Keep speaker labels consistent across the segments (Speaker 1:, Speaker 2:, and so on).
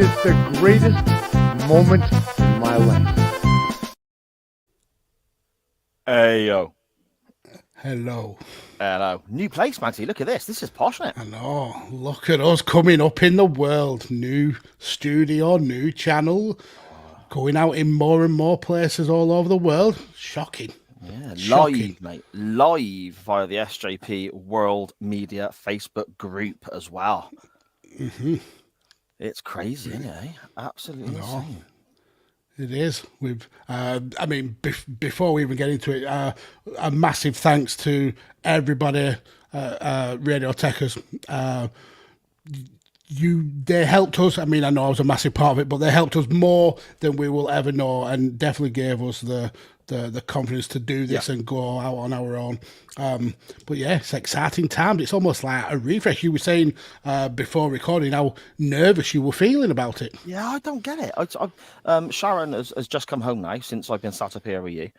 Speaker 1: is the greatest moment in my life.
Speaker 2: Hey, yo.
Speaker 3: Hello.
Speaker 2: Hello. New place, Magsy. Look at this. This is posh, isn't it?
Speaker 3: I know. Look at us coming up in the world. New studio, new channel. Going out in more and more places all over the world. Shocking.
Speaker 2: Yeah,
Speaker 3: Shocking.
Speaker 2: live, mate. Live via the SJP World Media Facebook group as well.
Speaker 3: Mm-hmm.
Speaker 2: It's crazy, isn't it? Eh? Absolutely insane.
Speaker 3: It is. Before we even get into it, a massive thanks to everybody, Radio Techers. They helped us. I mean, I know I was a massive part of it, but they helped us more than we will ever know, and definitely gave us the confidence to do this and go out on our own. But yeah, it's exciting times. It's almost like a refresh. You were saying before recording how nervous you were feeling about it.
Speaker 2: Yeah, I don't get it. Sharon has just come home now since I've been sat up here with you.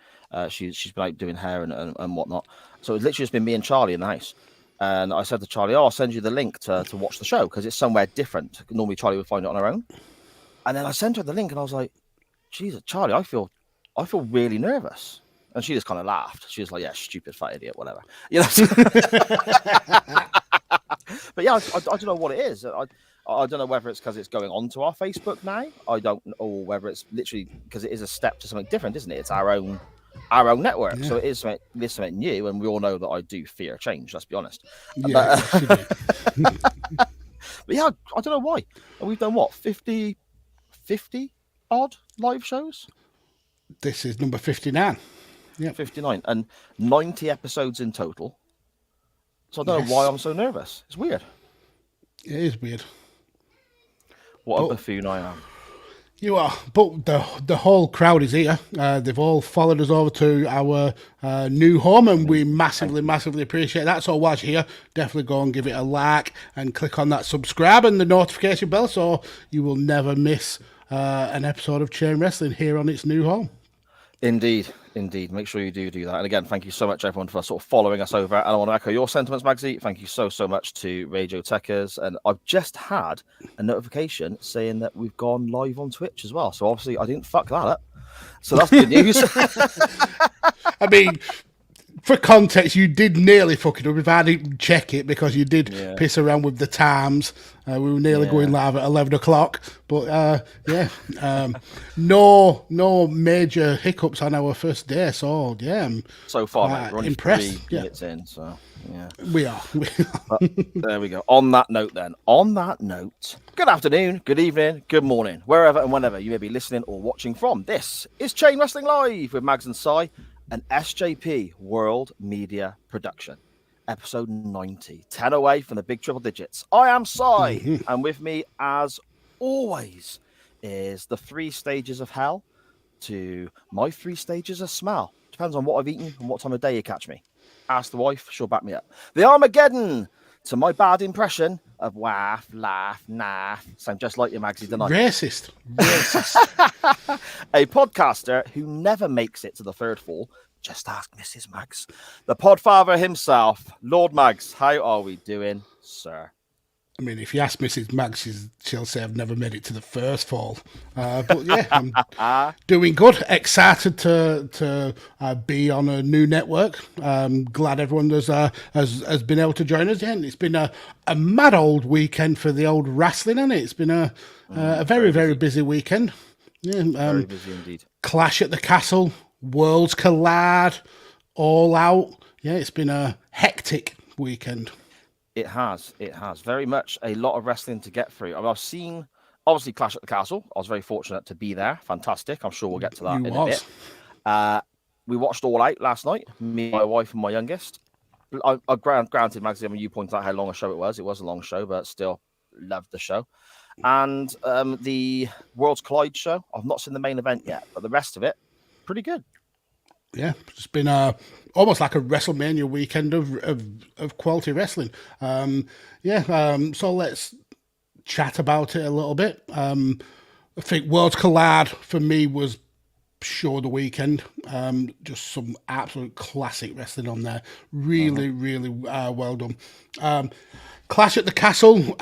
Speaker 2: She's been out doing hair and whatnot. So it's literally just been me and Charlie in the house. And I said to Charlie, I'll send you the link to watch the show because it's somewhere different. Normally Charlie would find it on her own. And then I sent her the link and I was like, Jesus, Charlie, I feel really nervous. And she just kind of laughed. She was like, yeah, stupid fat idiot, whatever. You know. But yeah, I don't know what it is. I don't know whether it's because it's going on to our Facebook now. I don't know, or whether it's literally because it is a step to something different, isn't it? It's our own network. Yeah. So it is something new, and we all know that I do fear change, let's be honest.
Speaker 3: Yeah,
Speaker 2: but yeah, I don't know why. And we've done what, 50 odd live shows?
Speaker 3: This is number 59.
Speaker 2: Yeah, 59 and 90 episodes in total. So I don't know why I'm so nervous. It's weird.
Speaker 3: It is weird.
Speaker 2: What a buffoon I am.
Speaker 3: You are, but the whole crowd is here. They've all followed us over to our new home, and we massively appreciate that. So whilst you're here, definitely go and give it a like and click on that subscribe and the notification bell so you will never miss an episode of Chain Wrestling here on its new home.
Speaker 2: Indeed. Make sure you do that. And again, thank you so much, everyone, for sort of following us over. And I want to echo your sentiments, Magsy. Thank you so much to Radio Techers. And I've just had a notification saying that we've gone live on Twitch as well. So obviously, I didn't fuck that up. So that's good news.
Speaker 3: I mean, for context, you did nearly fuck it up if I didn't check it because you did piss around with the times. We were nearly going live at 11 o'clock. But no major hiccups on our first day. So, I'm
Speaker 2: so far, mate, we're only
Speaker 3: impressed.
Speaker 2: 3 minutes in. So, yeah.
Speaker 3: We are.
Speaker 2: But there we go. On that note, good afternoon, good evening, good morning, wherever and whenever you may be listening or watching from. This is Chain Wrestling Live with Mags and Si, an SJP World Media production. Episode 90, 10 away from the big triple digits. I am Si, and with me, as always, is the 3 stages of hell to my 3 stages of smell. Depends on what I've eaten and what time of day you catch me. Ask the wife, she'll back me up. The Armageddon to my bad impression of waff, laugh, naff. Sound just like your Magsy, don't I?
Speaker 3: Racist.
Speaker 2: A podcaster who never makes it to the third fall. Just ask Mrs. Mags. The podfather himself, Lord Mags. How are we doing, sir?
Speaker 3: I mean, if you ask Mrs. Mags, she'll say I've never made it to the first fall. But yeah, I'm doing good. Excited to be on a new network. Glad everyone has been able to join us. Yeah, it's been a mad old weekend for the old wrestling, hasn't it? It's been a very busy weekend. Yeah,
Speaker 2: very busy indeed.
Speaker 3: Clash at the Castle. Worlds collide, all out. Yeah, it's been a hectic weekend.
Speaker 2: It has very much a lot of wrestling to get through. I mean, I've seen obviously Clash at the Castle. I was very fortunate to be there. Fantastic. I'm sure we'll get to that in a bit. We watched All Out last night. Me, my wife, and my youngest. I granted, Magsy, I mean, you pointed out how long a show it was. It was a long show, but still loved the show. And the Worlds Collide show. I've not seen the main event yet, but the rest of it, pretty good.
Speaker 3: Yeah, it's been almost like a WrestleMania weekend of quality wrestling. So let's chat about it a little bit. I think Worlds Collide for me was show of the weekend. Just some absolute classic wrestling on there. Really well done. Clash at the Castle.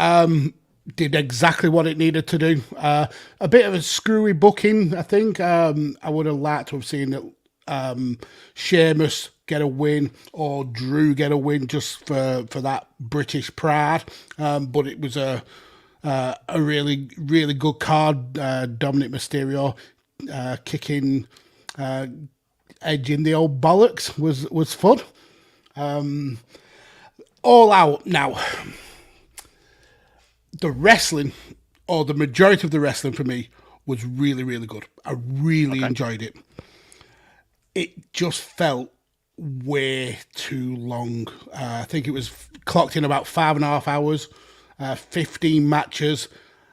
Speaker 3: did exactly what it needed to do. A bit of a screwy booking, I think. I would have liked to have seen that Sheamus get a win or Drew get a win just for that British pride. But it was a really, really good card. Dominic Mysterio kicking Edge in the old bollocks was fun. All Out now. The wrestling, or the majority of the wrestling for me, was really, really good. I really enjoyed it. It just felt way too long. I think it was clocked in about 5.5 hours, 15 matches.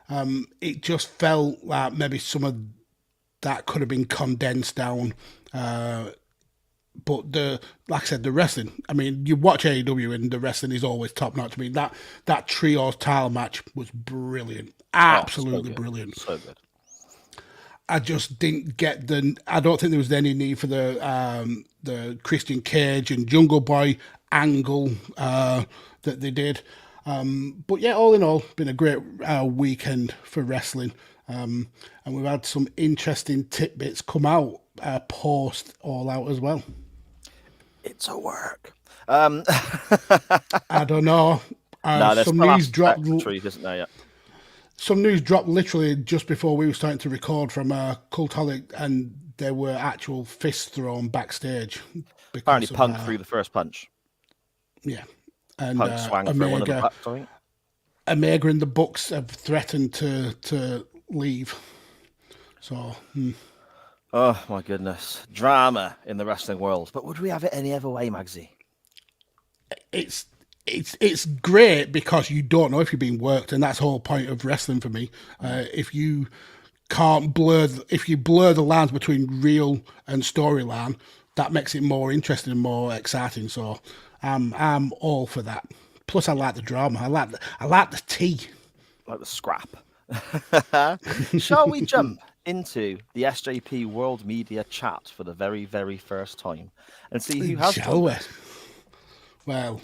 Speaker 3: It just felt like maybe some of that could have been condensed down. But like I said, the wrestling. I mean, you watch AEW and the wrestling is always top notch. I mean, that trios title match was brilliant, absolutely brilliant.
Speaker 2: So good.
Speaker 3: I just didn't get I don't think there was any need for the Christian Cage and Jungle Boy angle that they did. But yeah, all in all, been a great weekend for wrestling, and we've had some interesting tidbits come out post All Out as well.
Speaker 2: It's a work.
Speaker 3: I don't know. Some news dropped.
Speaker 2: Isn't there yet?
Speaker 3: Some news dropped literally just before we were starting to record from Cultaholic, and there were actual fists thrown backstage.
Speaker 2: Apparently, Punk threw the first punch.
Speaker 3: Yeah, and
Speaker 2: Punk swung for one of the bucks, I think.
Speaker 3: Omega and the Bucks have threatened to leave. So.
Speaker 2: Oh my goodness, drama in the wrestling world. But would we have it any other way, Magsy?
Speaker 3: It's great because you don't know if you're being worked, and that's the whole point of wrestling for me. If you blur the lines between real and storyline, that makes it more interesting and more exciting. So I'm all for that. Plus, I like the drama. I like the tea.
Speaker 2: Like the scrap. Shall we jump into the SJP World Media Chat for the very, very first time and see who has?
Speaker 3: Shall we? Well,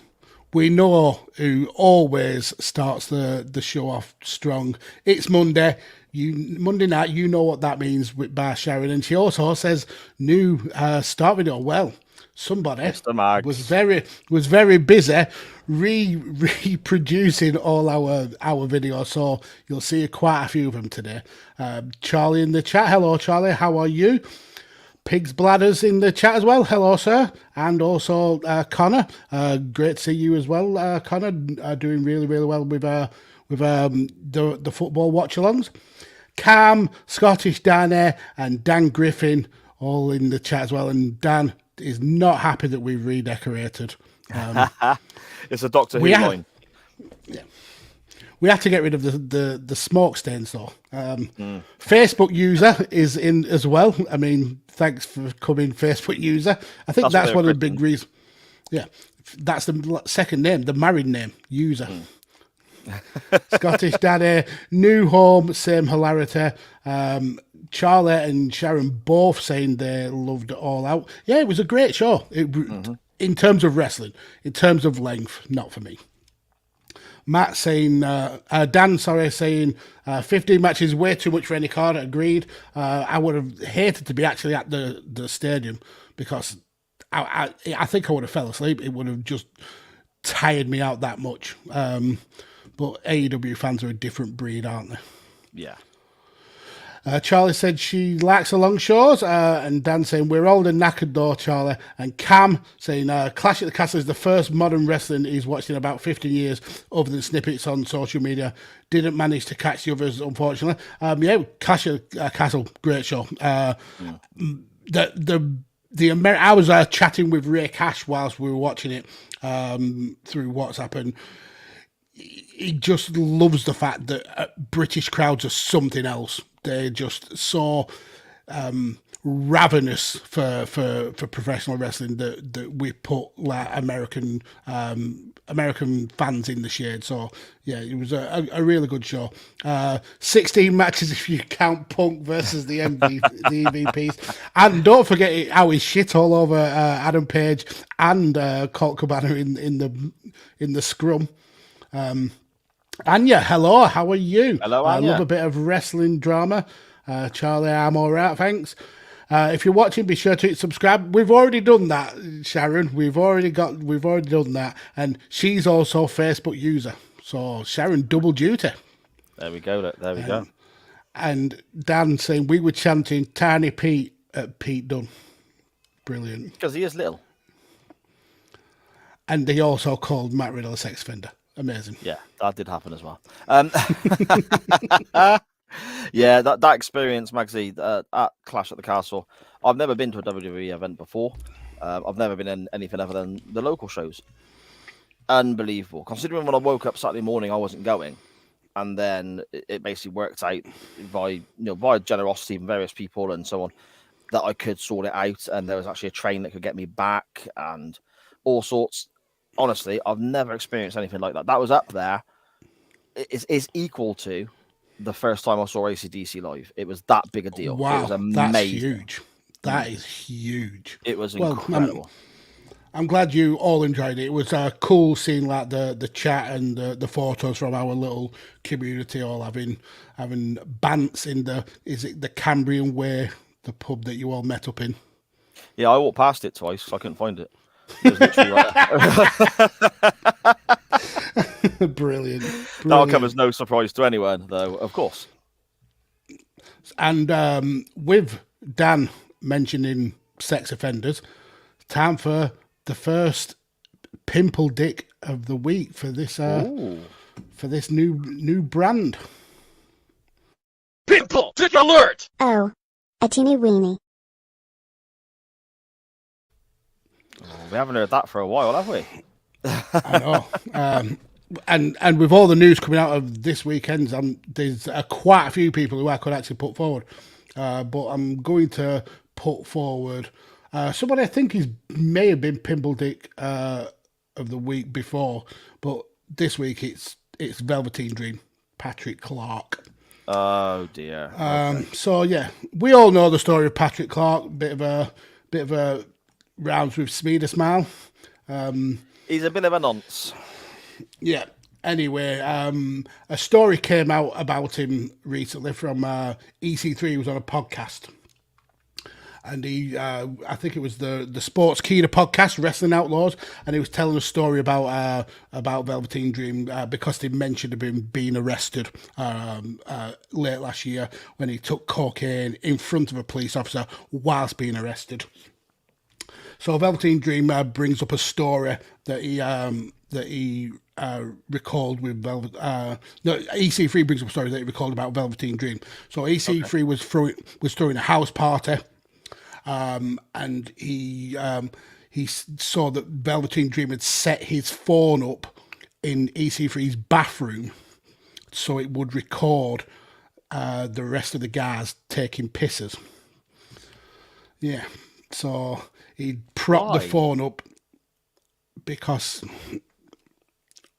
Speaker 3: we know who always starts the show off strong. It's Monday. Monday night. You know what that means with Bar Sharon, and she also says new start video. Well, somebody was very busy reproducing all our videos, so you'll see quite a few of them today. Charlie in the chat. Hello, Charlie. How are you? Pig's Bladders in the chat as well. Hello, sir. And also Connor. Great to see you as well, Connor. Doing really, really well with the football watch-alongs. Cam, Scottish Dan, and Dan Griffin all in the chat as well. And Dan is not happy that we've redecorated.
Speaker 2: It's a Doctor Who line.
Speaker 3: Yeah. We had to get rid of the smoke stains, though. Facebook user is in as well. I mean, thanks for coming, Facebook user. I think that's one of the big reasons. Yeah, that's the second name, the married name, user. Scottish Daddy, new home, same hilarity. Charlie and Sharon both saying they loved it all out. Yeah, it was a great show. In terms of wrestling, in terms of length, not for me. Matt saying, Dan, saying 15 matches way too much for any card. Agreed. I would have hated to be actually at the stadium because I think I would have fell asleep. It would have just tired me out that much. But AEW fans are a different breed, aren't they?
Speaker 2: Yeah.
Speaker 3: Charlie said she likes the long shows, and Dan saying we're old and knackered though, Charlie. And Cam saying Clash at the Castle is the first modern wrestling he's watched in about 15 years, other than snippets on social media. Didn't manage to catch the others, unfortunately. Yeah, Clash at the Castle, great show. I was chatting with Ray Cash whilst we were watching it through WhatsApp, and he just loves the fact that British crowds are something else. They're just so ravenous for professional wrestling that we put like American fans in the shade. So yeah, it was a really good show. 16 matches if you count Punk versus the EVPs, and don't forget how he's shit all over Adam Page and Colt Cabana in the scrum. Anya, hello, how are you?
Speaker 2: Hello,
Speaker 3: I
Speaker 2: Anya.
Speaker 3: love a bit of wrestling drama. Charlie, I'm all right, thanks. If you're watching, be sure to hit subscribe. We've already done that, Sharon. We've already done that, and she's also a Facebook user. So Sharon, double duty.
Speaker 2: There we go. There we go.
Speaker 3: And Dan saying we were chanting Tiny Pete at Pete Dunne. Brilliant.
Speaker 2: Because he is little.
Speaker 3: And they also called Matt Riddle a sex offender. Amazing.
Speaker 2: Yeah, that did happen as well. Yeah, that experience, Magsy, at Clash at the Castle. I've never been to a WWE event before. I've never been in anything other than the local shows. Unbelievable. Considering when I woke up Saturday morning, I wasn't going. And then it basically worked out by generosity from various people and so on that I could sort it out. And there was actually a train that could get me back and all sorts. Honestly, I've never experienced anything like that. That was up there. It's equal to the first time I saw AC/DC live. It was that big a deal.
Speaker 3: Wow,
Speaker 2: it was amazing.
Speaker 3: That's huge. That is huge.
Speaker 2: It was incredible.
Speaker 3: I'm glad you all enjoyed it. It was cool seeing like the chat and the photos from our little community all having bants in the Cambrian Way, the pub that you all met up in.
Speaker 2: Yeah, I walked past it twice. So I couldn't find it. It was literally right there.
Speaker 3: Brilliant.
Speaker 2: That'll come as no surprise to anyone, though, of course.
Speaker 3: And with Dan mentioning sex offenders, time for the first pimple dick of the week for this new brand.
Speaker 4: Pimple dick alert!
Speaker 5: Oh, a teeny weeny.
Speaker 2: We haven't heard that for a while, have we?
Speaker 3: I know. And with all the news coming out of this weekend, there's quite a few people who I could actually put forward. But I'm going to put forward somebody I think may have been Pimple Dick of the week before, but this week it's Velveteen Dream, Patrick Clark.
Speaker 2: Oh dear.
Speaker 3: So yeah, we all know the story of Patrick Clark. Bit of a rounds with Smeeda Smile.
Speaker 2: He's a bit of a nonce.
Speaker 3: Yeah. Anyway, a story came out about him recently from EC3. He was on a podcast. And he, I think it was the Sports Keeda podcast, Wrestling Outlaws, and he was telling a story about Velveteen Dream because they mentioned him being arrested late last year when he took cocaine in front of a police officer whilst being arrested. So Velveteen Dream brings up a story that he recalled with Velvet. No, EC3 brings up a story that he recalled about Velveteen Dream. So EC3 was throwing a house party. And he saw that Velveteen Dream had set his phone up in EC3's bathroom so it would record the rest of the guys taking pisses. Yeah, so he propped the phone up because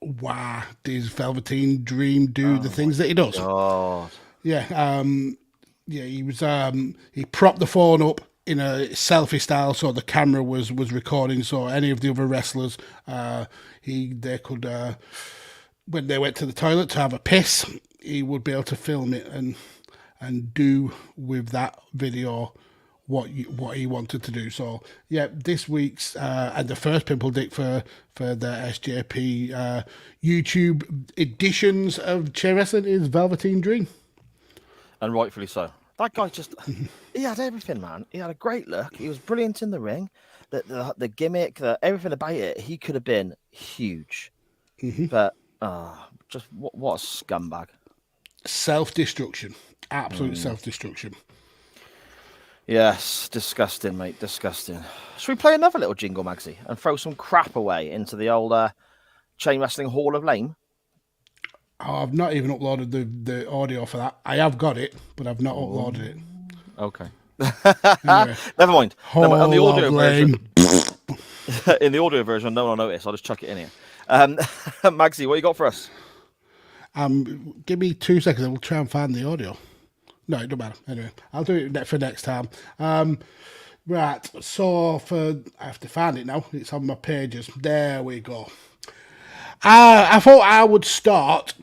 Speaker 3: why does Velveteen Dream do the things that he does?
Speaker 2: God.
Speaker 3: Yeah, he propped the phone up in a selfie style, so the camera was recording. So any of the other wrestlers, they could, when they went to the toilet to have a piss, he would be able to film it and do with that video what he wanted to do. So yeah, this week's and the first Pimple Dick for the SJP YouTube editions of Chain Wrestling is Velveteen Dream,
Speaker 2: And rightfully so. That guy he had everything, man. He had a great look. He was brilliant in the ring. The gimmick, everything about it, he could have been huge. Mm-hmm. But just what a scumbag.
Speaker 3: Self-destruction. Absolute self-destruction.
Speaker 2: Yes, disgusting, mate. Disgusting. Should we play another little jingle, Magsy, and throw some crap away into the old Chain Wrestling Hall of Lame?
Speaker 3: Oh, I've not even uploaded the audio for that. I have got it, but I've not uploaded it.
Speaker 2: Okay.
Speaker 3: Anyway,
Speaker 2: Never mind. On the audio
Speaker 3: Lame.
Speaker 2: version, in the audio version, no one will notice. I'll just chuck it in here. Magsy, what you got for us?
Speaker 3: Give me 2 seconds. I will try and find the audio. No, it doesn't matter. Anyway, I'll do it for next time. Right. So I have to find it now. It's on my pages. There we go. I thought I would start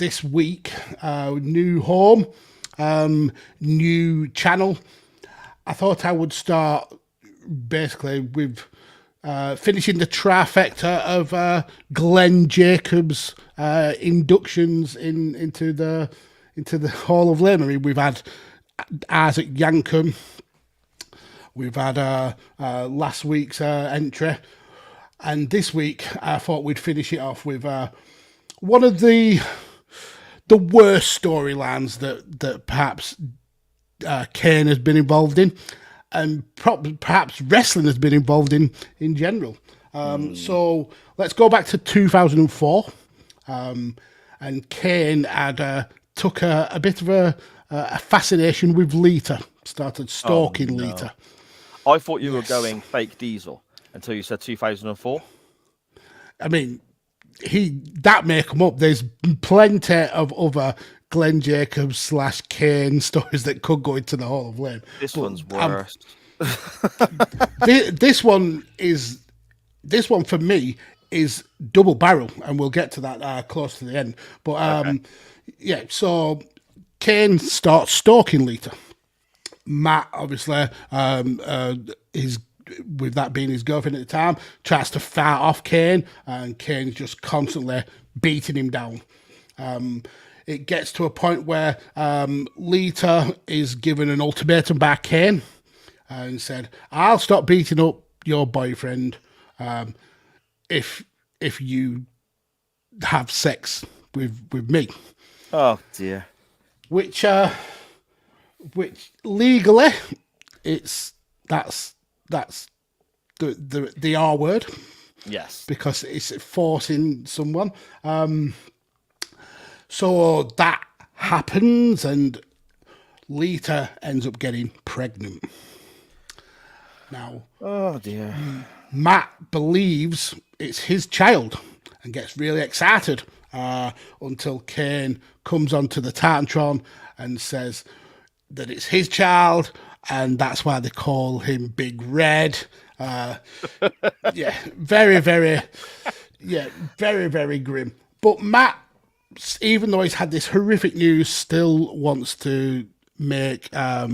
Speaker 3: this week, new home, new channel. I thought I would start basically with finishing the trifecta of Glenn Jacobs' inductions into the Hall of Fame. I mean, we've had Isaac Yankem, we've had last week's entry, and this week I thought we'd finish it off with one of the worst storylines that perhaps Kane has been involved in, and perhaps wrestling has been involved in general. So let's go back to 2004, and Kane had took a bit of a fascination with Lita, started stalking Lita.
Speaker 2: I thought you were going fake Diesel until you said 2004.
Speaker 3: I mean, that may come up. There's plenty of other Glenn Jacobs / Kane stories that could go into the Hall of Fame.
Speaker 2: This one's worse.
Speaker 3: This one for me is double barrel, and we'll get to that close to the end. But yeah, so Kane starts stalking Lita. Matt, obviously, is, with that being his girlfriend at the time, tries to fight off Kane, and Kane's just constantly beating him down. It gets to a point where Lita is given an ultimatum by Kane and said, "I'll stop beating up your boyfriend if you have sex with me."
Speaker 2: Oh dear.
Speaker 3: Which legally, that's the R word.
Speaker 2: Yes.
Speaker 3: Because it's forcing someone. So that happens, and Lita ends up getting pregnant. Now,
Speaker 2: oh dear.
Speaker 3: Matt believes it's his child and gets really excited until Kane comes onto the Titantron and says that it's his child, and that's why they call him Big Red. Yeah, very, very grim. But Matt, even though he's had this horrific news, still wants to make a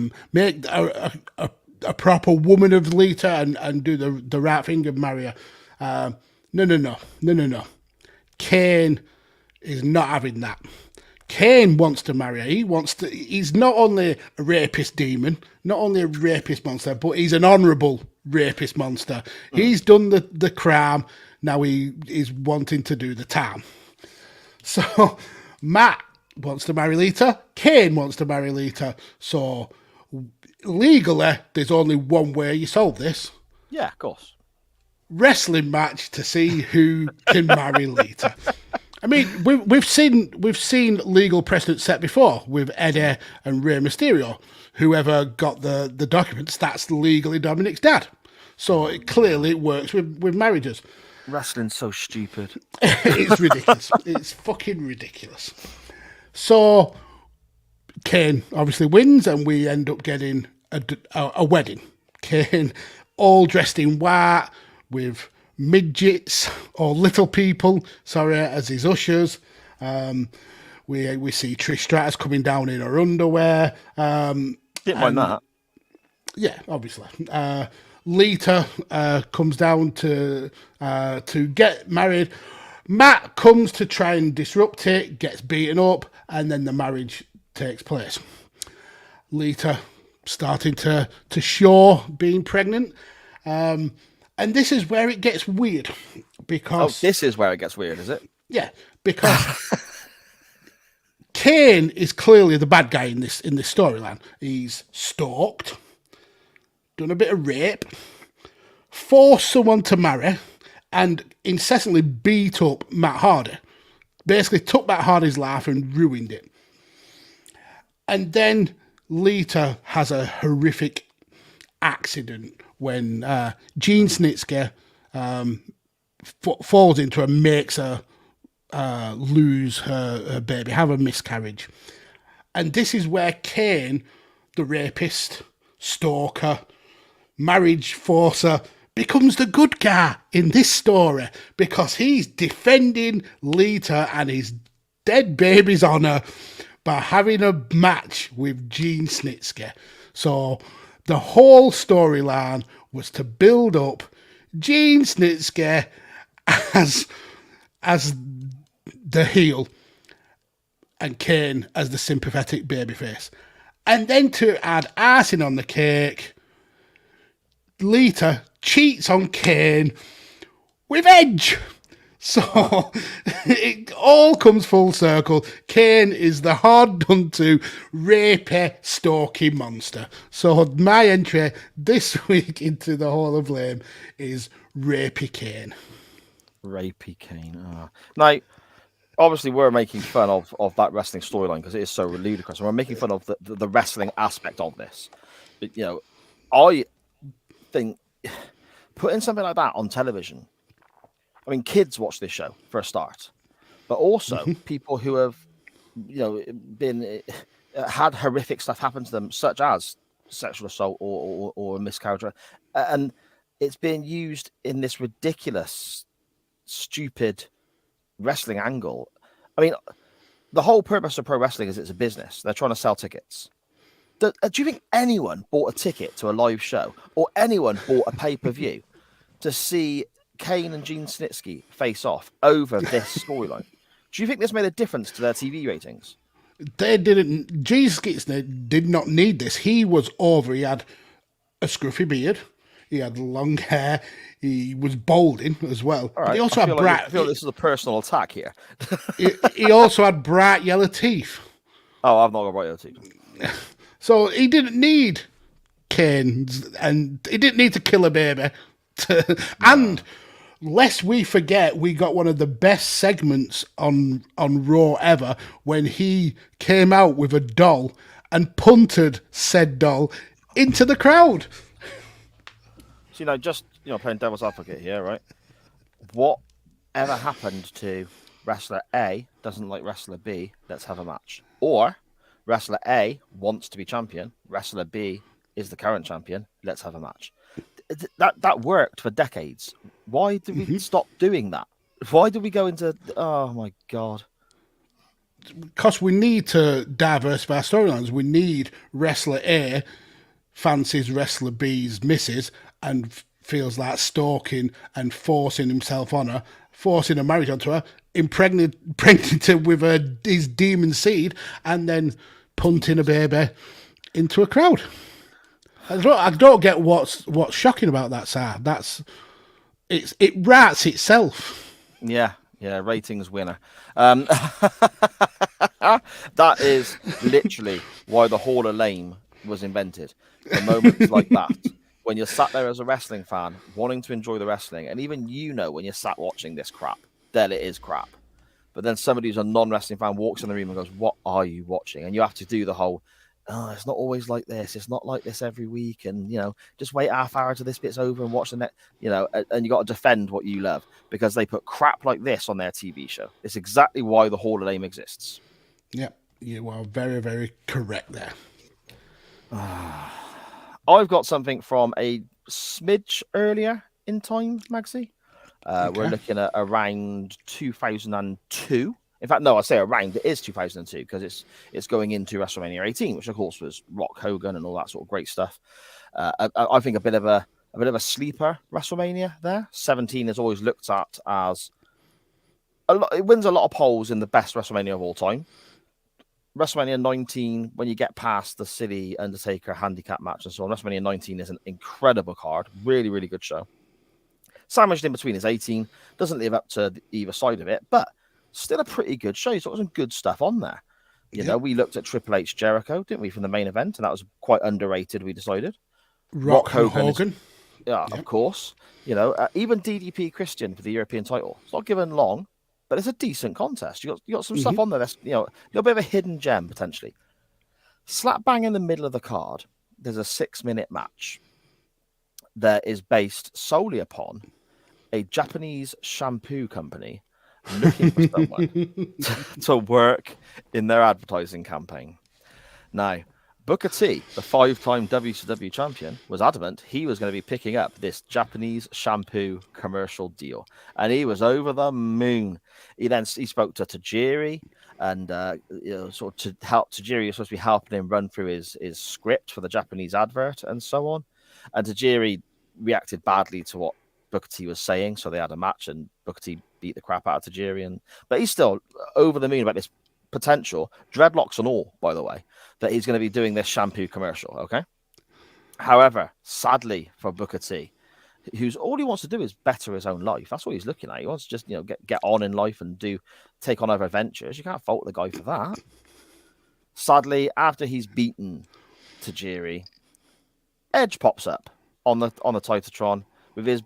Speaker 3: proper woman of Lita and do the right thing and marry her. No. Kane is not having that. Kane wants to marry her. He's not only a rapist demon, not only a rapist monster, but he's an honourable rapist monster. He's done the crime. Now he is wanting to do the time. So Matt wants to marry Lita. Kane wants to marry Lita. So legally, there's only one way you solve this.
Speaker 2: Yeah, of course.
Speaker 3: Wrestling match to see who can marry Lita. I mean, we've seen legal precedent set before with Eddie and Rey Mysterio. Whoever got the documents, that's legally Dominic's dad. So it works with marriages.
Speaker 2: Wrestling's so stupid.
Speaker 3: It's ridiculous. It's fucking ridiculous. So Kane obviously wins, and we end up getting a wedding. Kane all dressed in white with midgets or little people, as his ushers. We see Trish Stratus coming down in her underwear.
Speaker 2: Didn't mind that.
Speaker 3: Yeah, obviously. Lita comes down to get married. Matt comes to try and disrupt it, gets beaten up, and then the marriage takes place. Lita starting to show being pregnant. And this is where it gets weird, because...
Speaker 2: Oh, this is where it gets weird, is it?
Speaker 3: Yeah, because Kane is clearly the bad guy in this storyline. He's stalked, done a bit of rape, forced someone to marry, and incessantly beat up Matt Hardy. Basically took Matt Hardy's life and ruined it. And then Lita has a horrific accident when Gene Snitsky falls into her, makes her lose her baby, have a miscarriage. And this is where Kane, the rapist, stalker, marriage forcer, becomes the good guy in this story, because he's defending Lita and his dead baby's honour by having a match with Gene Snitsky. So the whole storyline was to build up Gene Snitsky as the heel and Kane as the sympathetic babyface. And then to add icing on the cake, Lita cheats on Kane with Edge. So it all comes full circle. Kane is the hard done to, rapey, stalky monster. So my entry this week into the Hall of Fame is Rapey Kane.
Speaker 2: Rapey Kane. Now, obviously, we're making fun of that wrestling storyline because it is so ludicrous. And we're making fun of the wrestling aspect of this. But, you know, I think putting something like that on television, I mean, kids watch this show for a start, but also people who have, you know, been had horrific stuff happen to them, such as sexual assault or a miscarriage, and it's being used in this ridiculous, stupid wrestling angle. I mean, the whole purpose of pro wrestling is it's a business. They're trying to sell tickets. Do you think anyone bought a ticket to a live show or anyone bought a pay-per-view to see Kane and Gene Snitsky face off over this storyline? Do you think this made a difference to their TV ratings?
Speaker 3: They didn't. Gene Snitsky did not need this. He was over. He had a scruffy beard. He had long hair. He was balding as well.
Speaker 2: All right.
Speaker 3: He also had bright.
Speaker 2: I feel this is a personal attack here.
Speaker 3: he also had bright yellow teeth.
Speaker 2: Oh, I've not got bright yellow teeth.
Speaker 3: So he didn't need Kane's, and he didn't need to kill a baby. And lest we forget, we got one of the best segments on Raw ever when he came out with a doll and punted said doll into the crowd.
Speaker 2: So, you know, just, you know, playing devil's advocate here, right? Whatever happened to wrestler A doesn't like wrestler B, let's have a match. Or wrestler A wants to be champion, wrestler B is the current champion, let's have a match. That worked for decades. Why did we stop doing that? Why did we go into... Oh, my God.
Speaker 3: Because we need to diversify storylines. We need wrestler A fancies wrestler B's missus and feels like stalking and forcing himself on her, forcing a marriage onto her, impregnated her with his demon seed, and then punting a baby into a crowd. I don't get what's shocking about that, sir. It writes itself.
Speaker 2: Yeah, ratings winner. That is literally why the Hall of Lame was invented. For moments like that, when you're sat there as a wrestling fan, wanting to enjoy the wrestling, and even you know when you're sat watching this crap, that it is crap. But then somebody who's a non-wrestling fan walks in the room and goes, "What are you watching?" And you have to do the whole, "Oh, it's not always like this. It's not like this every week." And, you know, just wait half hour till this bit's over and watch the next, you know, and you got to defend what you love because they put crap like this on their TV show. It's exactly why the Hall of Fame exists.
Speaker 3: Yep. You are very, very correct there.
Speaker 2: I've got something from a smidge earlier in time, Magsy.
Speaker 3: Okay.
Speaker 2: We're looking at around 2002. In fact, no, I say around. It is 2002 because it's going into WrestleMania 18, which of course was Rock Hogan and all that sort of great stuff. I think a bit of a sleeper WrestleMania there. 17 is always looked at as it wins a lot of polls in the best WrestleMania of all time. WrestleMania 19, when you get past the silly Undertaker handicap match and so on, WrestleMania 19 is an incredible card. Really, really good show. Sandwiched in between is 18. Doesn't live up to either side of it, but still a pretty good show. He's got some good stuff on there. You know, we looked at Triple H Jericho, didn't we, from the main event, and that was quite underrated, we decided.
Speaker 3: Rock Hogan.
Speaker 2: Of course. You know, even DDP Christian for the European title. It's not given long, but it's a decent contest. You got some stuff on there that's, you know, a little bit of a hidden gem, potentially. Slap bang in the middle of the card, there's a 6-minute match that is based solely upon a Japanese shampoo company looking for someone to work in their advertising campaign. Now, Booker T, the 5-time WCW champion, was adamant he was going to be picking up this Japanese shampoo commercial deal, and he was over the moon. He spoke to Tajiri, and sort of to help Tajiri was supposed to be helping him run through his script for the Japanese advert and so on. And Tajiri reacted badly to what Booker T was saying, so they had a match, and Booker T beat the crap out of Tajiri. But he's still over the moon about this potential, dreadlocks and all, by the way, that he's going to be doing this shampoo commercial. Okay. However, sadly for Booker T, who's all he wants to do is better his own life. That's what he's looking at. He wants to just get on in life and take on other adventures. You can't fault the guy for that. Sadly, after he's beaten Tajiri, Edge pops up on the Titantron with his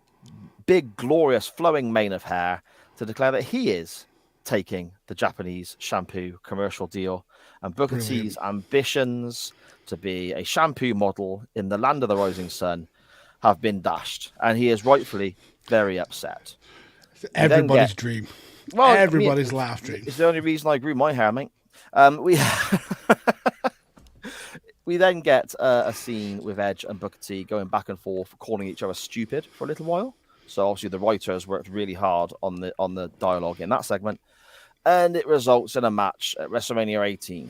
Speaker 2: big, glorious, flowing mane of hair to declare that he is taking the Japanese shampoo commercial deal, and Booker T's ambitions to be a shampoo model in the land of the rising sun have been dashed, and he is rightfully very upset.
Speaker 3: It's everybody's dream. Well, everybody's laugh dream.
Speaker 2: It's the only reason I grew my hair, mate. We then get a scene with Edge and Booker T going back and forth, calling each other stupid for a little while. So obviously the writers worked really hard on the dialogue in that segment, and it results in a match at WrestleMania 18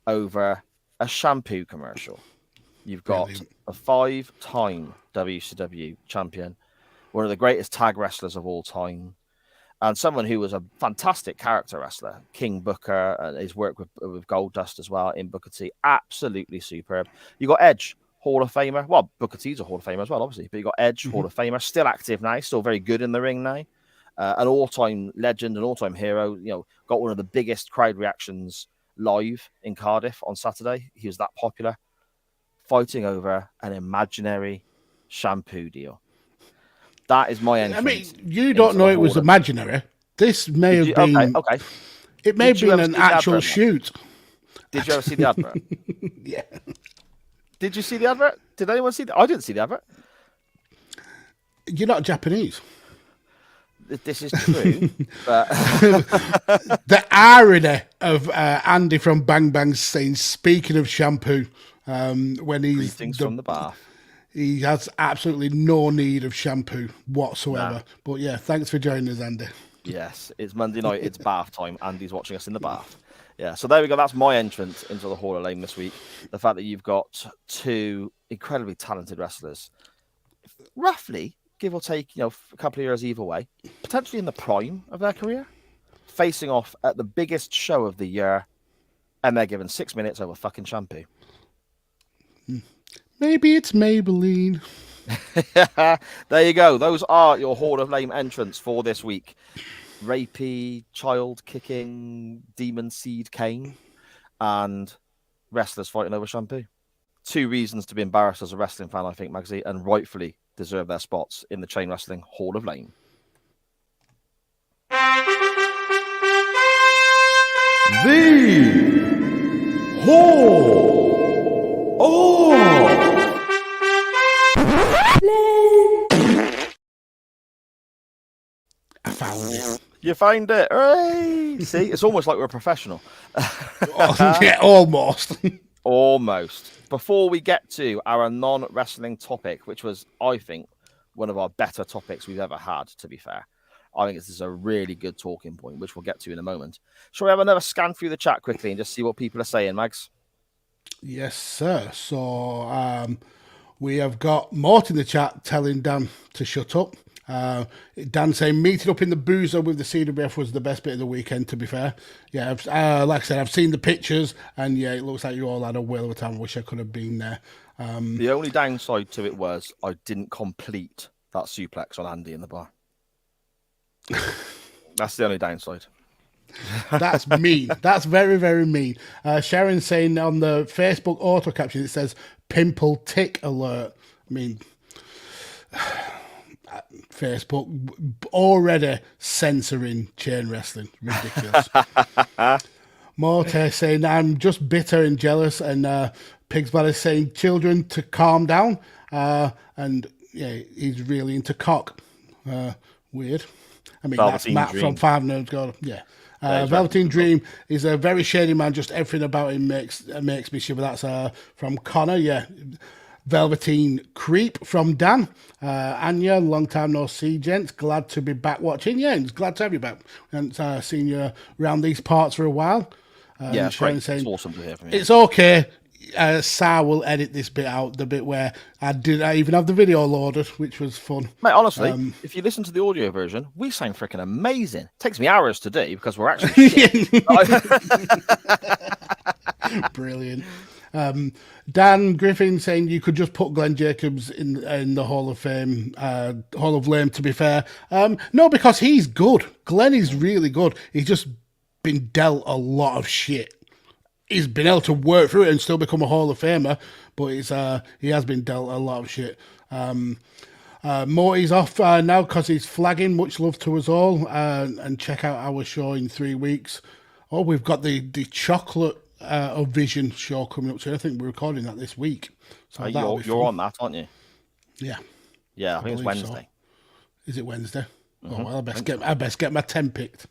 Speaker 2: over a shampoo commercial. You've got a 5-time WCW champion, one of the greatest tag wrestlers of all time, and someone who was a fantastic character wrestler, King Booker, and his work with Goldust as well in Booker T, absolutely superb. You got Edge, Hall of Famer. Well, Booker T's a Hall of Famer as well, obviously, but you got Edge, Hall of Famer, still active now, still very good in the ring now, an all-time legend, an all-time hero. Got one of the biggest crowd reactions live in Cardiff on Saturday. He was that popular, fighting over an imaginary shampoo deal. That is my entrance.
Speaker 3: I mean, you don't know it was imaginary. This may have been...
Speaker 2: Okay.
Speaker 3: It may have been an actual shoot.
Speaker 2: Did you ever see the advert?
Speaker 3: Yeah.
Speaker 2: Did you see the advert? Did anyone see that? I didn't see the advert.
Speaker 3: You're not Japanese.
Speaker 2: This is true. But...
Speaker 3: The irony of Andy from Bang Bang saying, speaking of shampoo, when he's...
Speaker 2: Greetings from the bath.
Speaker 3: He has absolutely no need of shampoo whatsoever. Nah. But yeah, thanks for joining us, Andy.
Speaker 2: Yes, it's Monday night. It's bath time. Andy's watching us in the bath. Yeah, so there we go. That's my entrance into the Hall of Fame this week. The fact that you've got two incredibly talented wrestlers, roughly, give or take, a couple of years either way, potentially in the prime of their career, facing off at the biggest show of the year, and they're given 6 minutes over fucking shampoo.
Speaker 3: Maybe it's Maybelline.
Speaker 2: There you go. Those are your Hall of Fame entrants for this week. Rapey, child-kicking, demon seed Kane, and wrestlers fighting over shampoo. 2 reasons to be embarrassed as a wrestling fan, I think, Magsy, and rightfully deserve their spots in the Chain Wrestling Hall of Fame.
Speaker 4: The Hall of
Speaker 3: I found it.
Speaker 2: You find it. Hooray! See, it's almost like we're a professional.
Speaker 3: Yeah, almost.
Speaker 2: Almost. Before we get to our non-wrestling topic, which was, I think, one of our better topics we've ever had, to be fair. I think this is a really good talking point, which we'll get to in a moment. Shall we have another scan through the chat quickly and just see what people are saying, Mags?
Speaker 3: Yes, sir. So we have got Mort in the chat telling Dan to shut up. Dan saying meeting up in the boozer with the CWF was the best bit of the weekend, to be fair. Yeah, like I said, I've seen the pictures, and yeah, it looks like you all had a whale of a time. Wish I could have been there.
Speaker 2: The only downside to it was I didn't complete that suplex on Andy in the bar. That's the only downside.
Speaker 3: That's mean. That's very, very mean. Sharon saying on the Facebook auto caption, it says pimple tick alert. I mean... Facebook already censoring chain wrestling. Ridiculous. Morte saying, I'm just bitter and jealous. And Pigs is saying, children to calm down. And yeah, he's really into cock. Weird. I mean,
Speaker 2: Velveteen
Speaker 3: that's Matt
Speaker 2: Dream.
Speaker 3: from Five Nerds God. Yeah. Velveteen Dream is a very shady man. Just everything about him makes me shiver. That's from Connor. Yeah. Velveteen Creep from Dan. Anya, long time no see, gents. Glad to be back watching. Yeah, it's glad to have you back. And seen you around these parts for a while.
Speaker 2: Yeah, it's great.
Speaker 3: Saying,
Speaker 2: It's awesome to hear from you.
Speaker 3: it's okay. Sar will edit this bit out, the bit where I even have the video loaded, which was fun.
Speaker 2: Mate, honestly, if you listen to the audio version, we sound freaking amazing. Takes me hours to do because we're actually shit.
Speaker 3: Brilliant. Dan Griffin saying you could just put Glenn Jacobs in the Hall of Fame, Hall of Lame, to be fair. No, because he's good. Glenn is really good. He's just been dealt a lot of shit. He's been able to work through it and still become a Hall of Famer, but he has been dealt a lot of shit. Morty's off now because he's flagging. Much love to us all. And check out our show in 3 weeks. Oh, we've got the chocolate of Vision show coming up soon. I think we're recording that this week. So
Speaker 2: You're on that, aren't you?
Speaker 3: Yeah.
Speaker 2: Yeah, I think it's
Speaker 3: believe
Speaker 2: Wednesday.
Speaker 3: So. Is it Wednesday? Oh, well, I best get my 10 picked.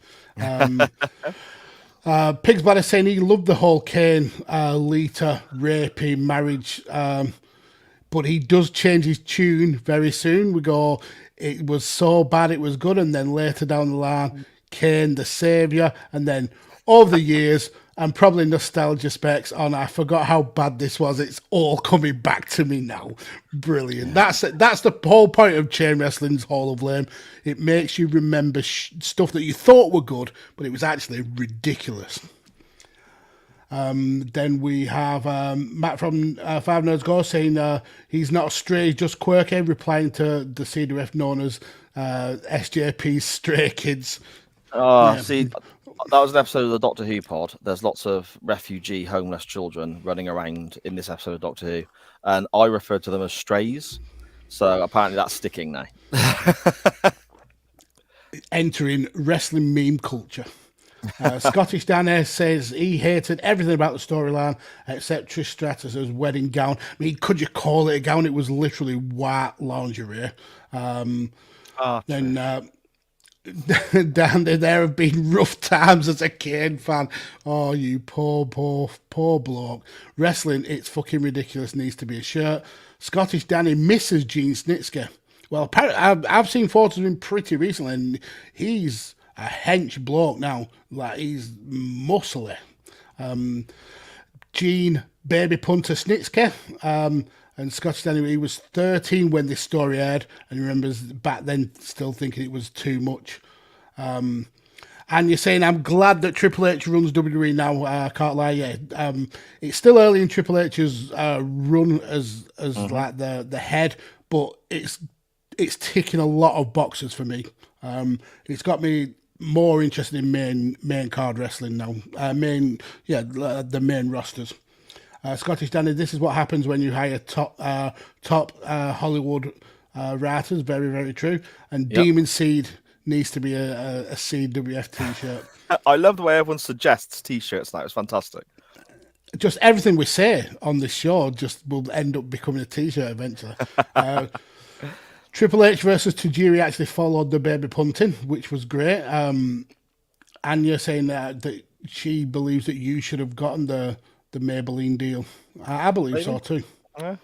Speaker 3: Pig's Bladder saying he loved the whole Kane, Lita, rapey marriage, but he does change his tune very soon. We go, it was so bad it was good, and then later down the line, Kane the saviour, and then over the years, and probably nostalgia specs on, I forgot how bad this was. It's all coming back to me now. Brilliant. That's the whole point of Chain Wrestling's Hall of Lame. It makes you remember stuff that you thought were good, but it was actually ridiculous. Then we have Matt from Five Nerds Go saying he's not stray, just quirky, replying to the CWF known as SJP's Stray Kids.
Speaker 2: Oh, yeah. See, that was an episode of the Doctor Who pod. There's lots of refugee, homeless children running around in this episode of Doctor Who, and I referred to them as strays. So apparently that's sticking now.
Speaker 3: Entering wrestling meme culture. Scottish Dan says he hated everything about the storyline except Trish Stratus's wedding gown. I mean, could you call it a gown? It was literally white lingerie. Down there have been rough times as a Kane fan. Oh, you poor bloke. Wrestling, it's fucking ridiculous. Needs to be a shirt. Scottish Danny misses Gene Snitsky. Well, apparently, I've seen photos of him pretty recently, and he's a hench bloke now. Like, he's muscly. Gene Baby Punter Snitsky. And Scottish Danny, he was 13 when this story aired, and he remembers back then still thinking it was too much. And you're saying, I'm glad that Triple H runs WWE now. I can't lie, yeah. It's still early in Triple H's run as like the head, but it's ticking a lot of boxes for me. It's got me more interested in main card wrestling now. The main rosters. Scottish Danny, this is what happens when you hire top Hollywood writers. Very, very true. And yep. Demon Seed needs to be a CWF t-shirt.
Speaker 2: I love the way everyone suggests t-shirts now. It's fantastic.
Speaker 3: Just everything we say on this show just will end up becoming a t-shirt eventually. Triple H versus Tajiri actually followed the baby punting, which was great. Anya saying that she believes that you should have gotten the Maybelline deal. I believe so too. Yeah.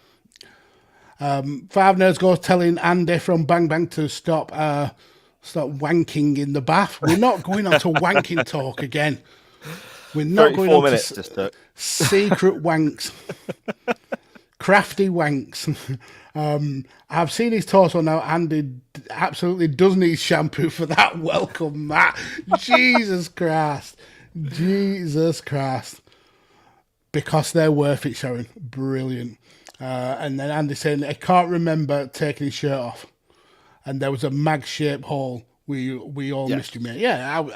Speaker 3: Five Nerds Go telling Andy from Bang Bang to stop wanking in the bath. We're not going on to wanking talk again. We're not going on to secret wanks. Crafty wanks. I've seen his torso now. Andy absolutely does need shampoo for that. Welcome, Matt. Jesus Christ. Because they're worth it, Sharon. Brilliant. And then Andy saying, I can't remember taking his shirt off. And there was a mag-shaped hole. We all missed you, mate. Yeah,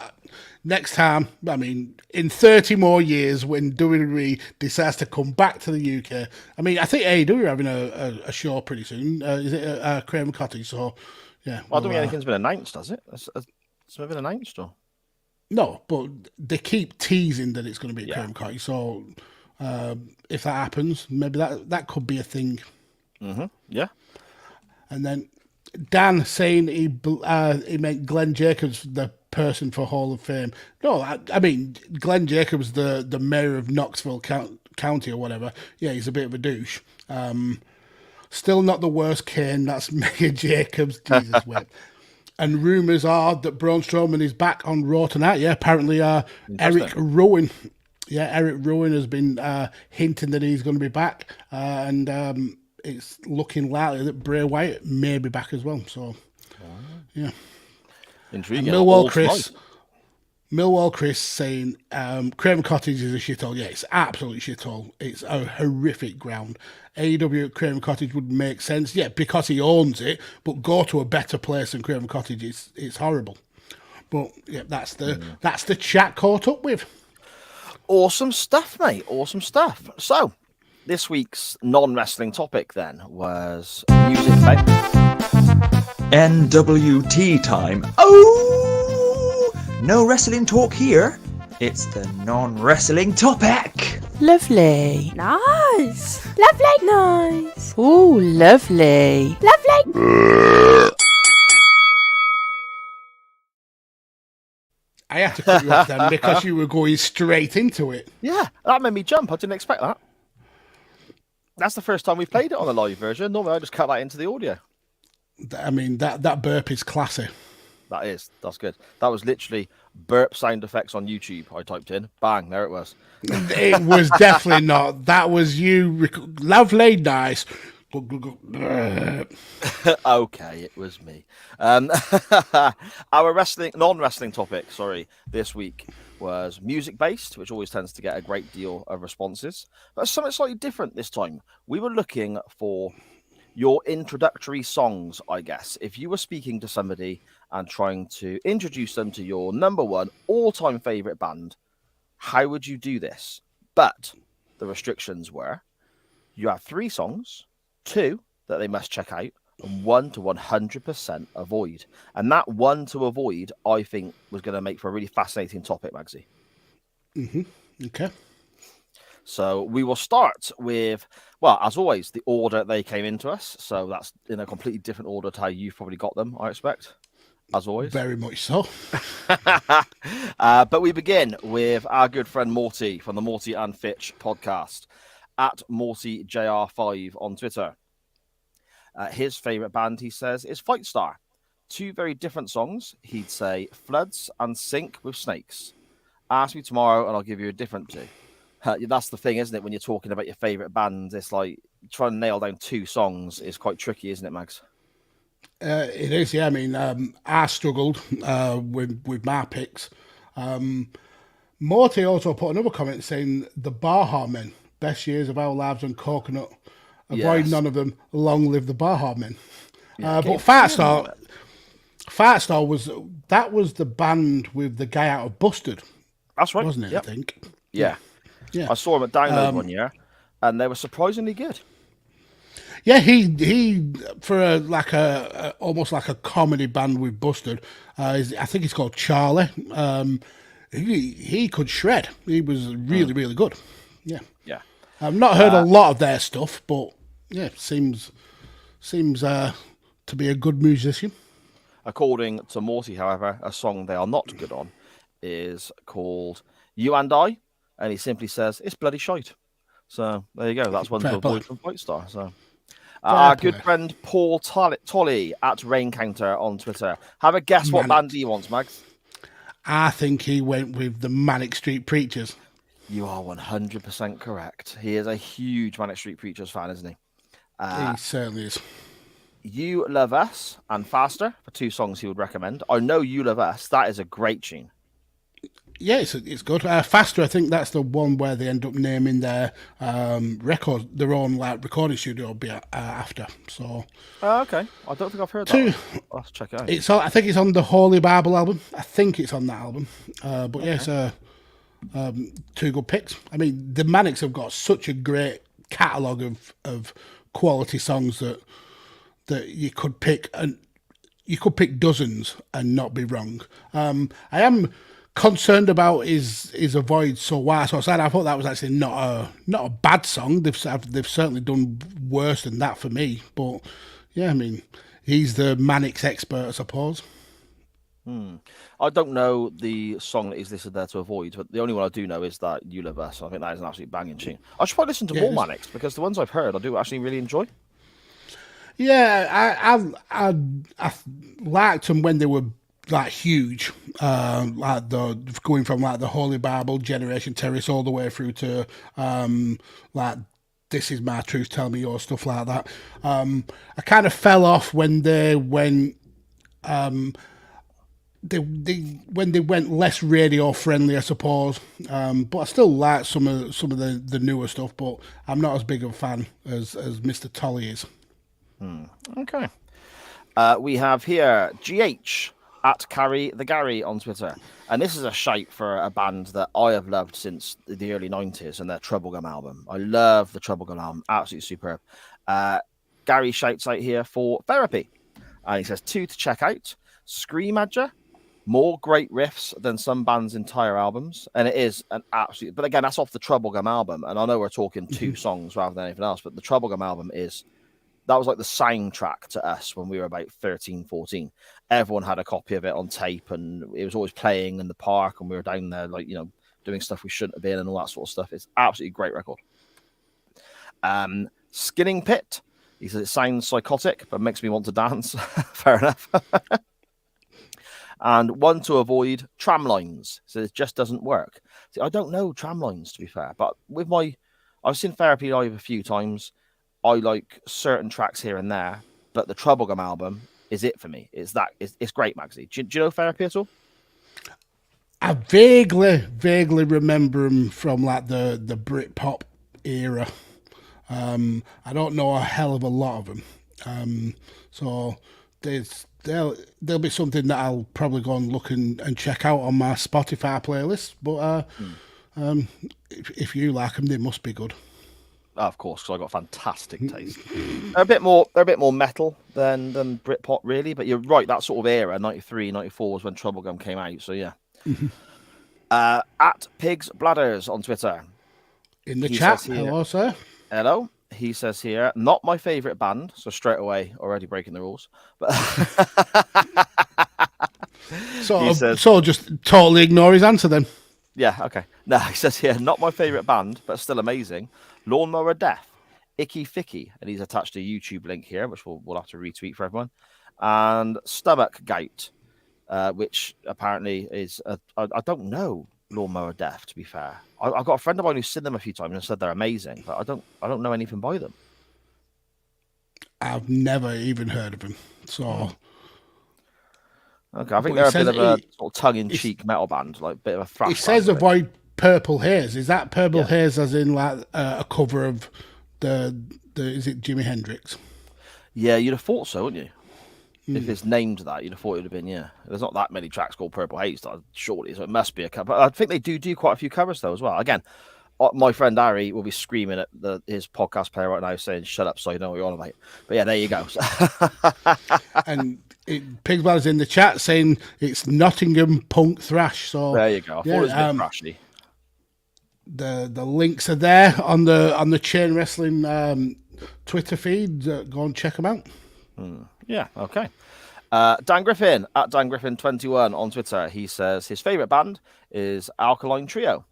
Speaker 3: next time, I mean, in 30 more years, when WWE decides to come back to the UK, I mean, I think AEW are having a show pretty soon. Is it Craven Cottage? So, yeah.
Speaker 2: Well, I don't think anything's been announced, has it? It's been announced, or?
Speaker 3: No, but they keep teasing that it's going to be Craven Cottage. So, if that happens, maybe that could be a thing.
Speaker 2: Mm-hmm. Yeah.
Speaker 3: And then Dan saying he meant Glenn Jacobs the person for Hall of Fame. No, I mean Glenn Jacobs the mayor of Knoxville County or whatever. Yeah, he's a bit of a douche. Still not the worst Kane. That's Mia Jacobs. Jesus wept. And rumours are that Braun Strowman is back on Raw tonight. Yeah, apparently Eric Rowan. Yeah, Eric Rowan has been hinting that he's going to be back. And it's looking likely that Bray Wyatt may be back as well. So, yeah.
Speaker 2: Intriguing.
Speaker 3: Millwall Chris saying Craven Cottage is a shithole. Yeah, it's absolutely shithole. It's a horrific ground. AEW at Craven Cottage would make sense, yeah, because he owns it. But go to a better place than Craven Cottage. It's horrible. But yeah, that's the chat caught up with.
Speaker 2: Awesome stuff, mate. Awesome stuff. So, this week's non-wrestling topic then was music, mate.
Speaker 6: NWT time. Oh, no wrestling talk here. It's the non-wrestling topic.
Speaker 7: Lovely.
Speaker 8: Nice. Lovely. Nice.
Speaker 7: Ooh, lovely.
Speaker 8: Lovely.
Speaker 3: I had to cut you off then because you were going straight into it.
Speaker 2: Yeah, that made me jump. I didn't expect that. That's the first time we've played it on the live version. Normally, I just cut that into the audio.
Speaker 3: I mean, that burp is classy.
Speaker 2: That's good. That was literally burp sound effects on YouTube. I typed in, bang, there it was.
Speaker 3: It was definitely not. That was you. Lovely, nice.
Speaker 2: Okay, it was me. Our non-wrestling topic, this week was music-based, which always tends to get a great deal of responses. But something slightly different this time. We were looking for your introductory songs, I guess. If you were speaking to somebody and trying to introduce them to your number one all-time favorite band, how would you do this? But the restrictions were you have 3 songs, 2 that they must check out, and 1 to 100% avoid. And that 1 to avoid, I think, was going to make for a really fascinating topic, Magsy.
Speaker 3: Mm-hmm. Okay.
Speaker 2: So we will start with, well, as always, the order they came into us. So that's in a completely different order to how you've probably got them, I expect, as always.
Speaker 3: Very much so.
Speaker 2: But we begin with our good friend Morty from the Morty and Fitch podcast, at MortyJR5 on Twitter. His favourite band, he says, is Fightstar. 2 very different songs. He'd say Floods and Sink with Snakes. Ask me tomorrow and I'll give you a different 2. That's the thing, isn't it? When you're talking about your favourite bands, it's like trying to nail down 2 songs is quite tricky, isn't it, Mags?
Speaker 3: It is, yeah. I mean, I struggled with my picks. Morty also put another comment saying the Baha Men, best years of our lives on Coconut. Avoid none of them. Long live the Baha Men.
Speaker 2: Yeah,
Speaker 3: but Firestar was the band with the guy out of Busted.
Speaker 2: That's right,
Speaker 3: wasn't it?
Speaker 2: Yep.
Speaker 3: I think.
Speaker 2: Yeah. I saw him at Download one year, and they were surprisingly good.
Speaker 3: Yeah, he for almost like a comedy band with Busted. I think it's called Charlie. He could shred. He was really really good. Yeah. I've not heard a lot of their stuff, but yeah, seems to be a good musician.
Speaker 2: According to Morty, however, a song they are not good on is called You and I, and he simply says it's bloody shite. So there you go. That's one to avoid from Fightstar. So our good friend Paul Tolley at Rain Counter on Twitter. Have a guess what band he wants, Mags?
Speaker 3: I think he went with the Manic Street Preachers.
Speaker 2: You are 100% correct. He is a huge Manic Street Preachers fan, isn't he?
Speaker 3: He certainly is.
Speaker 2: You Love Us and Faster for 2 songs he would recommend. I know You Love Us. That is a great tune.
Speaker 3: Yeah, it's good. Faster, I think that's the one where they end up naming their their own recording studio after. So.
Speaker 2: Okay. I don't think I've heard that. I'll have to check it out.
Speaker 3: I think it's on the Holy Bible album. I think it's on that album. But yeah, it's 2 good picks. I mean, the Manics have got such a great catalogue of quality songs that you could pick, and you could pick dozens and not be wrong. I am concerned about his Avoid So Why So Sad. I thought that was actually not a bad song. They've certainly done worse than that for me. But yeah, I mean, he's the Manics expert, I suppose.
Speaker 2: I don't know the song that he's listed there to avoid, but the only one I do know is that You Love Us. I think that is an absolute banging tune. I should probably listen to more Manics, because the ones I've heard I do actually really enjoy.
Speaker 3: Yeah, I liked them when they were like huge, like the going from like the Holy Bible, Generation Terrace, all the way through to like This Is My Truth, Tell Me Your, stuff like that. I kind of fell off when they went. When they went less radio friendly, I suppose. But I still like some of the newer stuff. But I'm not as big of a fan as Mr. Tolly is.
Speaker 2: Okay. We have here GH at Carry the Gary on Twitter. And this is a shout for a band that I have loved since the early 90s and their Troublegum album. I love the Troublegum album. Absolutely superb. Gary shouts out here for Therapy. And he says, 2 to check out. Screamadger. More great riffs than some bands' entire albums. And it is an absolute... But again, that's off the Troublegum album. And I know we're talking 2 songs rather than anything else. But the Troublegum album is... That was like the soundtrack to us when we were about 13, 14. Everyone had a copy of it on tape and it was always playing in the park and we were down there, like, you know, doing stuff we shouldn't have been and all that sort of stuff. It's absolutely great record. Skinning Pit. He says it sounds psychotic, but makes me want to dance. Fair enough. And One to Avoid, Tramlines. So it just doesn't work. See, I don't know Tramlines, to be fair, but I've seen Therapy live a few times. I like certain tracks here and there, but the Troublegum album is it for me. It's great, Magsy. Do you know Therapy at all?
Speaker 3: I vaguely remember them from like the Britpop era. I don't know a hell of a lot of them. So there'll be something that I'll probably go and look and check out on my Spotify playlist. But if you like them, they must be good.
Speaker 2: Of course, because I got fantastic taste. They're a bit more metal than Britpop, really. But you're right, that sort of era, 93, 94 was when Troublegum came out. So yeah. At Pigs Bladders on Twitter.
Speaker 3: In the chat, hello, sir.
Speaker 2: Hello. He says here, not my favourite band. So straight away, already breaking the rules. But
Speaker 3: so just totally ignore his answer then.
Speaker 2: Yeah, okay. No, he says here, not my favourite band, but still amazing. Lawnmower Death, Icky Ficky, and he's attached a YouTube link here, which we'll have to retweet for everyone. And Stomach Gout, which apparently is, I don't know Lawnmower Death, to be fair. I've got a friend of mine who's seen them a few times and said they're amazing, but I don't know anything by them.
Speaker 3: I've never even heard of them, so...
Speaker 2: Okay, I think they're a bit of a sort of tongue-in-cheek metal band, like a bit of a thrash.
Speaker 3: It says avoid Purple Haze. Is that Purple Haze as in like a cover of the is it Jimi Hendrix?
Speaker 2: Yeah, you'd have thought so, wouldn't you? If it's named that, you'd have thought it would have been, yeah. There's not that many tracks called Purple Haze, surely, so it must be a cover. I think they do quite a few covers, though, as well. Again, my friend Harry will be screaming at his podcast player right now saying, shut up so you know what you're on about. But yeah, there you go.
Speaker 3: And Pigsbladder's in the chat saying it's Nottingham punk thrash. So
Speaker 2: there you go. I thought it was a bit thrashy.
Speaker 3: The links are there on the Chain Wrestling Twitter feed. Go and check them out.
Speaker 2: Yeah, okay. Dan Griffin at Dan Griffin 21 on Twitter. He says his favourite band is Alkaline Trio,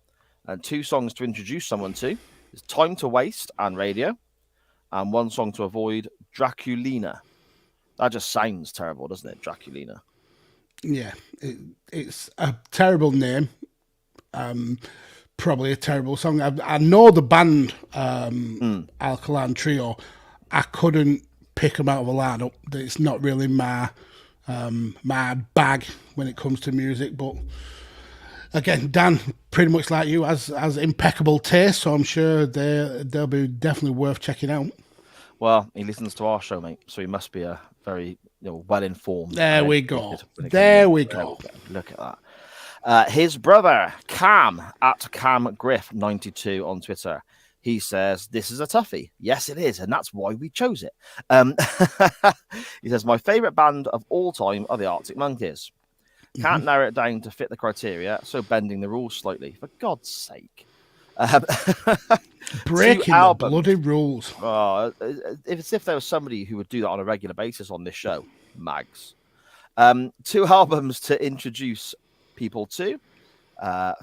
Speaker 2: and 2 songs to introduce someone to is Time to Waste and Radio, and 1 song to avoid, Draculina. That just sounds terrible, doesn't it, Draculina?
Speaker 3: Yeah, it's a terrible name. Probably a terrible song. I know the band Alkaline Trio. I couldn't pick them out of a lineup. It's not really my bag when it comes to music. But again, Dan, pretty much like you, has impeccable taste. So I'm sure they'll be definitely worth checking out.
Speaker 2: Well, he listens to our show, mate, so he must be a very well informed.
Speaker 3: There we go. There we go.
Speaker 2: Look at that. His brother Cam at Cam Griff 92 on Twitter. He says this is a toughie. Yes, it is, and that's why we chose it. He says my favourite band of all time are the Arctic Monkeys. Can't narrow it down to fit the criteria, so bending the rules slightly. For God's sake.
Speaker 3: Breaking the bloody rules.
Speaker 2: It's if there was somebody who would do that on a regular basis on this show, Mags. 2 albums to introduce people to.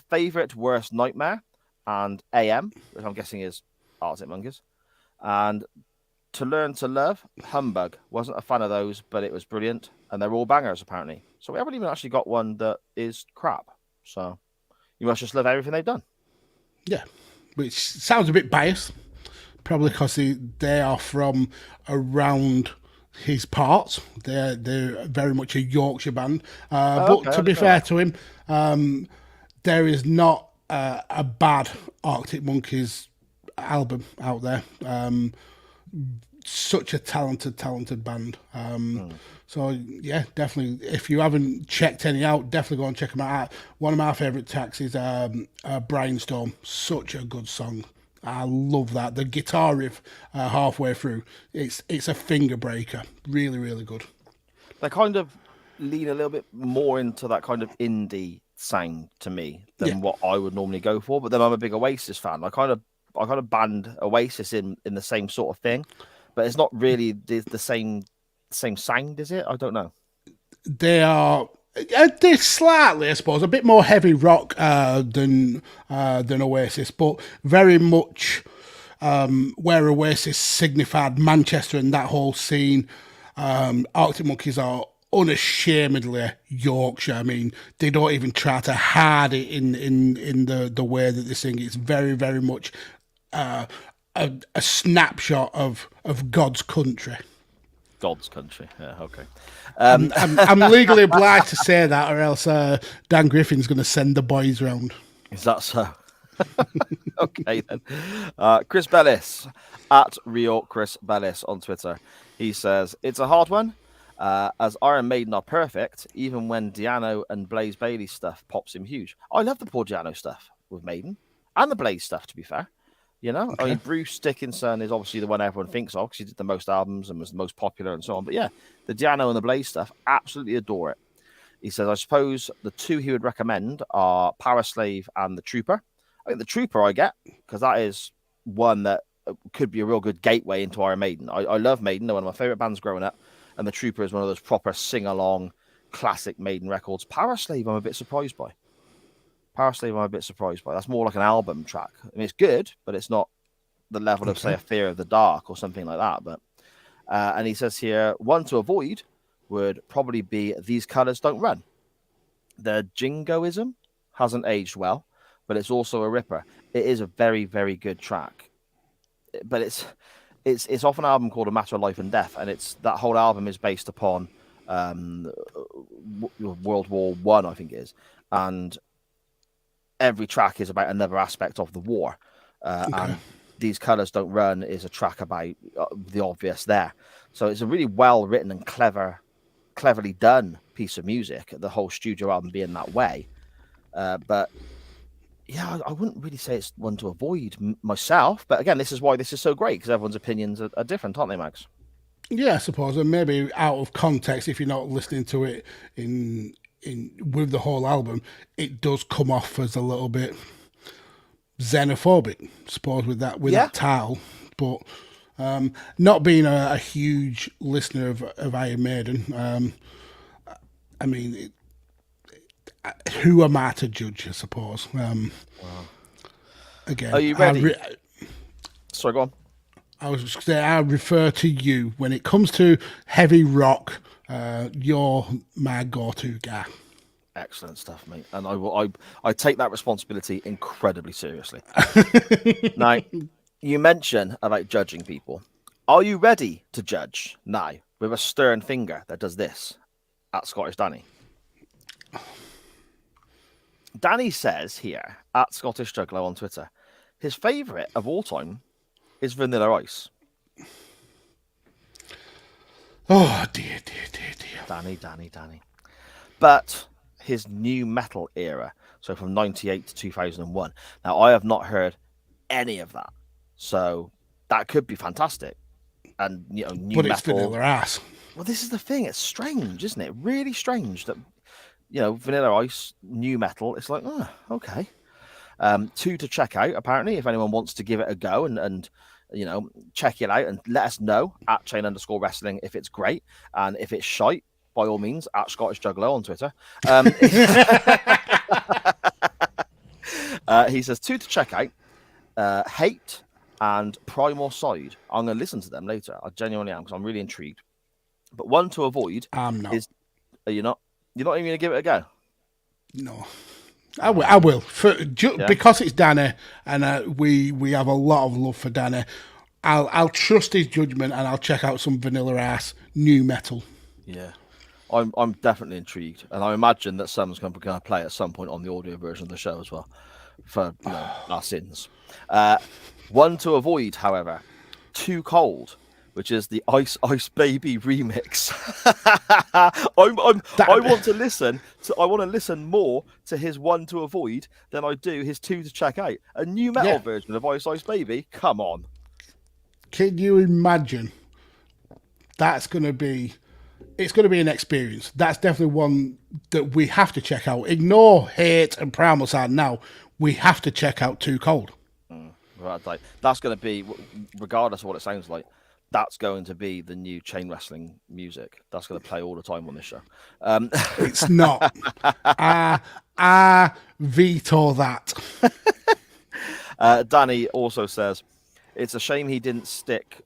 Speaker 2: Favorite Worst Nightmare and AM, which I'm guessing is Arctic Monkeys. And To Learn to Love, Humbug. Wasn't a fan of those, but it was brilliant. And they're all bangers, apparently. So we haven't even actually got one that is crap. So you must just love everything they've done.
Speaker 3: Yeah, which sounds a bit biased, probably because they are from around his parts. They're very much a Yorkshire band. But to be fair to him, there is not a bad Arctic Monkeys album out there. Such a talented band. So yeah, definitely. If you haven't checked any out, definitely go and check them out. One of my favourite tracks is Brainstorm. Such a good song. I love that. The guitar riff halfway through, it's a finger breaker. Really, really good.
Speaker 2: They kind of lean a little bit more into that kind of indie sound to me than what I would normally go for. But then I'm a big Oasis fan. I kind of band Oasis in the same sort of thing, but it's not really the same sound, is it? I don't know.
Speaker 3: They're slightly, I suppose, a bit more heavy rock than Oasis, but very much where Oasis signified Manchester and that whole scene. Arctic Monkeys are unashamedly Yorkshire. I mean, they don't even try to hide it in the way that they sing. It's very, very much a snapshot of God's country.
Speaker 2: God's country. Yeah, okay.
Speaker 3: I'm legally obliged to say that, or else Dan Griffin's going to send the boys round.
Speaker 2: Is that so? Okay, then. Chris Bellis, at Real Chris Bellis on Twitter. He says, it's a hard one, as Iron Maiden are perfect, even when Di'Anno and Blaze Bayley stuff pops him huge. I love the Paul Di'Anno stuff with Maiden, and the Blaze stuff, to be fair. You know, okay. I mean, Bruce Dickinson is obviously the one everyone thinks of because he did the most albums and was the most popular and so on. But yeah, the Di'Anno and the Blaze stuff, absolutely adore it. He says, I suppose the two he would recommend are Power Slave and The Trooper. I think The Trooper I get because that is one that could be a real good gateway into Iron Maiden. I love Maiden. They're one of my favorite bands growing up. And The Trooper is one of those proper sing-along classic Maiden records. Power Slave, I'm a bit surprised by. That's more like an album track. I mean, it's good, but it's not the level of, say, a Fear of the Dark or something like that. But and he says here, one to avoid would probably be These Colours Don't Run. The jingoism hasn't aged well, but it's also a ripper. It is a very, very good track. But it's off an album called A Matter of Life and Death, and that whole album is based upon World War I think it is. And every track is about another aspect of the war. And These Colours Don't Run is a track about the obvious there. So it's a really well written and cleverly done piece of music, the whole studio album being that way. But yeah, I wouldn't really say it's one to avoid myself. But again, this is why this is so great, because everyone's opinions are different, aren't they, Max?
Speaker 3: Yeah, I suppose. And maybe out of context, if you're not listening to it with the whole album, it does come off as a little bit xenophobic, I suppose, with that title. But not being a huge listener of Iron Maiden, I mean, who am I to judge, I suppose? Again,
Speaker 2: are you ready? Sorry, go on.
Speaker 3: I was just saying, I refer to you when it comes to heavy rock. You're my go-to guy.
Speaker 2: Excellent stuff, mate. And I take that responsibility incredibly seriously. Now, you mention about judging people. Are you ready to judge now with a stern finger that does this at Scottish Danny? Danny says here at Scottish Juggler on Twitter, his favourite of all time is Vanilla Ice.
Speaker 3: Oh, dear.
Speaker 2: Danny. But his new metal era, so from 98 to 2001. Now, I have not heard any of that. So that could be fantastic. And, you know, new
Speaker 3: but
Speaker 2: metal.
Speaker 3: It's Vanilla Ass.
Speaker 2: Well, this is the thing. It's strange, isn't it? Really strange that, you know, Vanilla Ice, new metal. It's like, oh, okay. 2 to check out, apparently, if anyone wants to give it a go and you know, check it out and let us know at @chain_wrestling if it's great. And if it's shite, by all means, at Scottish Juggler on Twitter. He says 2 to check out. Hate, and Primal Side. I'm going to listen to them later. I genuinely am, because I'm really intrigued. But one to avoid
Speaker 3: I'm not.
Speaker 2: is... Are you not? You're not even going to give it a go?
Speaker 3: No. I will. Because it's Danny, and we have a lot of love for Danny. I'll trust his judgment, and I'll check out some Vanilla Ass new metal.
Speaker 2: Yeah. I'm definitely intrigued, and I imagine that someone's going to play at some point on the audio version of the show as well, for our sins. One to avoid, however, Too Cold, which is the Ice Ice Baby remix. I want to listen more to his one to avoid than I do his two to check out. A new metal version of Ice Ice Baby. Come on.
Speaker 3: Can you imagine? It's going to be an experience. That's definitely one that we have to check out. Ignore Hate and Primal Side now. We have to check out Too Cold.
Speaker 2: Right, that's going to be, regardless of what it sounds like, that's going to be the new chain wrestling music. That's going to play all the time on this show.
Speaker 3: It's not. I veto that.
Speaker 2: Danny also says, it's a shame he didn't stick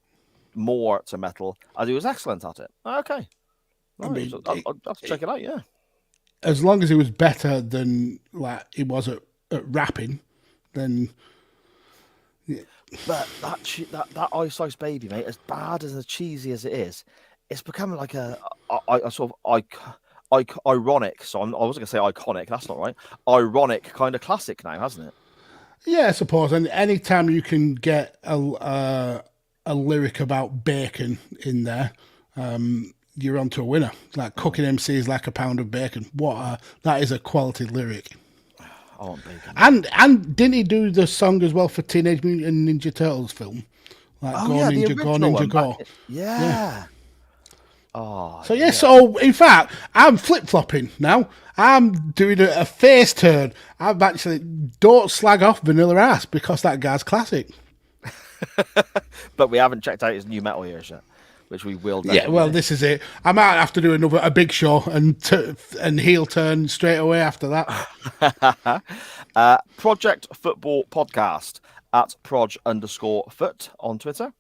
Speaker 2: more to metal, as he was excellent at it. Okay. Right, I'll have to check it out, yeah.
Speaker 3: As long as he was better than like he was at rapping, then... Yeah.
Speaker 2: But that Ice Ice Baby, mate, as bad as cheesy as it is, it's becoming like a sort of ironic. So I wasn't going to say iconic. That's not right. Ironic kind of classic now, hasn't it?
Speaker 3: Yeah, I suppose. And anytime you can get a lyric about bacon in there, you're onto a winner. Like cooking MCs like a pound of bacon. That is a quality lyric.
Speaker 2: I want bacon.
Speaker 3: And didn't he do the song as well for Teenage Mutant Ninja Turtles film? Like Go Ninja, Go Ninja, Go.
Speaker 2: Yeah. Oh.
Speaker 3: So yeah, so in fact, I'm flip-flopping now. I'm doing a face turn. I'm actually, don't slag off Vanilla Ass because that guy's classic.
Speaker 2: But we haven't checked out his new metal years yet, which we will definitely.
Speaker 3: Yeah, well, this is it. I might have to do a big show and heel turn straight away after that.
Speaker 2: Project Football Podcast at proj_foot on Twitter.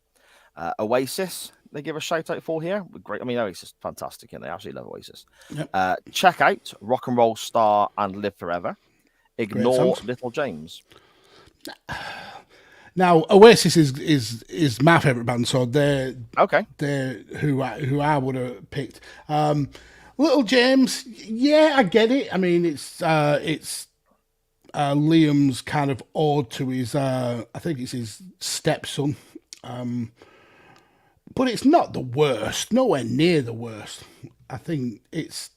Speaker 2: Oasis, they give a shout out for here. Great. I mean, Oasis, fantastic, and they absolutely love Oasis. Yep. Check out Rock and Roll Star and Live Forever. Ignore Little James.
Speaker 3: Now, Oasis is my favourite band, so they're who I would have picked. Little James, yeah, I get it. I mean, it's Liam's kind of ode to his, I think it's his stepson, but it's not the worst, nowhere near the worst. I think it's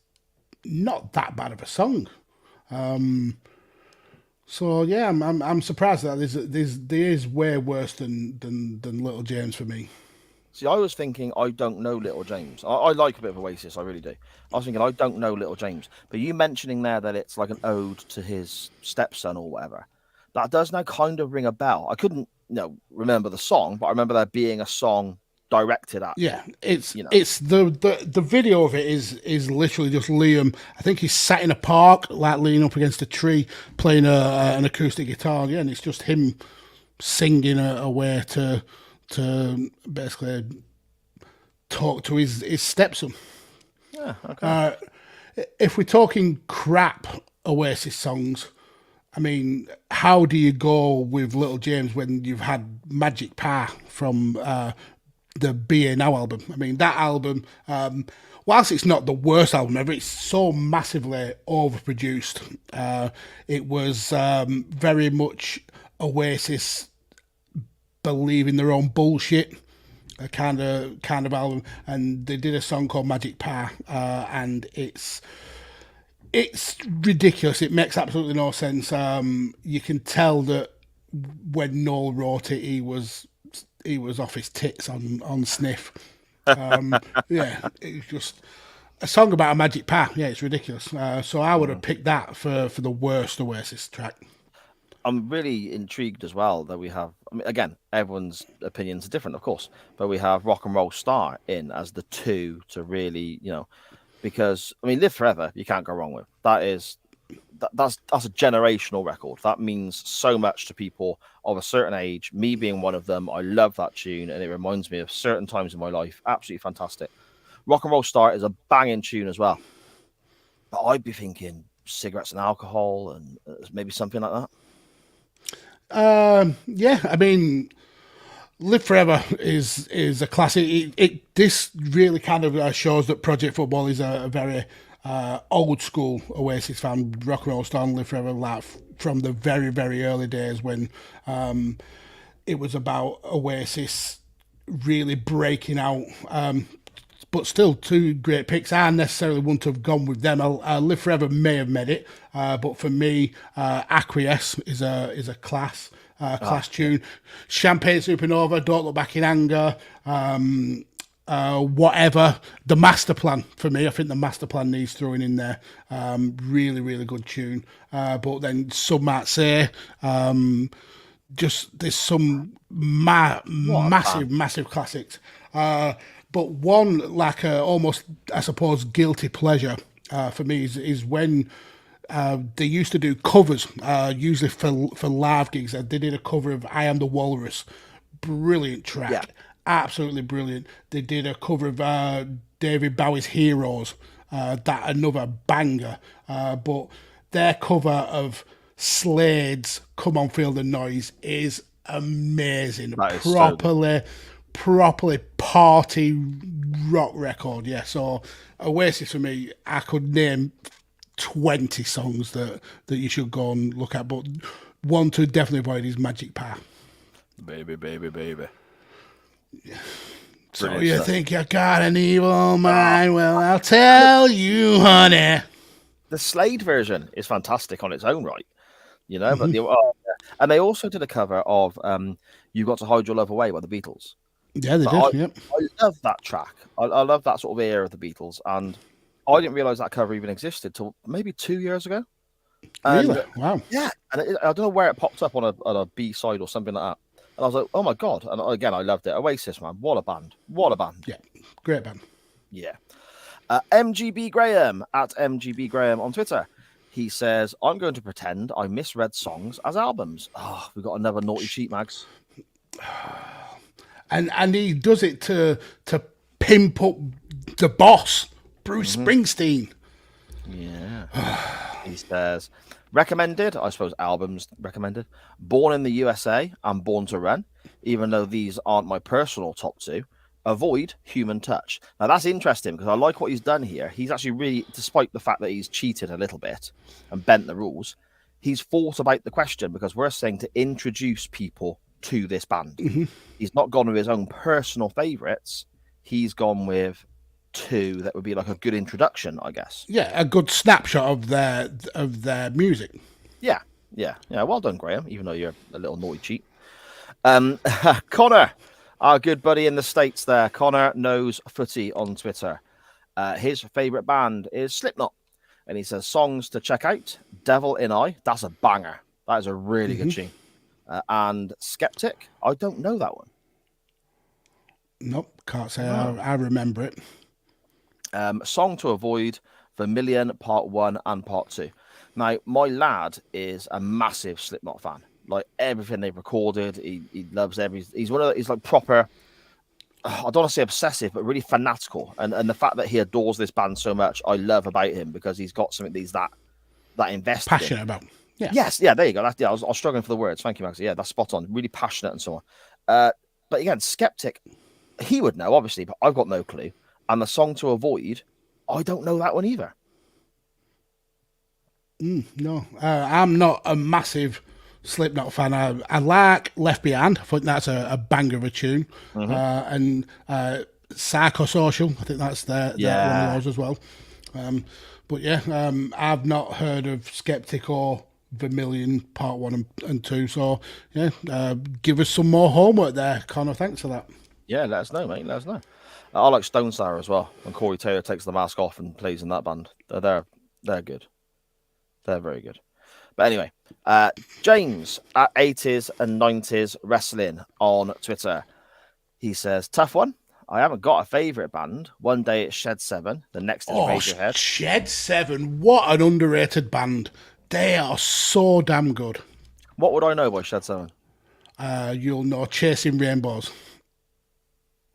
Speaker 3: not that bad of a song. So yeah, I'm surprised that there is way worse than Little James for me.
Speaker 2: See, I was thinking I don't know Little James. I like a bit of Oasis, I really do. I was thinking I don't know Little James, but you mentioning there that it's like an ode to his stepson or whatever, that does now kind of ring a bell. I couldn't remember the song, but I remember there being a song directed at.
Speaker 3: Yeah, it's the video of it is literally just Liam. I think he's sat in a park, like leaning up against a tree, playing an acoustic guitar. Yeah, and it's just him singing a way to basically talk to his stepson.
Speaker 2: Yeah, okay.
Speaker 3: If we're talking crap Oasis songs, I mean, how do you go with Little James when you've had Magic Pie from the BA Now album? I mean, that album, whilst it's not the worst album ever, it's so massively overproduced. It was very much Oasis believing their own bullshit, a kind of album, and they did a song called Magic Pie, and it's ridiculous. It makes absolutely no sense. You can tell that when Noel wrote it, he was off his tits on Sniff. Yeah, it's just a song about a magic pie. Yeah, it's ridiculous. So I would have picked that for the worst Oasis track.
Speaker 2: I'm really intrigued as well that we have, I mean, again, everyone's opinions are different, of course, but we have Rock and Roll Star in as the two to really, because, I mean, Live Forever, you can't go wrong with. that's a generational record. That means so much to people of a certain age. Me being one of them, I love that tune, and it reminds me of certain times in my life. Absolutely fantastic. Rock and Roll Star is a banging tune as well. But I'd be thinking Cigarettes and Alcohol, and maybe something like that.
Speaker 3: Yeah, I mean, Live Forever is a classic. This really kind of shows that Project Football is a very old school Oasis fan. Rock and Roll Star and Live Forever, like from the very, very early days when it was about Oasis really breaking out. But still, two great picks. I necessarily wouldn't have gone with them. Live Forever may have made it, but for me, Acquiesce is a class tune. Champagne Supernova, Don't Look Back in Anger, whatever. The Master Plan for me. I think the Master Plan needs throwing in there. Really, really good tune. But then some might say, just there's some massive classics. But one like almost, I suppose, guilty pleasure for me is when they used to do covers, usually for live gigs. They did a cover of I Am the Walrus. Brilliant track. Yeah. Absolutely brilliant. They did a cover of David Bowie's Heroes. That another banger. But their cover of Slade's Come On Feel the Noise is amazing. Properly party rock record. Yeah, so Oasis for me, I could name 20 songs that you should go and look at, but one to definitely avoid is Magic Pie.
Speaker 2: Baby.
Speaker 3: So you think you got an evil mind? Well, I'll tell you, honey.
Speaker 2: The Slade version is fantastic on its own right, you know. But and they also did a cover of "You Got to Hide Your Love Away" by the Beatles.
Speaker 3: Yeah, they did. Yep.
Speaker 2: I love that track. I love that sort of era of the Beatles, and I didn't realize that cover even existed till maybe 2 years ago.
Speaker 3: Really? Wow.
Speaker 2: Yeah, and I don't know where it popped up on a B side or something like that. And I was like, oh my god! And again, I loved it. Oasis, man, what a band!
Speaker 3: Yeah, great band.
Speaker 2: Yeah. MGB Graham at MGB Graham on Twitter. He says, "I'm going to pretend I misread songs as albums." Oh, we got another naughty cheat, Mags.
Speaker 3: And he does it to pimp up the boss, Bruce Springsteen.
Speaker 2: Yeah. He says, recommended, I suppose albums recommended, Born in the USA and Born to Run, even though these aren't my personal top two. Avoid Human Touch. Now that's interesting because I like what he's done here. He's actually really, despite the fact that he's cheated a little bit and bent the rules, he's thought about the question because we're saying to introduce people to this band. He's not gone with his own personal favourites. He's gone with two that would be like a good introduction, I guess.
Speaker 3: Yeah, a good snapshot of their music.
Speaker 2: Yeah. Well done, Graham. Even though you're a little naughty cheat. Connor, our good buddy in the States there. Connor Knows Footy on Twitter. His favourite band is Slipknot, and he says songs to check out: Devil in Eye. That's a banger. That is a really good tune. And Skeptic, I don't know that one.
Speaker 3: Nope, can't say I remember it.
Speaker 2: Song to Avoid, Vermilion Part 1 and Part 2. Now, my lad is a massive Slipknot fan. Like everything they've recorded, he loves he's one of he's like proper, I don't want to say obsessive, but really fanatical. And the fact that he adores this band so much, I love about him because he's got something that invested
Speaker 3: passionate
Speaker 2: in.
Speaker 3: about. Yeah.
Speaker 2: Yes, yeah, there you go. I was struggling for the words. Thank you, Max. Yeah, that's spot on. Really passionate and so on. But again, Skeptic, he would know, obviously, but I've got no clue. And the song to avoid, I don't know that one either.
Speaker 3: No, I'm not a massive Slipknot fan. I like Left Behind. I think that's a banger of a tune. And Psychosocial, I think that's one of those as well. But yeah, I've not heard of Skeptic or Vermilion Part 1 and 2. So yeah, give us some more homework there, Connor. Thanks for that.
Speaker 2: Yeah, let us know, mate. Let us know. I like Stone Sour as well. When Corey Taylor takes the mask off and plays in that band, they're good. They're very good. But anyway, James at 80s and 90s Wrestling on Twitter. He says, tough one. I haven't got a favourite band. One day it's Shed 7. The next is Razorhead.
Speaker 3: Shed 7. What an underrated band. They are so damn good.
Speaker 2: What would I know by Shed 7?
Speaker 3: You'll know Chasing Rainbows.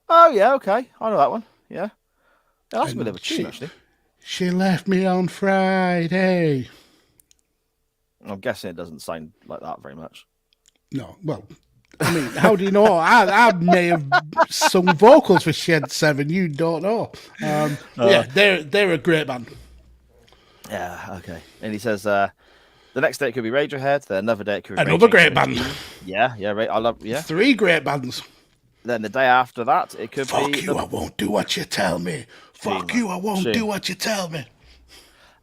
Speaker 2: Oh, yeah, okay. I know that one. Yeah. Yeah, that's a
Speaker 3: And
Speaker 2: bit of a tune, actually.
Speaker 3: She left me on Friday.
Speaker 2: I'm guessing it doesn't sound like that very much.
Speaker 3: No, well, I mean, how do you know? I may have sung vocals for Shed 7. You don't know. Yeah, they're a great band.
Speaker 2: Yeah, okay. And he says the next day it could be Radiohead. Then another day it could be
Speaker 3: Another
Speaker 2: Rage
Speaker 3: great
Speaker 2: Against the
Speaker 3: band.
Speaker 2: Machine. Yeah, right. I love, yeah.
Speaker 3: 3 great bands.
Speaker 2: Then the day after that, it could
Speaker 3: Fuck
Speaker 2: be.
Speaker 3: you, I won't do what you tell me. Fuck you, I won't do what you tell me.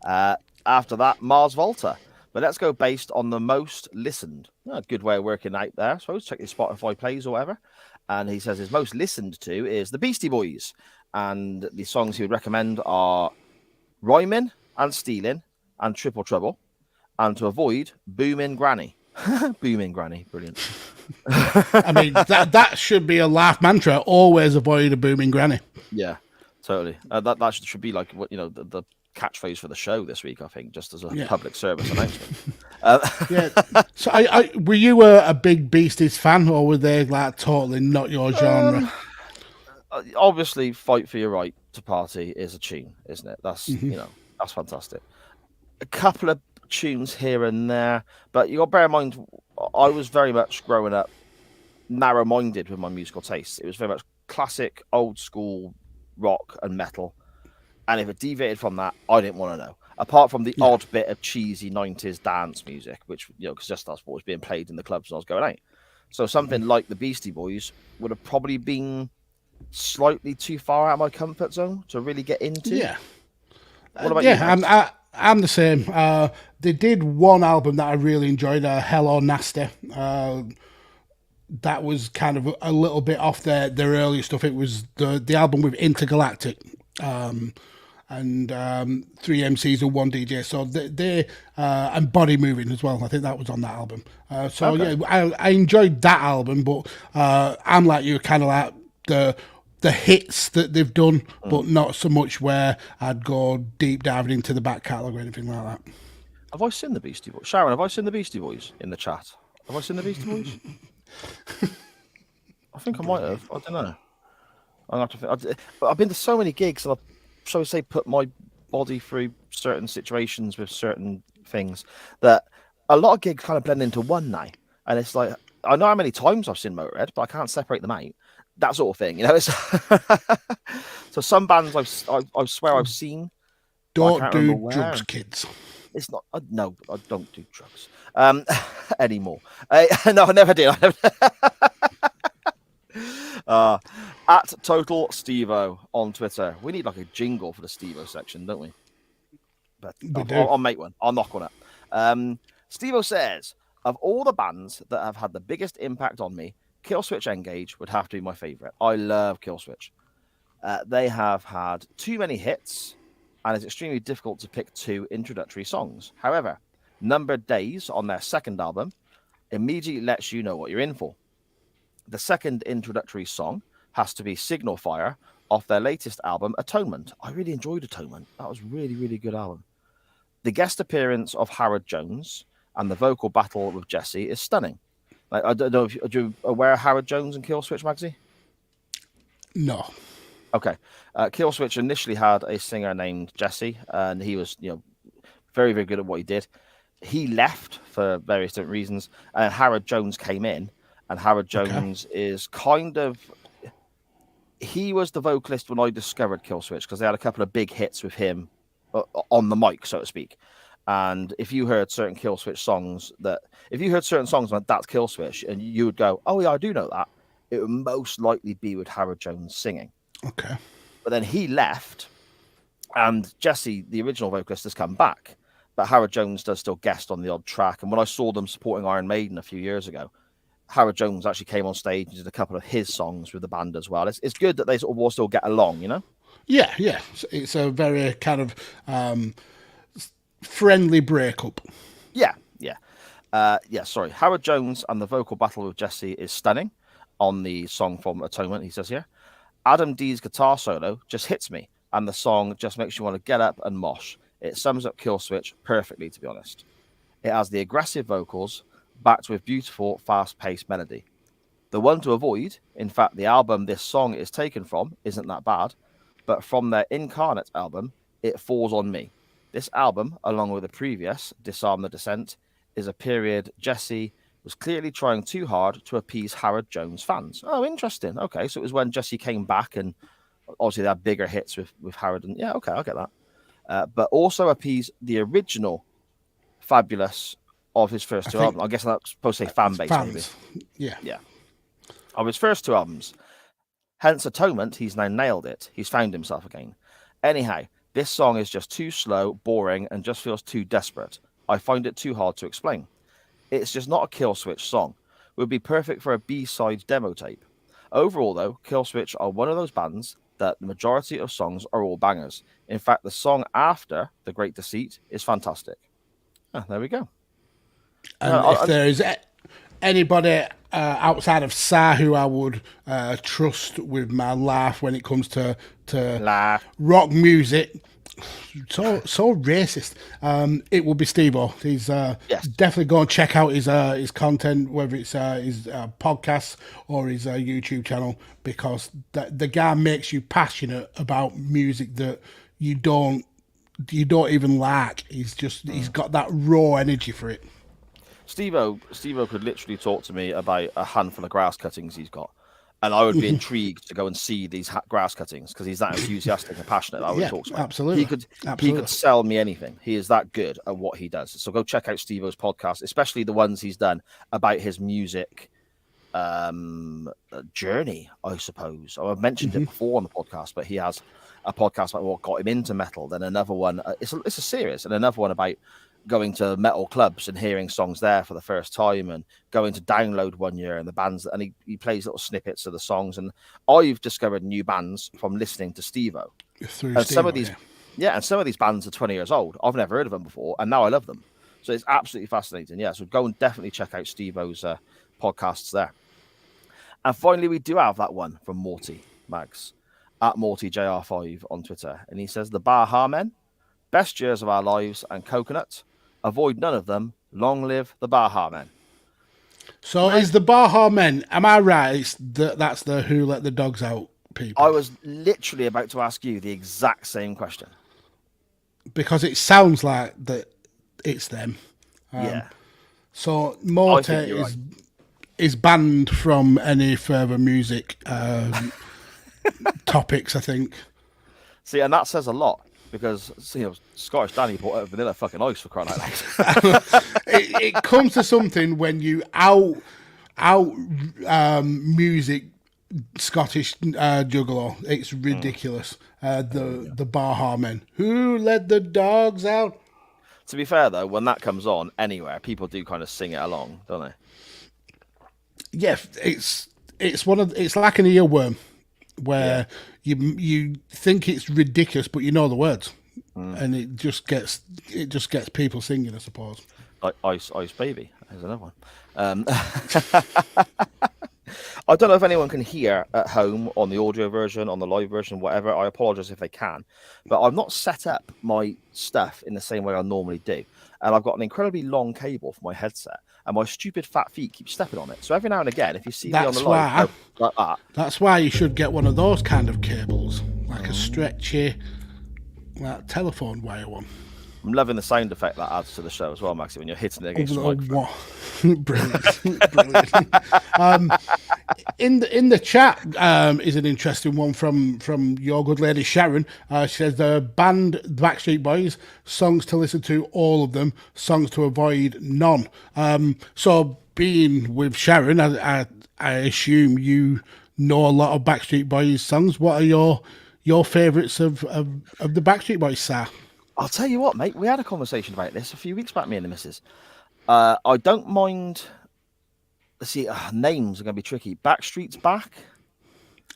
Speaker 2: After that, Mars Volta. But let's go based on the most listened. A good way of working out there, I suppose. Check your Spotify plays or whatever. And he says his most listened to is the Beastie Boys. And the songs he would recommend are Rhyming and Stealing and Triple Trouble. And to avoid Booming Granny. Booming Granny. Brilliant.
Speaker 3: I mean, that should be a laugh mantra. Always avoid a booming granny.
Speaker 2: Yeah, totally. That should be like what the catchphrase for the show this week. I think just as a public service announcement.
Speaker 3: Yeah. So, were you a big Beasties fan, or were they like totally not your genre?
Speaker 2: Obviously, "Fight for Your Right to Party" is a tune, isn't it? That's that's fantastic. A couple of tunes here and there, but you got to bear in mind, I was very much growing up narrow-minded with my musical tastes. It was very much classic, old school rock and metal, and if it deviated from that, I didn't want to know. Apart from the odd bit of cheesy 90s dance music, which because just that's what was being played in the clubs when I was going out. So something like the Beastie Boys would have probably been slightly too far out of my comfort zone to really get into.
Speaker 3: Yeah.
Speaker 2: What about you? Max?
Speaker 3: I'm the same. They did one album that I really enjoyed, Hell or Nasty. That was kind of a little bit off their earlier stuff. It was the album with Intergalactic and 3 MCs and 1 DJ. So they and Body Moving as well. I think that was on that album. Yeah, I enjoyed that album, but I'm like you, kind of like the hits that they've done, but not so much where I'd go deep diving into the back catalogue or anything like that.
Speaker 2: Have I seen the Beastie Boys? Sharon, have I seen the Beastie Boys in the chat? Have I seen the Beastie Boys? I think I might have. I don't know. I have to think. I've been to so many gigs, and I've, shall we say, put my body through certain situations with certain things that a lot of gigs kind of blend into one now. And it's like, I know how many times I've seen Motorhead, but I can't separate them out. That sort of thing, It's so some bands I swear I've seen.
Speaker 3: Don't do drugs, kids.
Speaker 2: It's not. No, I don't do drugs anymore. No, I never did. At Total Stevo on Twitter. We need like a jingle for the Stevo section, don't we? But I'll make one. I'll knock one up. Stevo says, of all the bands that have had the biggest impact on me, Killswitch Engage would have to be my favorite. I love Killswitch. They have had too many hits, and it's extremely difficult to pick 2 introductory songs. However, Numbered Days on their second album immediately lets you know what you're in for. The second introductory song has to be Signal Fire off their latest album, Atonement. I really enjoyed Atonement. That was a really, really good album. The guest appearance of Howard Jones and the vocal battle with Jesse is stunning. Like, I don't know if you're aware of Howard Jones and Killswitch, Magsy?
Speaker 3: No.
Speaker 2: Okay. Killswitch initially had a singer named Jesse, and he was, very, very good at what he did. He left for various different reasons, and Howard Jones came in, and Howard Jones is kind of... He was the vocalist when I discovered Killswitch, because they had a couple of big hits with him on the mic, so to speak. And if you heard certain Killswitch songs like that's Killswitch, and you would go, oh yeah, I do know that, it would most likely be with Howard Jones singing.
Speaker 3: Okay.
Speaker 2: But then he left, and Jesse, the original vocalist, has come back. But Howard Jones does still guest on the odd track. And when I saw them supporting Iron Maiden a few years ago, Howard Jones actually came on stage and did a couple of his songs with the band as well. It's good that they sort of all still get along,
Speaker 3: Yeah. It's a very kind of friendly breakup.
Speaker 2: Yeah. Sorry. Howard Jones and the vocal battle with Jesse is stunning on the song from Atonement, he says here. Adam D's guitar solo just hits me, and the song just makes you want to get up and mosh. It sums up Killswitch perfectly, to be honest. It has the aggressive vocals backed with beautiful, fast-paced melody. The one to avoid, in fact, the album this song is taken from isn't that bad, but from their Incarnate album, It Falls on Me. This album, along with the previous, Disarm the Descent, is a period Jesse was clearly trying too hard to appease Howard Jones fans. Oh, interesting. Okay, so it was when Jesse came back and obviously they had bigger hits with Howard. And yeah, okay, I get that. But also appease the original Fabulous of his first two albums. I guess that's supposed to say fan base, maybe.
Speaker 3: Yeah.
Speaker 2: Yeah. Of his first two albums. Hence Atonement, he's now nailed it. He's found himself again. Anyhow, this song is just too slow, boring, and just feels too desperate. I find it too hard to explain. It's just not a Killswitch song. It would be perfect for a B-side demo tape. Overall, though, Killswitch are one of those bands that the majority of songs are all bangers. In fact, the song after The Great Deceit is fantastic. Oh, there we go.
Speaker 3: And if there is anybody outside of Sa who I would trust with my life when it comes to rock music, so racist, it will be Steve-O. He's definitely go and check out his content, whether it's his podcasts or his YouTube channel, because the guy makes you passionate about music that you don't even like. He's got that raw energy for it.
Speaker 2: Steve-O could literally talk to me about a handful of grass cuttings he's got, and I would be intrigued to go and see these grass cuttings because he's that enthusiastic and passionate. I would talk to him.
Speaker 3: Absolutely.
Speaker 2: He could sell me anything. He is that good at what he does. So go check out Steve-O's podcast, especially the ones he's done about his music journey, I suppose. I've mentioned it before on the podcast, but he has a podcast about what got him into metal. Then another one. It's a series, and another one about going to metal clubs and hearing songs there for the first time, and going to Download one year and the bands, and he plays little snippets of the songs. And I've discovered new bands from listening to Steve-O. Some of these bands are 20 years old. I've never heard of them before, and now I love them. So it's absolutely fascinating. Yeah, so go and definitely check out Steve-O's podcasts there. And finally, we do have that one from Morty Mags at MortyJR5 on Twitter, and he says the Baha Men, best years of our lives, and Coconut. Avoid none of them. Long live the Baha Men.
Speaker 3: So is the Baha Men, am I right? That's the Who Let the Dogs Out people?
Speaker 2: I was literally about to ask you the exact same question.
Speaker 3: Because it sounds like that it's them.
Speaker 2: Yeah.
Speaker 3: So Morty is banned from any further music topics, I think.
Speaker 2: See, and that says a lot. Because Scottish Danny bought out Vanilla fucking Ice, for crying out loud.
Speaker 3: it comes to something when you out music Scottish Juggalo. It's ridiculous. The Baha Men, Who Let the Dogs Out.
Speaker 2: To be fair though, when that comes on anywhere, people do kind of sing it along, don't they?
Speaker 3: Yeah, it's like an earworm where you think it's ridiculous, but you know the words, and it just gets people singing, I suppose.
Speaker 2: Like Ice Baby is another one. I don't know if anyone can hear at home on the audio version, on the live version, whatever. I apologize if they can, but I've not set up my stuff in the same way I normally do, and I've got an incredibly long cable for my headset, and my stupid fat feet keep stepping on it. So every now and again, if you see me on the live like that,
Speaker 3: that's why you should get one of those kind of cables, like a stretchy, like telephone wire one.
Speaker 2: I'm loving the sound effect that adds to the show as well, Maxie, when you're hitting it against the microphone.
Speaker 3: Brilliant. In the chat is an interesting one from your good lady Sharon. She says the band Backstreet Boys, songs to listen to, all of them, songs to avoid, none. So being with Sharon, I assume you know a lot of Backstreet Boys songs. What are your favourites of the Backstreet Boys, sir?
Speaker 2: I'll tell you what, mate. We had a conversation about this a few weeks back, me and the missus. I don't mind. Let's see, names are going to be tricky. Backstreet's Back.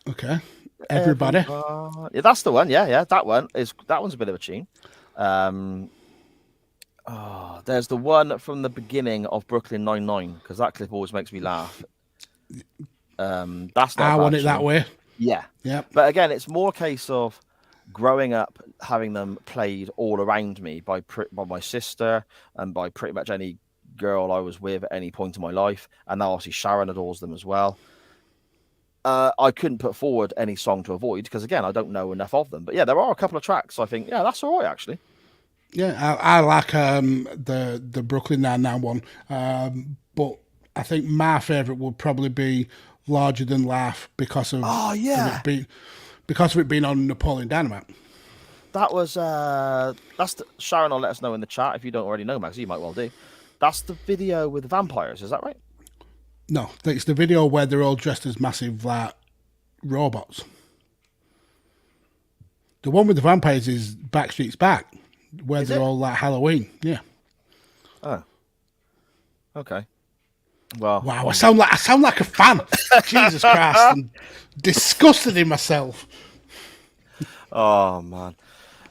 Speaker 3: Okay. Everybody.
Speaker 2: Yeah, that's the one. Yeah, that one's a bit of a tune. There's the one from the beginning of Brooklyn Nine-Nine, because that clip always makes me laugh. That's not.
Speaker 3: I Want It That Way.
Speaker 2: Yeah.
Speaker 3: Yeah.
Speaker 2: But again, it's more a case of growing up, having them played all around me by my sister and by pretty much any girl I was with at any point in my life, and now obviously Sharon adores them as well. I couldn't put forward any song to avoid because, again, I don't know enough of them. But yeah, there are a couple of tracks I think, yeah, that's all right actually.
Speaker 3: Yeah, I like the Brooklyn Nine-Nine one, but I think my favourite would probably be Larger Than Life because of because of it being on Napoleon Dynamite.
Speaker 2: That was Sharon will let us know in the chat if you don't already know, Max. You might well do. That's the video with the vampires, is that right?
Speaker 3: No, it's the video where they're all dressed as massive like robots. The one with the vampires is Backstreet's Back, where they're all like Halloween. Yeah.
Speaker 2: Oh. Okay. Well.
Speaker 3: Wow, I sound like a fan. Jesus Christ, I'm disgusted in myself.
Speaker 2: Oh man.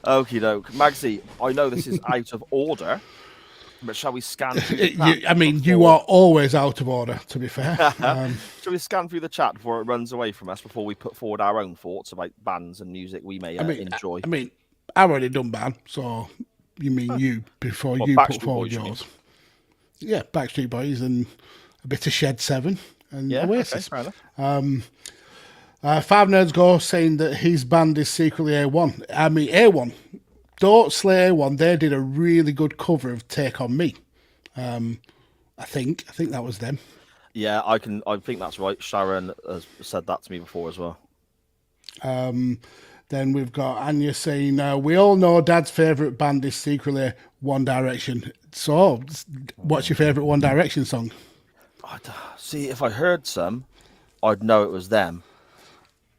Speaker 2: Okie doke. Magsy, I know this is out of order, but shall we scan through the chat
Speaker 3: you are always out of order, to be fair.
Speaker 2: Shall we scan through the chat before it runs away from us, before we put forward our own thoughts about bands and music we may enjoy?
Speaker 3: I've already done band, so you mean you before you put forward yours. Yeah, Backstreet Boys and a bit of Shed 7 and Oasis.
Speaker 2: Okay, fair enough.
Speaker 3: Five Nerds Go saying that his band is secretly A1. I mean, A1. Don't slay A1. They did a really good cover of Take On Me. I think that was them.
Speaker 2: Yeah, I think that's right. Sharon has said that to me before as well.
Speaker 3: Then we've got Anya saying, we all know Dad's favourite band is secretly One Direction. So, what's your favourite One Direction song?
Speaker 2: See, if I heard some, I'd know it was them.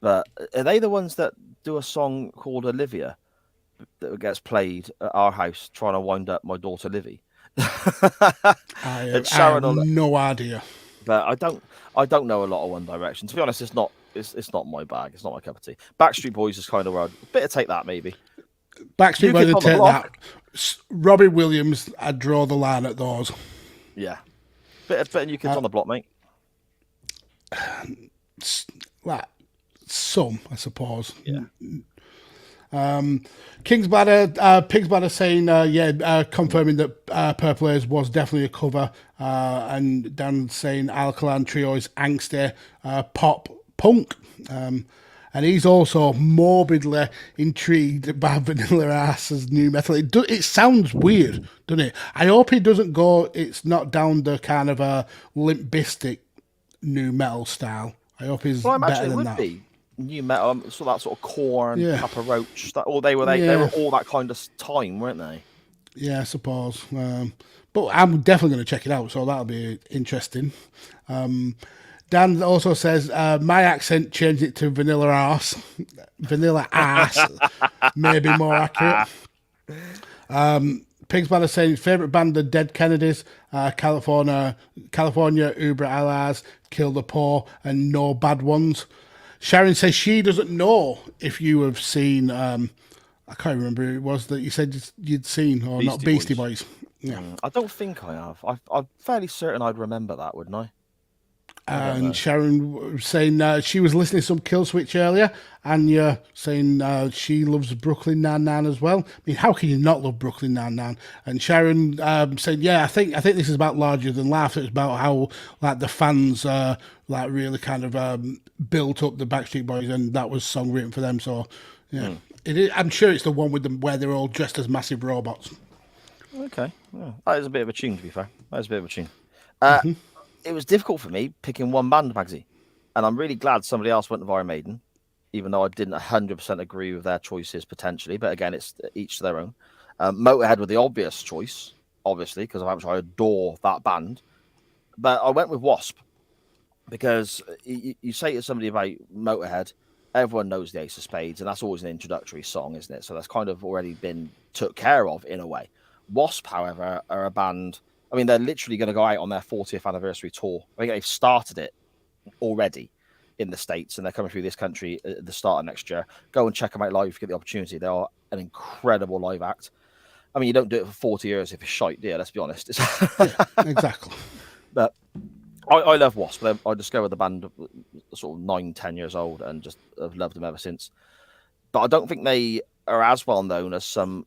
Speaker 2: But are they the ones that do a song called Olivia that gets played at our house trying to wind up my daughter Livy?
Speaker 3: I have no idea.
Speaker 2: But I don't know a lot of One Direction. To be honest, it's not my bag. It's not my cup of tea. Backstreet Boys is kind of where I'd bit of take that maybe.
Speaker 3: Backstreet Boys would take that. Robbie Williams, I'd draw the line at those.
Speaker 2: Yeah. Bit of New Kids on the Block, mate.
Speaker 3: Like some, I suppose.
Speaker 2: Yeah.
Speaker 3: Pigs Bladder saying, confirming that Purple Haze was definitely a cover, and Dan saying Alkaline Trio is angsty pop punk, and he's also morbidly intrigued by Vanilla Ice's new metal. It sounds weird, doesn't it? I hope he doesn't go. It's not down the kind of a Limp Bizkit new metal style. I hope he's better than that.
Speaker 2: Be new metal, so that sort of Korn, Papa Roach. They were all that kind of time, weren't they?
Speaker 3: Yeah, I suppose. But I'm definitely going to check it out, so that'll be interesting. Dan also says, my accent changed it to vanilla ass. Vanilla ass, maybe more accurate. Pigs Band is saying, favourite band, the Dead Kennedys, California, Uber Allies, Kill the Poor, and No Bad Ones. Sharon says she doesn't know if you have seen, I can't remember who it was that you said you'd seen, or not Beastie Boys. Yeah.
Speaker 2: I don't think I have. I'm fairly certain I'd remember that, wouldn't I?
Speaker 3: And Sharon was saying she was listening to some Kill Switch earlier, and you're saying she loves Brooklyn Nine-Nine as well. I mean, how can you not love Brooklyn Nine-Nine? And Sharon said, I think this is about Larger Than Life. It's about how like the fans like really kind of built up the Backstreet Boys, and that was song written for them. So yeah, it is, I'm sure it's the one with them where they're all dressed as massive robots.
Speaker 2: Okay, that is a bit of a tune. To be fair, that is a bit of a tune. It was difficult for me picking one band, Magsy, and I'm really glad somebody else went with Iron Maiden, even though I didn't 100% agree with their choices potentially. But again, it's each to their own. Motorhead were the obvious choice, obviously, because of how much I adore that band. But I went with Wasp because you say to somebody about Motorhead, everyone knows the Ace of Spades, and that's always an introductory song, isn't it? So that's kind of already been took care of in a way. Wasp, however, are a band. I mean, they're literally going to go out on their 40th anniversary tour. I think they've started it already in the States, and they're coming through this country at the start of next year. Go and check them out live if you get the opportunity. They are an incredible live act. I mean, you don't do it for 40 years if it's shite, do you? Let's be honest.
Speaker 3: Yeah, exactly.
Speaker 2: But I love Wasp. I discovered the band sort of 9-10 years old and just have loved them ever since. But I don't think they are as well known as some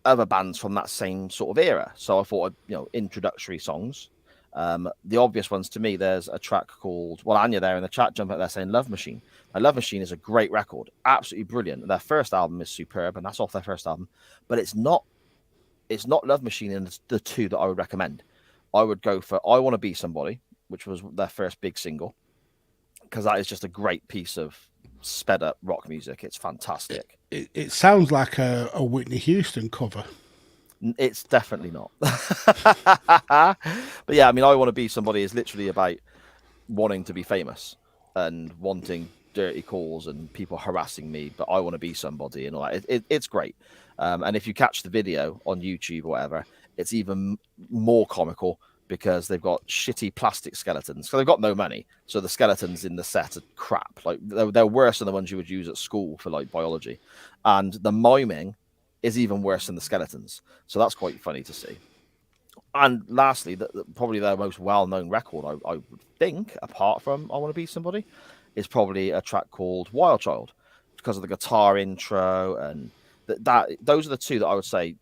Speaker 2: other bands from that same sort of era. So I thought, introductory songs. The obvious ones to me, there's a track called, well, Anya there in the chat jumping up there saying Love Machine. Now, Love Machine is a great record, absolutely brilliant. Their first album is superb, and that's off their first album. But it's not Love Machine in the two that I would recommend. I would go for I Want to Be Somebody, which was their first big single, because that is just a great piece of sped up rock music. It's fantastic.
Speaker 3: It sounds like a Whitney Houston cover.
Speaker 2: It's definitely not. But yeah, I mean, I Want to Be Somebody is literally about wanting to be famous and wanting dirty calls and people harassing me, but I want to be somebody and all that. It's great. And if you catch the video on YouTube or whatever, it's even more comical because they've got shitty plastic skeletons. So they've got no money. So the skeletons in the set are crap. Like they're worse than the ones you would use at school for like biology. And the miming is even worse than the skeletons. So that's quite funny to see. And lastly, probably their most well-known record, I would think, apart from I Want to Be Somebody, is probably a track called Wild Child, because of the guitar intro. And those are the two that I would say,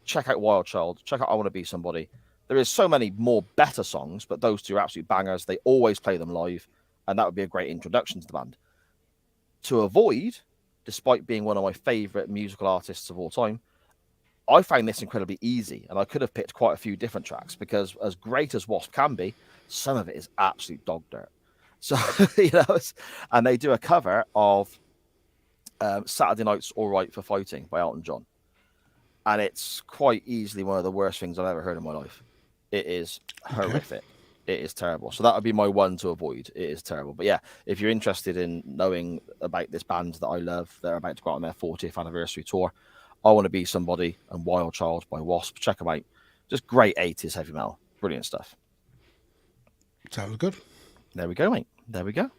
Speaker 2: check out Wild Child, check out I Want to Be Somebody. There is so many more better songs, but those two are absolute bangers. They always play them live, and that would be a great introduction to the band. To avoid, despite being one of my favorite musical artists of all time, I found this incredibly easy, and I could have picked quite a few different tracks because, as great as Wasp can be, some of it is absolute dog dirt. So, and they do a cover of Saturday Night's All Right for Fighting by Elton John. And it's quite easily one of the worst things I've ever heard in my life. It is horrific. It is terrible. So that would be my one to avoid. It is terrible. But yeah, if you're interested in knowing about this band that I love, they're about to go out on their 40th anniversary tour. I Want to Be Somebody and Wild Child by Wasp. Check them out. Just great 80s heavy metal. Brilliant stuff.
Speaker 3: Sounds good.
Speaker 2: There we go, mate. There we go.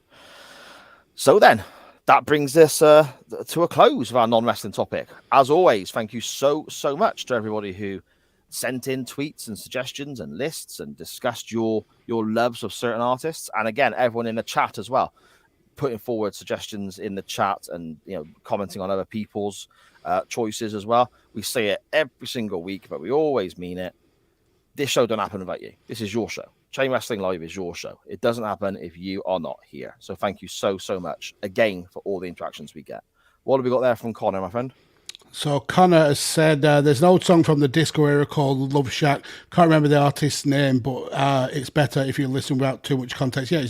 Speaker 2: So then, that brings us to a close of our non-wrestling topic. As always, thank you so much to everybody who sent in tweets and suggestions and lists and discussed your loves of certain artists. And again, everyone in the chat as well, putting forward suggestions in the chat and commenting on other people's choices as well. We say it every single week, but we always mean it. This show don't happen without you. This is your show. Chain Wrestling Live is your show. It doesn't happen if you are not here. So thank you so much again for all the interactions we get. What have we got there from Connor, my friend?
Speaker 3: So Connor has said there's an old song from the disco era called Love Shack. Can't remember the artist's name, but it's better if you listen without too much context. Yeah,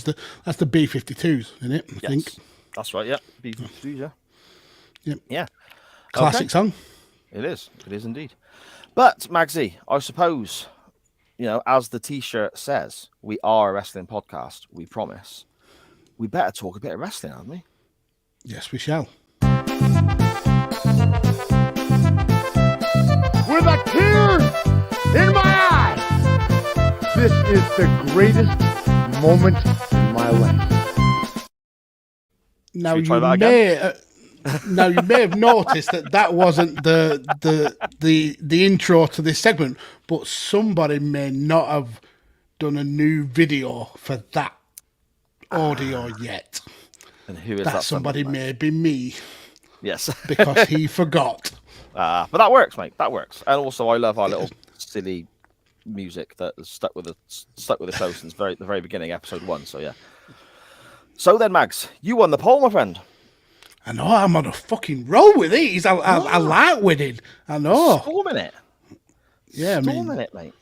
Speaker 3: that's the B-52s, isn't it? I think.
Speaker 2: That's right, yeah. B-52s, yeah.
Speaker 3: Yep.
Speaker 2: Yeah.
Speaker 3: Classic song.
Speaker 2: It is. It is indeed. But, Magsy, I suppose, as the T-shirt says, we are a wrestling podcast, we promise. We better talk a bit of wrestling, haven't we?
Speaker 3: Yes, we shall.
Speaker 1: With a tear in my eye, this is the greatest moment in my life.
Speaker 3: Now you may have noticed that wasn't the intro to this segment, but somebody may not have done a new video for that audio yet.
Speaker 2: And who is that?
Speaker 3: Somebody may be me.
Speaker 2: Yes,
Speaker 3: because he forgot.
Speaker 2: But that works, mate. That works. And also, I love our little silly music that has stuck with the show since the very beginning, episode 1. So yeah. So then, Mags, you won the poll, my friend.
Speaker 3: I know, I'm on a fucking roll with these. I like winning. I know.
Speaker 2: Storming it.
Speaker 3: Yeah,
Speaker 2: Storming it, mate.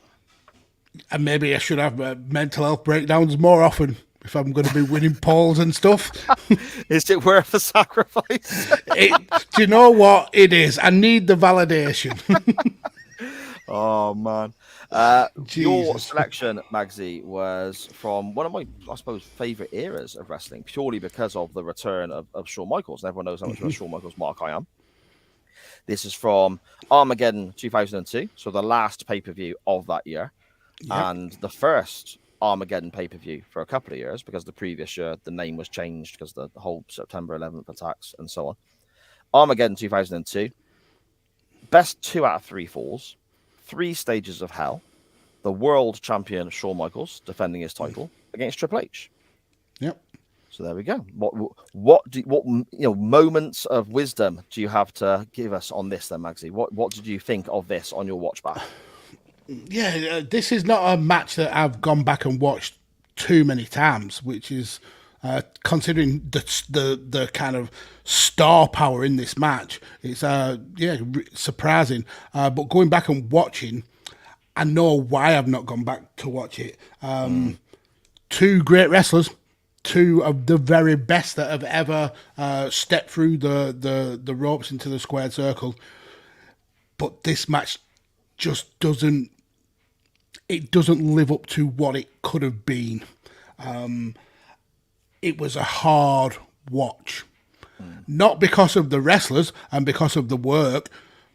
Speaker 3: And maybe I should have mental health breakdowns more often if I'm going to be winning polls and stuff.
Speaker 2: Is it worth the sacrifice?
Speaker 3: Do you know what? It is. I need the validation.
Speaker 2: Oh, man. Your selection, Magsy, was from one of my, I suppose, favourite eras of wrestling, purely because of the return of Shawn Michaels. And everyone knows how much of a Shawn Michaels mark I am. This is from Armageddon 2002, so the last pay-per-view of that year. Yep. And the first Armageddon pay-per-view for a couple of years, because the previous year the name was changed because the whole September 11th attacks and so on. Armageddon 2002, best 2 out of 3 falls, 3 stages of hell, the world champion Shawn Michaels defending his title against Triple H.
Speaker 3: Yep.
Speaker 2: So there we go. What moments of wisdom do you have to give us on this then, Magsy? What did you think of this on your watch back?
Speaker 3: Yeah, this is not a match that I've gone back and watched too many times, which is considering the kind of star power in this match. It's surprising. But going back and watching, I know why I've not gone back to watch it. Two great wrestlers. Two of the very best that have ever stepped through the ropes into the squared circle. But this match just doesn't live up to what it could have been. It was a hard watch. Not because of the wrestlers and because of the work,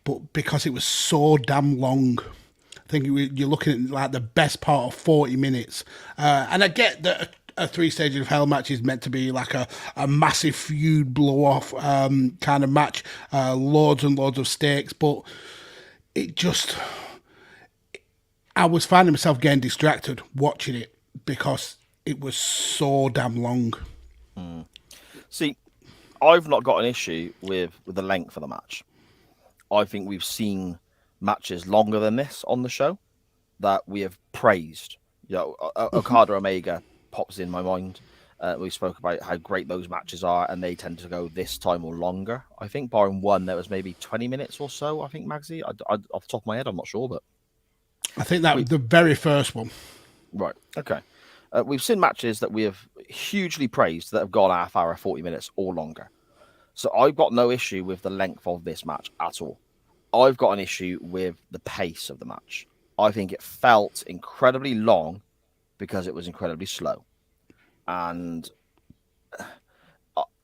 Speaker 3: but because it was so damn long. I think you're looking at like the best part of 40 minutes. And I get that a 3 Stages of Hell match is meant to be like a massive feud blow-off kind of match, loads and loads of stakes, but it just... I was finding myself getting distracted watching it because it was so damn long.
Speaker 2: See, I've not got an issue with the length of the match. I think we've seen matches longer than this on the show that we have praised. Okada Omega pops in my mind. We spoke about how great those matches are, and they tend to go this time or longer. I think barring one, there was maybe 20 minutes or so. I think, Magsy, off the top of my head, I'm not sure, but
Speaker 3: I think that was the very first one.
Speaker 2: Right. Okay. We've seen matches that we have hugely praised that have gone half hour, 40 minutes or longer. So I've got no issue with the length of this match at all. I've got an issue with the pace of the match. I think it felt incredibly long because it was incredibly slow. And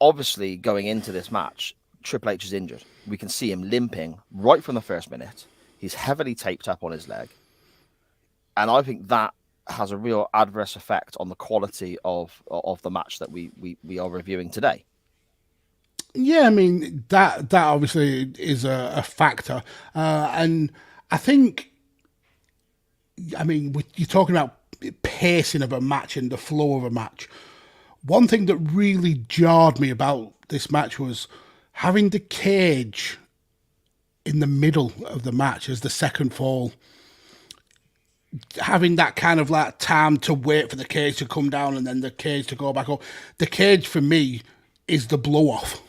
Speaker 2: obviously, going into this match, Triple H is injured. We can see him limping right from the first minute. He's heavily taped up on his leg. And I think that has a real adverse effect on the quality of the match that we are reviewing today.
Speaker 3: Yeah, I mean, that obviously is a factor. And I think, I mean, you're talking about pacing of a match and the flow of a match. One thing that really jarred me about this match was having the cage in the middle of the match as the second fall. Having that kind of like time to wait for the cage to come down and then the cage to go back up. The cage for me is the blow off.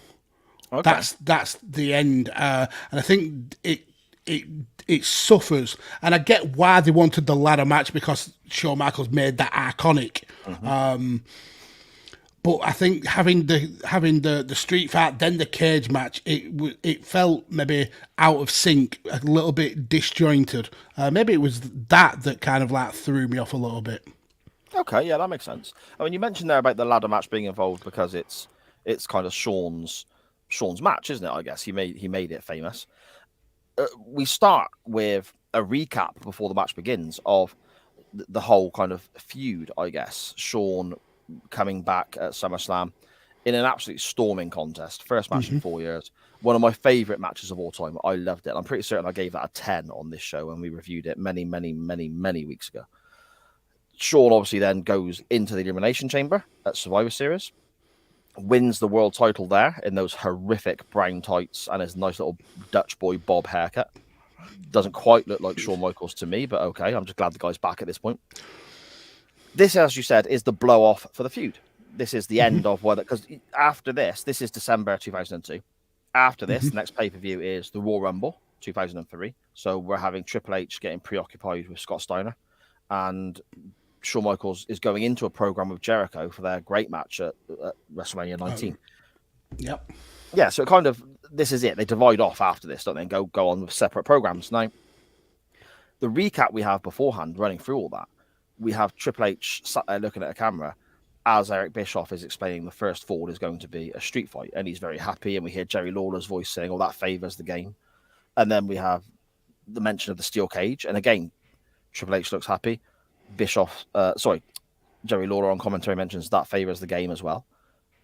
Speaker 2: Okay.
Speaker 3: That's the end, and I think it suffers. And I get why they wanted the ladder match because Shawn Michaels made that iconic. Mm-hmm. But I think having the street fight, then the cage match, it felt maybe out of sync, a little bit disjointed. Maybe it was that kind of like threw me off a little bit.
Speaker 2: Okay, yeah, that makes sense. I mean, you mentioned there about the ladder match being involved because it's kind of Shawn's match, isn't it? I guess he made it famous. We start with a recap before the match begins of the whole kind of feud, I guess. Shawn coming back at SummerSlam in an absolute storming contest. First match in 4 years. One of my favourite matches of all time. I loved it. I'm pretty certain I gave that a 10 on this show when we reviewed it many, many, many, many weeks ago. Shawn obviously then goes into the Elimination Chamber at Survivor Series, wins the world title there in those horrific brown tights and his nice little Dutch boy bob haircut. Doesn't quite look like Shawn Michaels to me, but okay, I'm just glad the guy's back at this point. This, as you said, is the blow off for the feud. This is the end of whether, because after this is December 2002. After this, the next pay-per-view is the Royal Rumble 2003. So we're having Triple H getting preoccupied with Scott Steiner, and Shawn Michaels is going into a program with Jericho for their great match at WrestleMania 19.
Speaker 3: Yep.
Speaker 2: Yeah, so kind of this is it. They divide off after this, don't they? And go on with separate programs. Now, the recap we have beforehand, running through all that, we have Triple H sat there looking at a camera as Eric Bischoff is explaining the first fall is going to be a street fight, and he's very happy. And we hear Jerry Lawler's voice saying, "Oh, that favors the game." And then we have the mention of the steel cage, and again, Triple H looks happy. Jerry Lawler on commentary mentions that favors the game as well.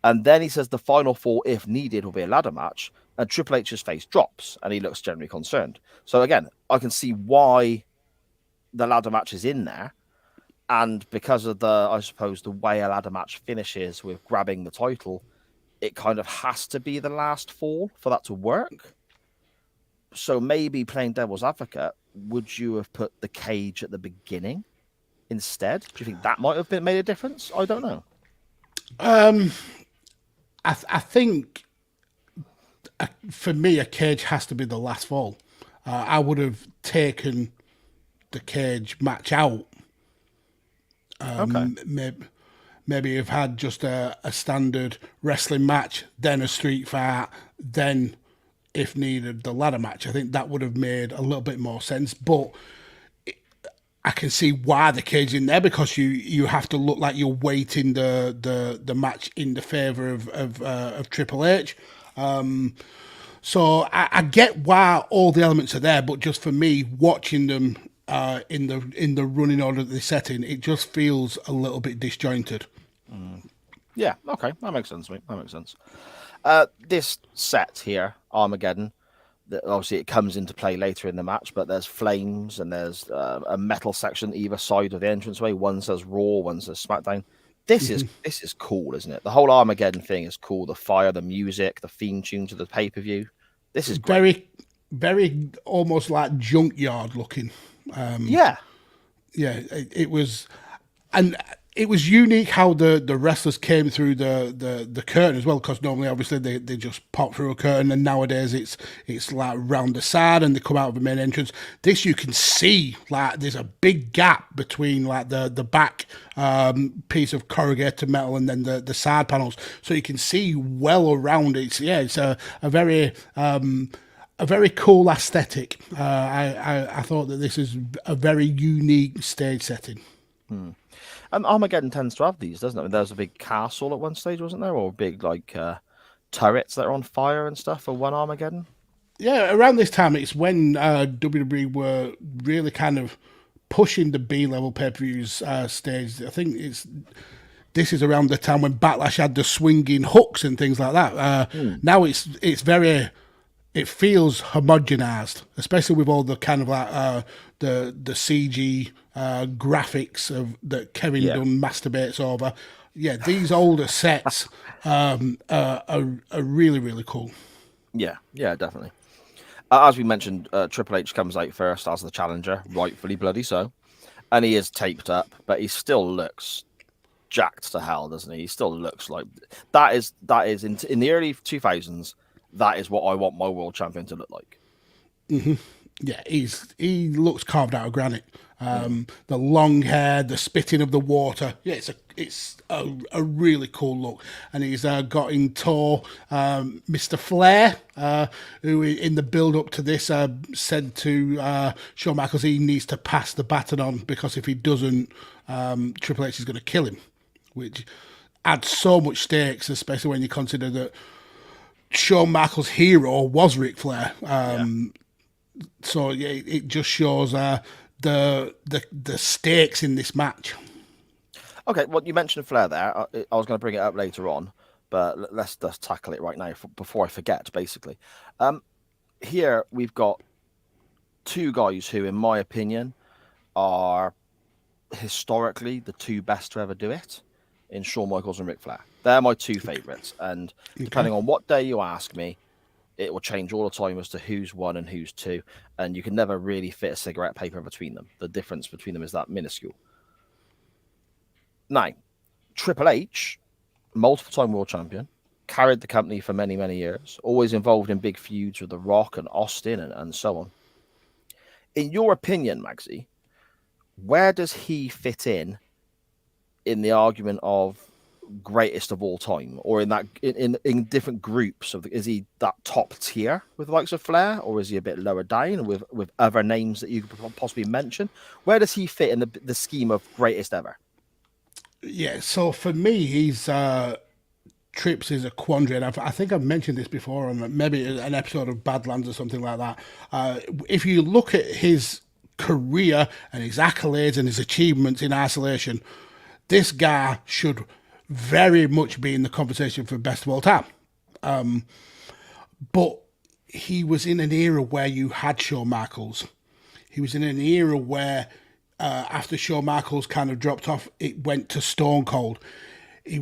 Speaker 2: And then he says the final four, if needed, will be a ladder match. And Triple H's face drops and he looks generally concerned. So again, I can see why the ladder match is in there. And because of I suppose, the way a ladder match finishes with grabbing the title, it kind of has to be the last fall for that to work. So maybe playing devil's advocate, would you have put the cage at the beginning instead? Do you think that might have made a difference? I don't know.
Speaker 3: I think for me, a cage has to be the last fall. I would have taken the cage match out.
Speaker 2: Okay.
Speaker 3: Maybe have had just a standard wrestling match, then a street fight, then, if needed, the ladder match. I think that would have made a little bit more sense. But I can see why the cage in there, because you have to look like you're weighting the match in the favour of Triple H. So I get why all the elements are there, but just for me, watching them in the running order that they're setting, it just feels a little bit disjointed.
Speaker 2: Yeah, okay, that makes sense, mate. That makes sense. This set here, Armageddon, obviously it comes into play later in the match, but there's flames and there's a metal section either side of the entranceway. One says Raw, one says SmackDown. This is cool, isn't it? The whole Armageddon thing is cool. The fire, the music, the theme tune to the pay-per-view. This is great.
Speaker 3: Very almost like junkyard looking.
Speaker 2: Yeah,
Speaker 3: it was, and it was unique how the wrestlers came through the curtain as well, because normally obviously they just pop through a curtain, and nowadays it's like round the side and they come out of the main entrance. This you can see like there's a big gap between like the back piece of corrugated metal and then the side panels, so you can see well around it. It's a very cool aesthetic. I thought that this is a very unique stage setting.
Speaker 2: And Armageddon tends to have these, doesn't it? I mean, there was a big castle at one stage, wasn't there? Or big like turrets that are on fire and stuff for one Armageddon.
Speaker 3: Yeah, around this time, it's when WWE were really kind of pushing the B-level pay-per-views stage. I think this is around the time when Backlash had the swinging hooks and things like that. Now it's very. It feels homogenized, especially with all the kind of like the CG graphics of that Kevin Dunn masturbates over. Yeah, these older sets are really, really cool.
Speaker 2: Yeah, definitely. As we mentioned, Triple H comes out first as the challenger, rightfully bloody so, and he is taped up, but he still looks jacked to hell, doesn't he? He still looks like that is in the early 2000s. That is what I want my world champion to look like.
Speaker 3: Mm-hmm. Yeah, he looks carved out of granite. The long hair, the spitting of the water. Yeah, it's a really cool look. And he's got in tow Mr. Flair, who in the build up to this said to Shawn Michaels he needs to pass the baton on, because if he doesn't, Triple H is going to kill him, which adds so much stakes, especially when you consider that Shawn Michaels' hero was Ric Flair. So yeah, it just shows the stakes in this match.
Speaker 2: Okay, well, you mentioned Flair there. I was going to bring it up later on, but let's just tackle it right now before I forget, basically. Here we've got two guys who, in my opinion, are historically the two best to ever do it, in Shawn Michaels and Ric Flair. They're my two favourites, and depending on what day you ask me, it will change all the time as to who's one and who's two, and you can never really fit a cigarette paper between them. The difference between them is that minuscule. Now, Triple H, multiple-time world champion, carried the company for many, many years, always involved in big feuds with The Rock and Austin and so on. In your opinion, Magsy, where does he fit in the argument of greatest of all time, or in that in different groups of is he that top tier with the likes of Flair, or is he a bit lower down with other names that you could possibly mention? Where does he fit in the scheme of greatest ever?
Speaker 3: Yeah, so for me, he's Trips is a quandary, and I think I've mentioned this before on maybe an episode of Badlands or something like that. If you look at his career and his accolades and his achievements in isolation, this guy should very much be in the conversation for best of all time. But he was in an era where you had Shawn Michaels. He was in an era where after Shawn Michaels kind of dropped off, it went to Stone Cold. It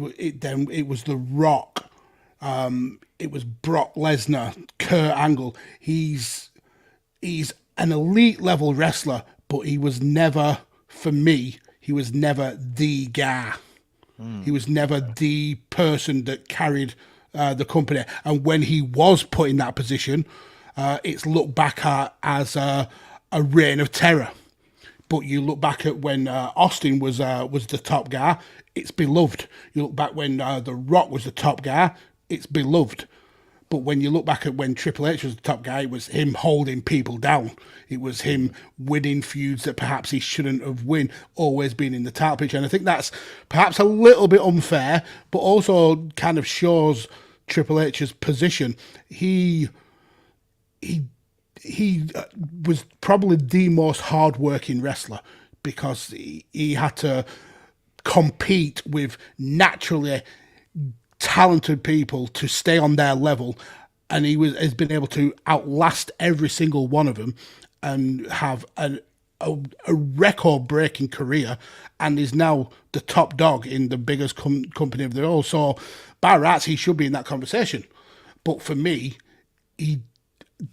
Speaker 3: was The Rock. It was Brock Lesnar, Kurt Angle. He's an elite level wrestler, but he was never, for me, he was never the guy. He was never the person that carried the company. And when he was put in that position, it's looked back at as a reign of terror. But you look back at when Austin was the top guy, it's beloved. You look back when The Rock was the top guy, it's beloved. But when you look back at when Triple H was the top guy, it was him holding people down. It was him winning feuds that perhaps he shouldn't have won, always being in the title picture. And I think that's perhaps a little bit unfair, but also kind of shows Triple H's position. He was probably the most hard-working wrestler because he had to compete with naturally talented people to stay on their level, and has been able to outlast every single one of them and have a record-breaking career, and is now the top dog in the biggest company of the all. So by rights, he should be in that conversation. But for me,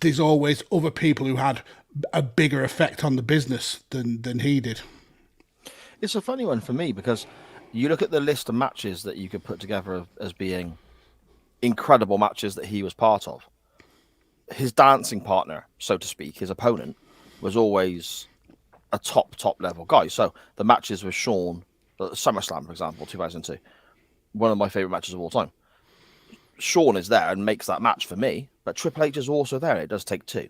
Speaker 3: there's always other people who had a bigger effect on the business than he did.
Speaker 2: It's a funny one for me because you look at the list of matches that you could put together as being incredible matches that he was part of. His dancing partner, so to speak, his opponent, was always a top level guy. So the matches with Shawn, SummerSlam, for example, 2002, one of my favorite matches of all time. Shawn is there and makes that match for me, but Triple H is also there. It does take two.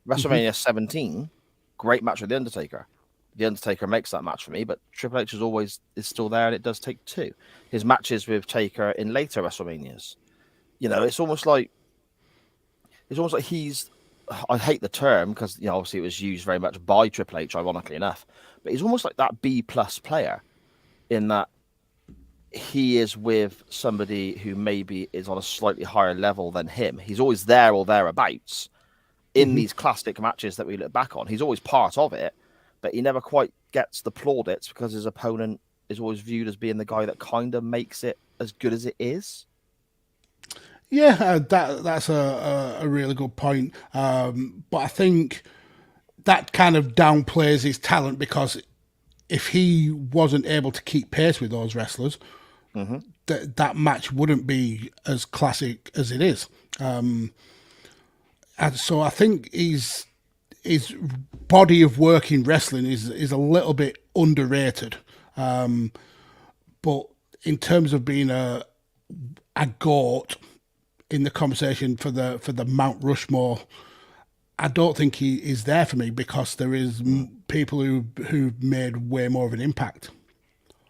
Speaker 2: WrestleMania 17, great match with The Undertaker. The Undertaker makes that match for me, but Triple H is still there, and it does take two. His matches with Taker in later WrestleManias, it's almost like he's. I hate the term because obviously it was used very much by Triple H, ironically enough, but he's almost like that B+ player, in that he is with somebody who maybe is on a slightly higher level than him. He's always there or thereabouts in these classic matches that we look back on. He's always part of it. But he never quite gets the plaudits because his opponent is always viewed as being the guy that kind of makes it as good as it is.
Speaker 3: Yeah, that's a really good point. But I think that kind of downplays his talent, because if he wasn't able to keep pace with those wrestlers, that match wouldn't be as classic as it is. And so I think his body of work in wrestling is a little bit underrated. But in terms of being a GOAT in the conversation for the Mount Rushmore, I don't think he is there for me, because there is people who've made way more of an impact.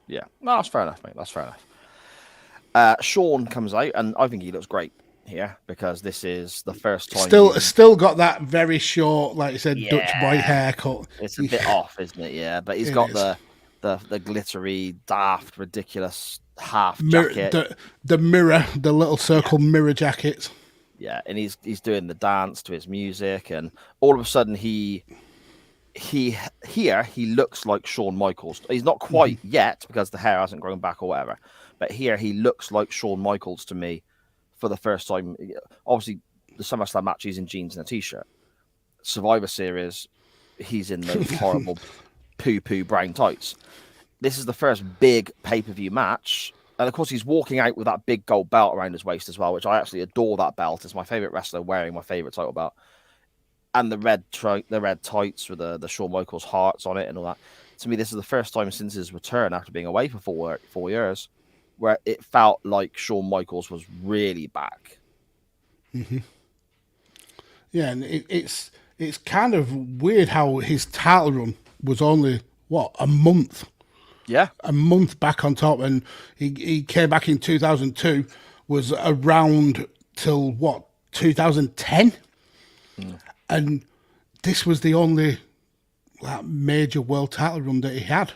Speaker 2: Yeah, no, that's fair enough, mate. That's fair enough. Shawn comes out, and I think he looks great here, because this is the first time.
Speaker 3: Still got that very short, like you said, Dutch white haircut.
Speaker 2: It's a bit off, isn't it? Yeah, but he's got the glittery, daft, ridiculous half jacket.
Speaker 3: The mirror, the little circle mirror jacket.
Speaker 2: Yeah, and he's doing the dance to his music, and all of a sudden he looks like Shawn Michaels. He's not quite yet, because the hair hasn't grown back or whatever, but here he looks like Shawn Michaels to me for the first time. Obviously, the SummerSlam match, he's in jeans and a t-shirt. Survivor Series, he's in those horrible poo-poo brown tights. This is the first big pay-per-view match. And of course, he's walking out with that big gold belt around his waist as well, which I actually adore. That belt. It's my favorite wrestler wearing my favorite title belt. And the red tights with the Shawn Michaels hearts on it and all that. To me, this is the first time since his return after being away for 4 years where it felt like Shawn Michaels was really back.
Speaker 3: Yeah, and it's kind of weird how his title run was only, a month?
Speaker 2: Yeah.
Speaker 3: A month back on top, and he came back in 2002, was around till, 2010? And this was the only major world title run that he had.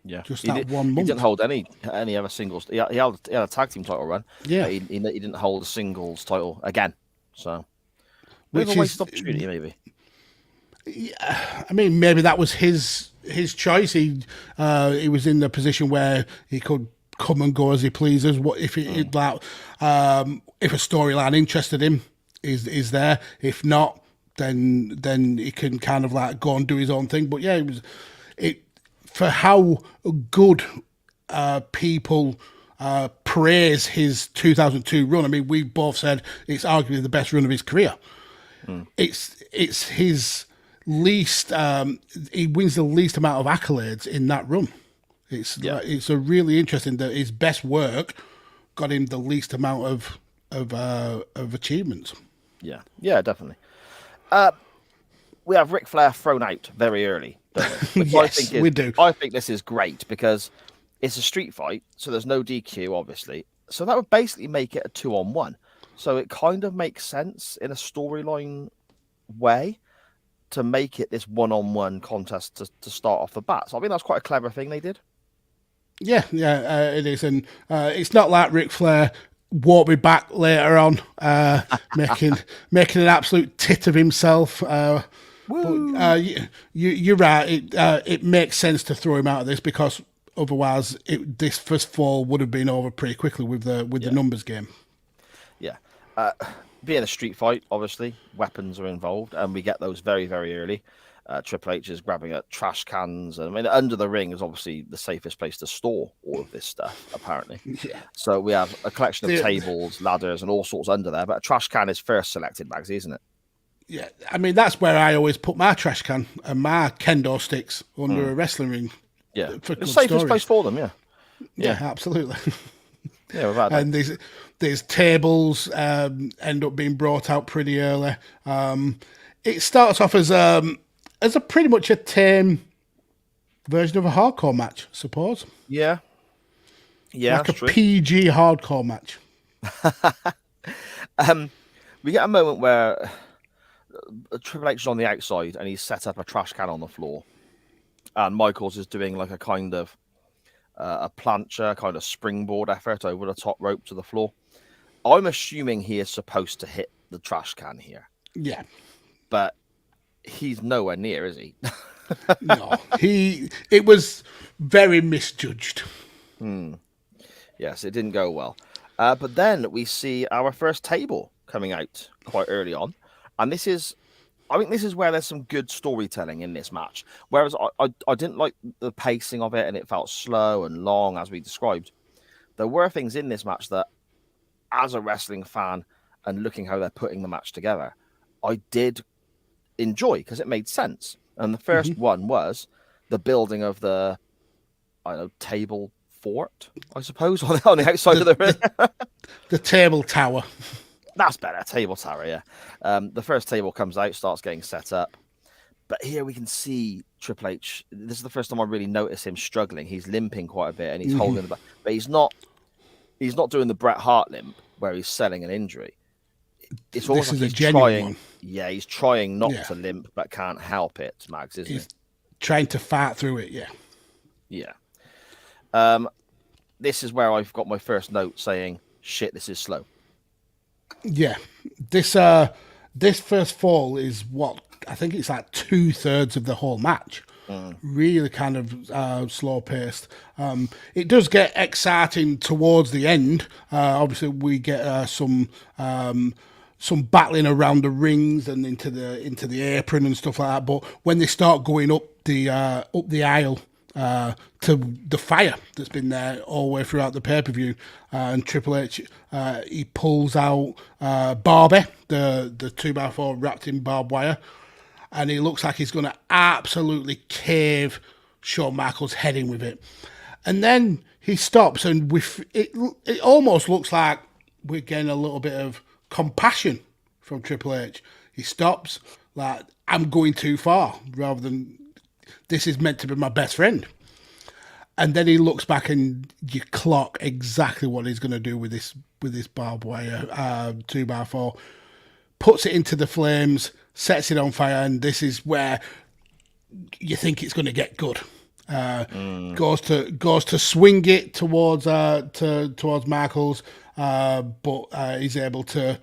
Speaker 2: Yeah,
Speaker 3: just that 1 month.
Speaker 2: He didn't hold any other singles. He had a tag team title run.
Speaker 3: Yeah,
Speaker 2: but he didn't hold a singles title again. So, bit of a waste opportunity, maybe.
Speaker 3: I mean, maybe that was his choice. He was in the position where he could come and go as he pleases. What if if a storyline interested him is there? If not, then he can kind of like go and do his own thing. But yeah, it for how good people praise his 2002 run. I mean, we both said it's arguably the best run of his career. It's his least. He wins the least amount of accolades in that run. It's a really interesting that his best work got him the least amount of achievements.
Speaker 2: Yeah, definitely. We have Ric Flair thrown out very early, don't we?
Speaker 3: Yes, we do.
Speaker 2: I think this is great because it's a street fight, so there's no DQ, obviously. So that would basically make it a 2-on-1. So it kind of makes sense in a storyline way to make it this 1-on-1 contest to start off the bat. So I think that's quite a clever thing they did.
Speaker 3: Yeah, it is. And it's not like Ric Flair won't be back later on, making an absolute tit of himself. But you're right. It makes sense to throw him out of this because otherwise, this first fall would have been over pretty quickly with the numbers game. Yeah.
Speaker 2: Being a street fight, obviously, weapons are involved, and we get those very, very early. Triple H is grabbing at trash cans. I mean, under the ring is obviously the safest place to store all of this stuff, apparently.
Speaker 3: Yeah.
Speaker 2: So we have a collection of tables, ladders, and all sorts under there. But a trash can is first selected, Magsy, isn't it?
Speaker 3: Yeah, I mean, that's where I always put my trash can and my kendo sticks under a wrestling ring.
Speaker 2: Yeah, the safest place for them,
Speaker 3: Yeah, absolutely.
Speaker 2: Yeah, without
Speaker 3: and there's tables end up being brought out pretty early. It starts off as a pretty much a tame version of a hardcore match, I suppose.
Speaker 2: Yeah,
Speaker 3: like a PG hardcore match.
Speaker 2: We get a moment where Triple H is on the outside and he's set up a trash can on the floor, and Michaels is doing like a kind of a plancha, kind of springboard effort over the top rope to the floor. I'm assuming he is supposed to hit the trash can here.
Speaker 3: Yeah.
Speaker 2: But he's nowhere near, is he?
Speaker 3: No. It was very misjudged.
Speaker 2: Yes, it didn't go well. But then we see our first table coming out quite early on. And I think this is where there's some good storytelling in this match. Whereas I didn't like the pacing of it and it felt slow and long, as we described. There were things in this match that, as a wrestling fan and looking how they're putting the match together, I did enjoy because it made sense. And the first one was the building of the, table fort, I suppose, on the outside of the ring.
Speaker 3: The table tower.
Speaker 2: That's better. Table tower, yeah. The first table comes out, starts getting set up. But here we can see Triple H. This is the first time I really notice him struggling. He's limping quite a bit and he's holding the back. But he's not doing the Bret Hart limp where he's selling an injury. It's almost like he's trying. Yeah, he's trying not to limp, but can't help it, Mags, isn't
Speaker 3: he's trying to fight through it, yeah.
Speaker 2: Yeah. This is where I've got my first note saying, shit, this is slow.
Speaker 3: Yeah, this first fall is what I think it's like 2/3 of the whole match. Really kind of slow paced. It does get exciting towards the end. Obviously, we get some battling around the rings and into the apron and stuff like that. But when they start going up the aisle. To the fire that's been there all the way throughout the pay-per-view, and Triple H he pulls out Barbie, the 2x4 wrapped in barbed wire, and he looks like he's going to absolutely cave Shawn Michaels' head in with it. And then he stops, and it almost looks like we're getting a little bit of compassion from Triple H. He stops, like, I'm going too far, rather than this is meant to be my best friend. And then he looks back and you clock exactly what he's going to do with this barbed wire 2x4, puts it into the flames, sets it on fire, and this is where you think it's going to get good. Goes to swing it towards Michaels, but he's able to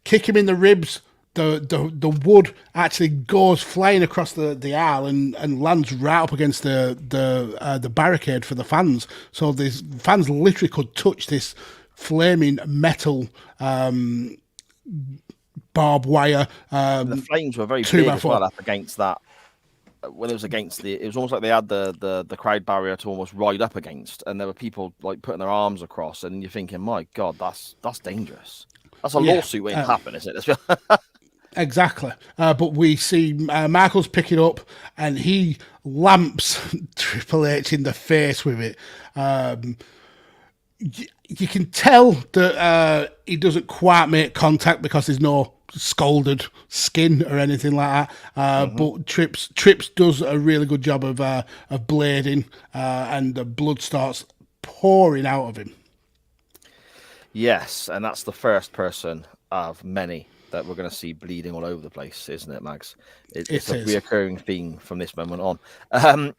Speaker 3: kick him in the ribs, the wood actually goes flying across the aisle and lands right up against the barricade for the fans. So the fans literally could touch this flaming metal barbed wire.
Speaker 2: The flames were very
Speaker 3: 2
Speaker 2: big
Speaker 3: by
Speaker 2: as
Speaker 3: 4.
Speaker 2: well up against that. When it was against it was almost like they had the crowd barrier to almost ride up against, and there were people like putting their arms across, and you're thinking, my God, that's dangerous. That's a lawsuit waiting to happen, isn't it?
Speaker 3: Exactly. But we see Michaels pick it up, and he lamps Triple H in the face with it. You can tell that he doesn't quite make contact because there's no scalded skin or anything like that. But Trips does a really good job of blading, and the blood starts pouring out of him.
Speaker 2: Yes, and that's the first person of many that we're going to see bleeding all over the place, isn't it, Mags? It's a reoccurring theme from this moment on.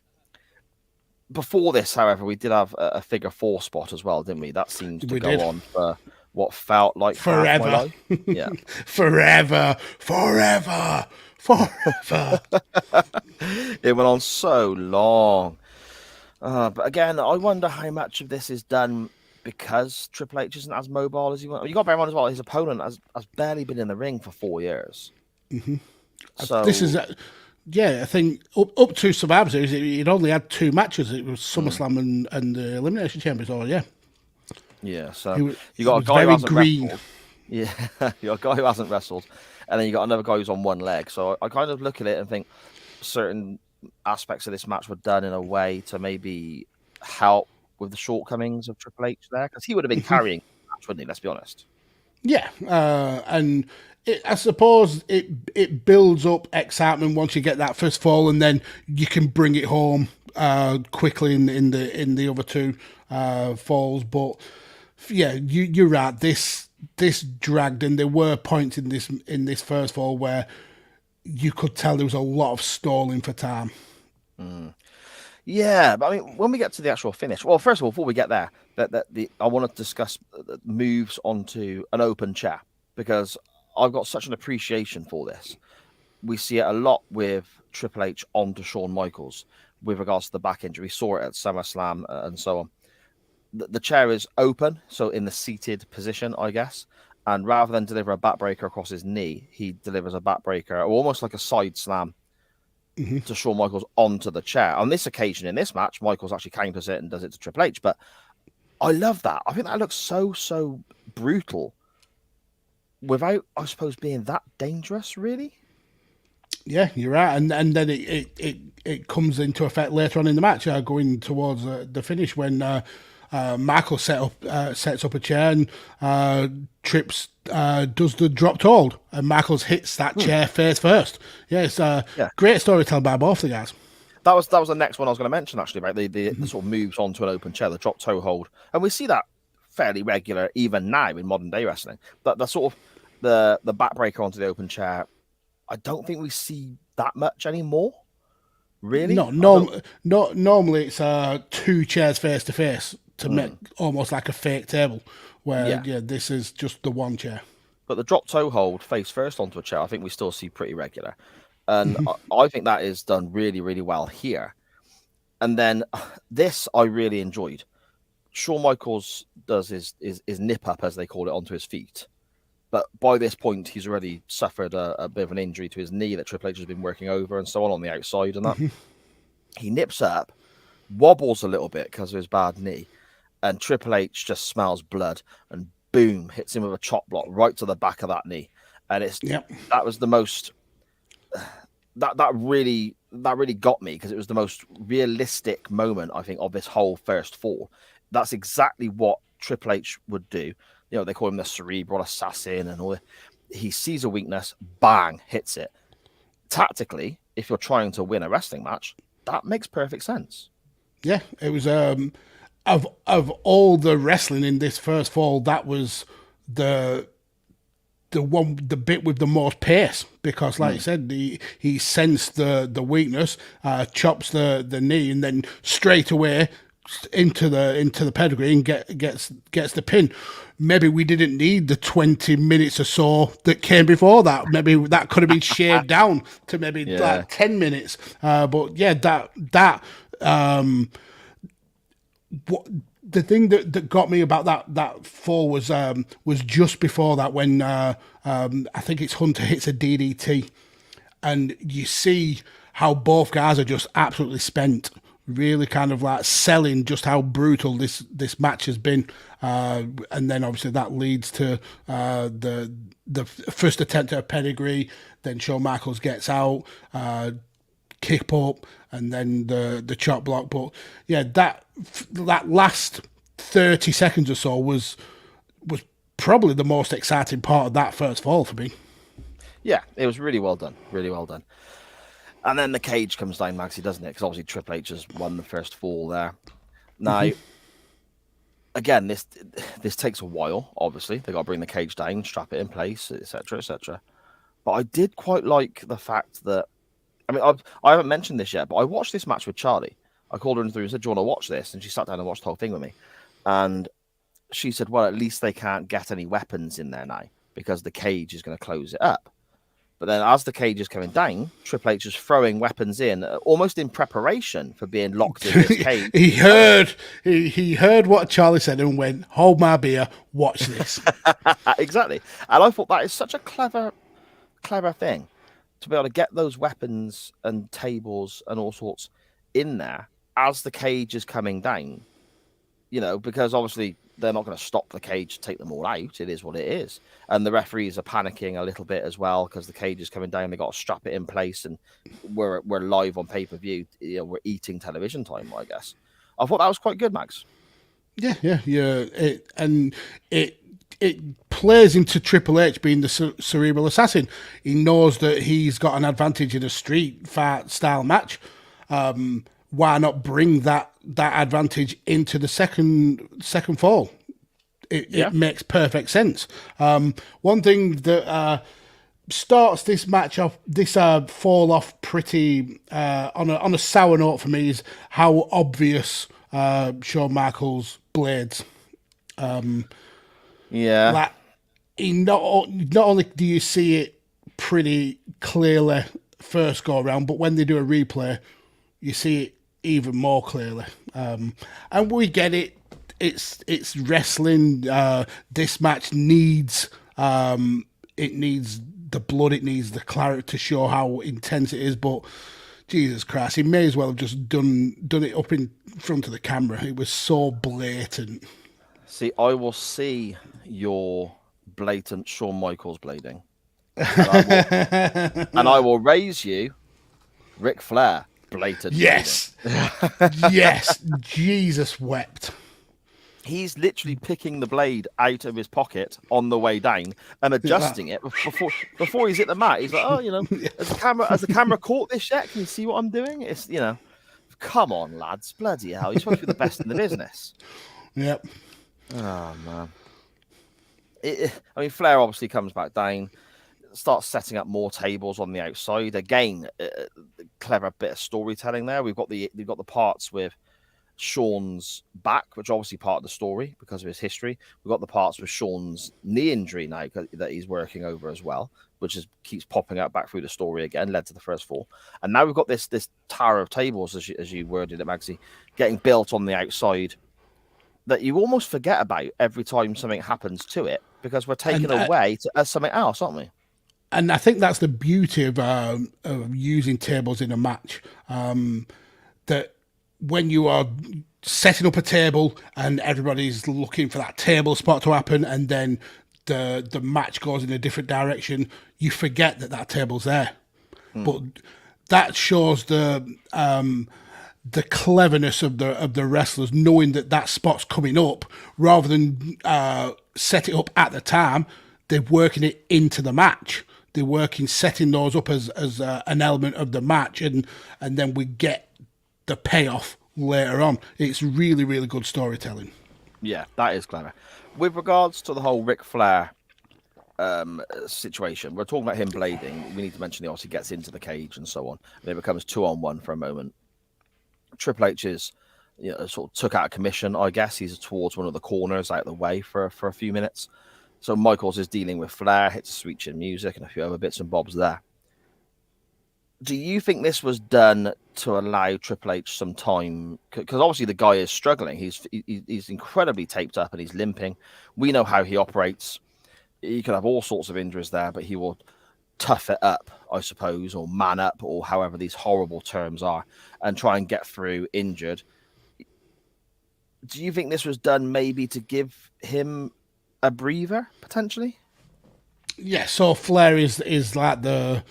Speaker 2: Before this, however, we did have a figure 4 spot as well, didn't we? That seems to go on for what felt like
Speaker 3: forever.
Speaker 2: Half my life. Yeah,
Speaker 3: forever.
Speaker 2: It went on so long. But again, I wonder how much of this is done because Triple H isn't as mobile as he wants. You got to bear in mind as well, his opponent has barely been in the ring for 4 years.
Speaker 3: Mm-hmm.
Speaker 2: So
Speaker 3: this is, I think up to Survivor Series, he'd only had 2 matches. It was SummerSlam and the Elimination Chamber. So
Speaker 2: yeah. So
Speaker 3: you
Speaker 2: got a guy who hasn't
Speaker 3: green.
Speaker 2: wrestled. Yeah, you got a guy who hasn't wrestled, and then you got another guy who's on one leg. So I kind of look at it and think certain aspects of this match were done in a way to maybe help with the shortcomings of Triple H there, because he would have been carrying the match, wouldn't he? Let's be honest.
Speaker 3: Yeah, and I suppose it builds up excitement once you get that first fall, and then you can bring it home quickly in the other 2 falls. But yeah, you're right. This dragged, and there were points in this first fall where you could tell there was a lot of stalling for time.
Speaker 2: Yeah, but I mean, when we get to the actual finish, well, first of all, before we get there, I want to discuss moves onto an open chair, because I've got such an appreciation for this. We see it a lot with Triple H onto Shawn Michaels with regards to the back injury. We saw it at SummerSlam and so on. The chair is open, so in the seated position, I guess. And rather than deliver a backbreaker across his knee, he delivers a backbreaker, almost like a side slam, to Shawn Michaels onto the chair. On this occasion, in this match, Michaels actually counters it and does it to Triple H. But I love that. I think that looks so brutal without, I suppose, being that dangerous, really.
Speaker 3: Yeah, you're right. And then it comes into effect later on in the match, going towards the finish when Michaels sets up a chair, and Trips does the dropped hold, and Michaels hits that chair face first. Yeah, it's great storytelling by both the guys.
Speaker 2: That was the next one I was going to mention, actually, about the sort of moves onto an open chair, the drop toe hold, and we see that fairly regular even now in modern day wrestling. But the sort of the backbreaker onto the open chair, I don't think we see that much anymore. Really?
Speaker 3: No, normally it's 2 chairs face to face to make almost like a fake table, where this is just the 1 chair.
Speaker 2: But the drop toe hold face first onto a chair, I think we still see pretty regular. And I think that is done really, really well here. And then this I really enjoyed. Shawn Michaels does his nip up, as they call it, onto his feet. But by this point, he's already suffered a bit of an injury to his knee that Triple H has been working over and so on the outside and that. He nips up, wobbles a little bit because of his bad knee, and Triple H just smells blood and boom, hits him with a chop block right to the back of that knee. And that was the most that really got me, because it was the most realistic moment, I think, of this whole first fall. That's exactly what Triple H would do. You know, they call him the cerebral assassin and all. He sees a weakness, bang, hits it. Tactically, if you're trying to win a wrestling match, that makes perfect sense.
Speaker 3: Yeah, it was of all the wrestling in this first fall, that was the bit with the most pace, because like you said, he sensed the weakness, chops the knee, and then straight away into the pedigree and gets the pin. Maybe we didn't need the 20 minutes or so that came before that. Maybe that could have been shaved down to maybe like 10 minutes. But yeah, what the thing that got me about that fall was just before that when I think it's Hunter hits a DDT, and you see how both guys are just absolutely spent, really kind of like selling just how brutal this match has been, and then obviously that leads to the first attempt at a pedigree. Then Shawn Michaels gets out, kick up, and then the chop block. But yeah, that last 30 seconds or so was probably the most exciting part of that first fall for me.
Speaker 2: Yeah, it was really well done. Really well done. And then the cage comes down, Maxie, doesn't it? Because obviously Triple H has won the first fall there. Now, again, this takes a while, obviously. They've got to bring the cage down, strap it in place, etc., etc. But I did quite like the fact that, I mean, I haven't mentioned this yet, but I watched this match with Charlie. I called her in through and said, do you want to watch this? And she sat down and watched the whole thing with me. And she said, well, at least they can't get any weapons in there now because the cage is going to close it up. But then as the cage is coming down, Triple H is throwing weapons in, almost in preparation for being locked in this cage.
Speaker 3: he heard what Charlie said and went, hold my beer, watch this.
Speaker 2: Exactly. And I thought that is such a clever thing to be able to get those weapons and tables and all sorts in there as the cage is coming down, you know, because obviously they're not going to stop the cage to take them all out. It is what it is. And the referees are panicking a little bit as well because the cage is coming down. They got to strap it in place, and we're live on pay-per-view. You know, we're eating television time, I guess. I thought that was quite good, Max.
Speaker 3: Yeah. It plays into Triple H being the cerebral assassin. He knows that he's got an advantage in a street fight style match. Why not bring that advantage into the second fall? It makes perfect sense. One thing that starts this match off, this fall off pretty on a sour note for me is how obvious Shawn Michaels' blades. Like, not only do you see it pretty clearly first go around, but when they do a replay, you see it even more clearly. And we get it. It's wrestling. This match needs it needs the blood. It needs the clarity to show how intense it is. But Jesus Christ, he may as well have just done it up in front of the camera. It was so blatant.
Speaker 2: See, I will see your blatant Shawn Michaels blading, and I will raise you Ric Flair blatant.
Speaker 3: Yes, yes. Jesus wept.
Speaker 2: He's literally picking the blade out of his pocket on the way down and adjusting it before he's hit the mat. He's like, oh, you know, has the camera caught this yet? Can you see what I'm doing? It's, you know, come on, lads, bloody hell, you're supposed to be the best in the business.
Speaker 3: Yep.
Speaker 2: Oh man. I mean, Flair obviously comes back down, starts setting up more tables on the outside. Again, clever bit of storytelling there. We've got the parts with Shawn's back, which are obviously part of the story because of his history. We've got the parts with Shawn's knee injury now that he's working over as well, which keeps popping out back through the story again, led to the first fall. And now we've got this tower of tables, as you worded it, Magsy, getting built on the outside that you almost forget about every time something happens to it because we're taken away as something else, aren't we?
Speaker 3: And I think that's the beauty of using tables in a match. That when you are setting up a table and everybody's looking for that table spot to happen, and then the match goes in a different direction, you forget that table's there. But that shows the cleverness of the wrestlers, knowing that spot's coming up, rather than set it up at the time. They're working it into the match. They're working setting those up as an element of the match, and then we get the payoff later on. It's really, really good storytelling.
Speaker 2: Yeah, that is clever. With regards to the whole Ric Flair situation, we're talking about him blading. We need to mention he obviously gets into the cage and so on, and it becomes 2-on-1 for a moment. Triple H is sort of took out of commission. I guess he's towards one of the corners out of the way for a few minutes. So Michaels is dealing with Flair, hits a sweet chin music, and a few other bits and bobs there. Do you think this was done to allow Triple H some time? Because obviously the guy is struggling. He's incredibly taped up and he's limping. We know how he operates. He could have all sorts of injuries there, but he will tough it up, I suppose, or man up, or however these horrible terms are, and try and get through injured. Do you think this was done maybe to give him a breather, potentially?
Speaker 3: Yeah, so Flair is like the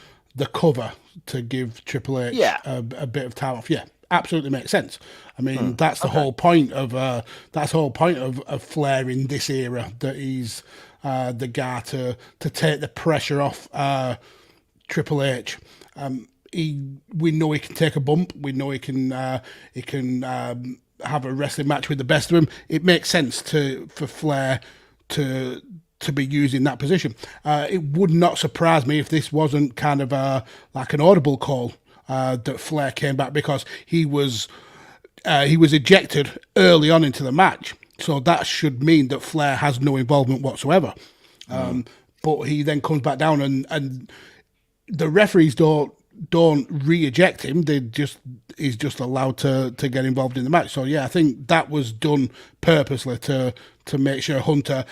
Speaker 3: cover to give Triple H a bit of time off. Yeah, absolutely makes sense. I mean, that's the whole point of Flair in this era, that he's the guy to take the pressure off Triple H. We know he can take a bump. We know he can have a wrestling match with the best of them. It makes sense for Flair to be used in that position. It would not surprise me if this wasn't kind of like an audible call that Flair came back, because he was ejected early on into the match. So that should mean that Flair has no involvement whatsoever. But he then comes back down, and the referees don't re-eject him. He's just allowed to get involved in the match. So yeah, I think that was done purposely to make sure Hunter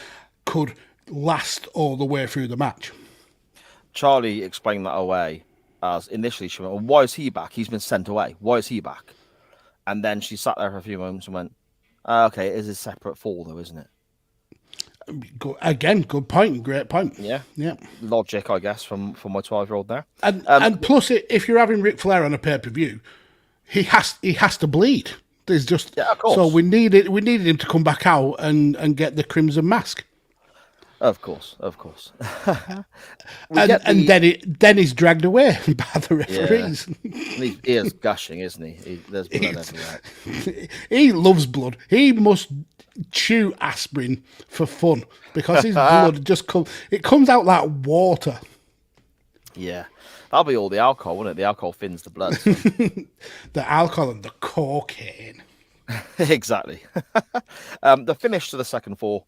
Speaker 3: could last all the way through the match.
Speaker 2: Charlie explained that away as initially she went, well, why is he back? He's been sent away. Why is he back? And then she sat there for a few moments and went, okay, it is a separate fall though, isn't it?
Speaker 3: Again, good point, great point.
Speaker 2: Yeah.
Speaker 3: Logic,
Speaker 2: I guess, from my 12-year-old there.
Speaker 3: And plus, if you're having Ric Flair on a pay-per-view, he has to bleed. There's just
Speaker 2: of course.
Speaker 3: So we needed him to come back out and get the Crimson Mask.
Speaker 2: Of course.
Speaker 3: And then he's dragged away by the referees.
Speaker 2: Yeah. He is gushing, isn't he? There's blood everywhere.
Speaker 3: He loves blood. He must chew aspirin for fun, because his blood comes out like water.
Speaker 2: Yeah. That'll be all the alcohol, won't it? The alcohol thins the blood. So.
Speaker 3: The alcohol and the cocaine.
Speaker 2: Exactly. The finish to the second fall,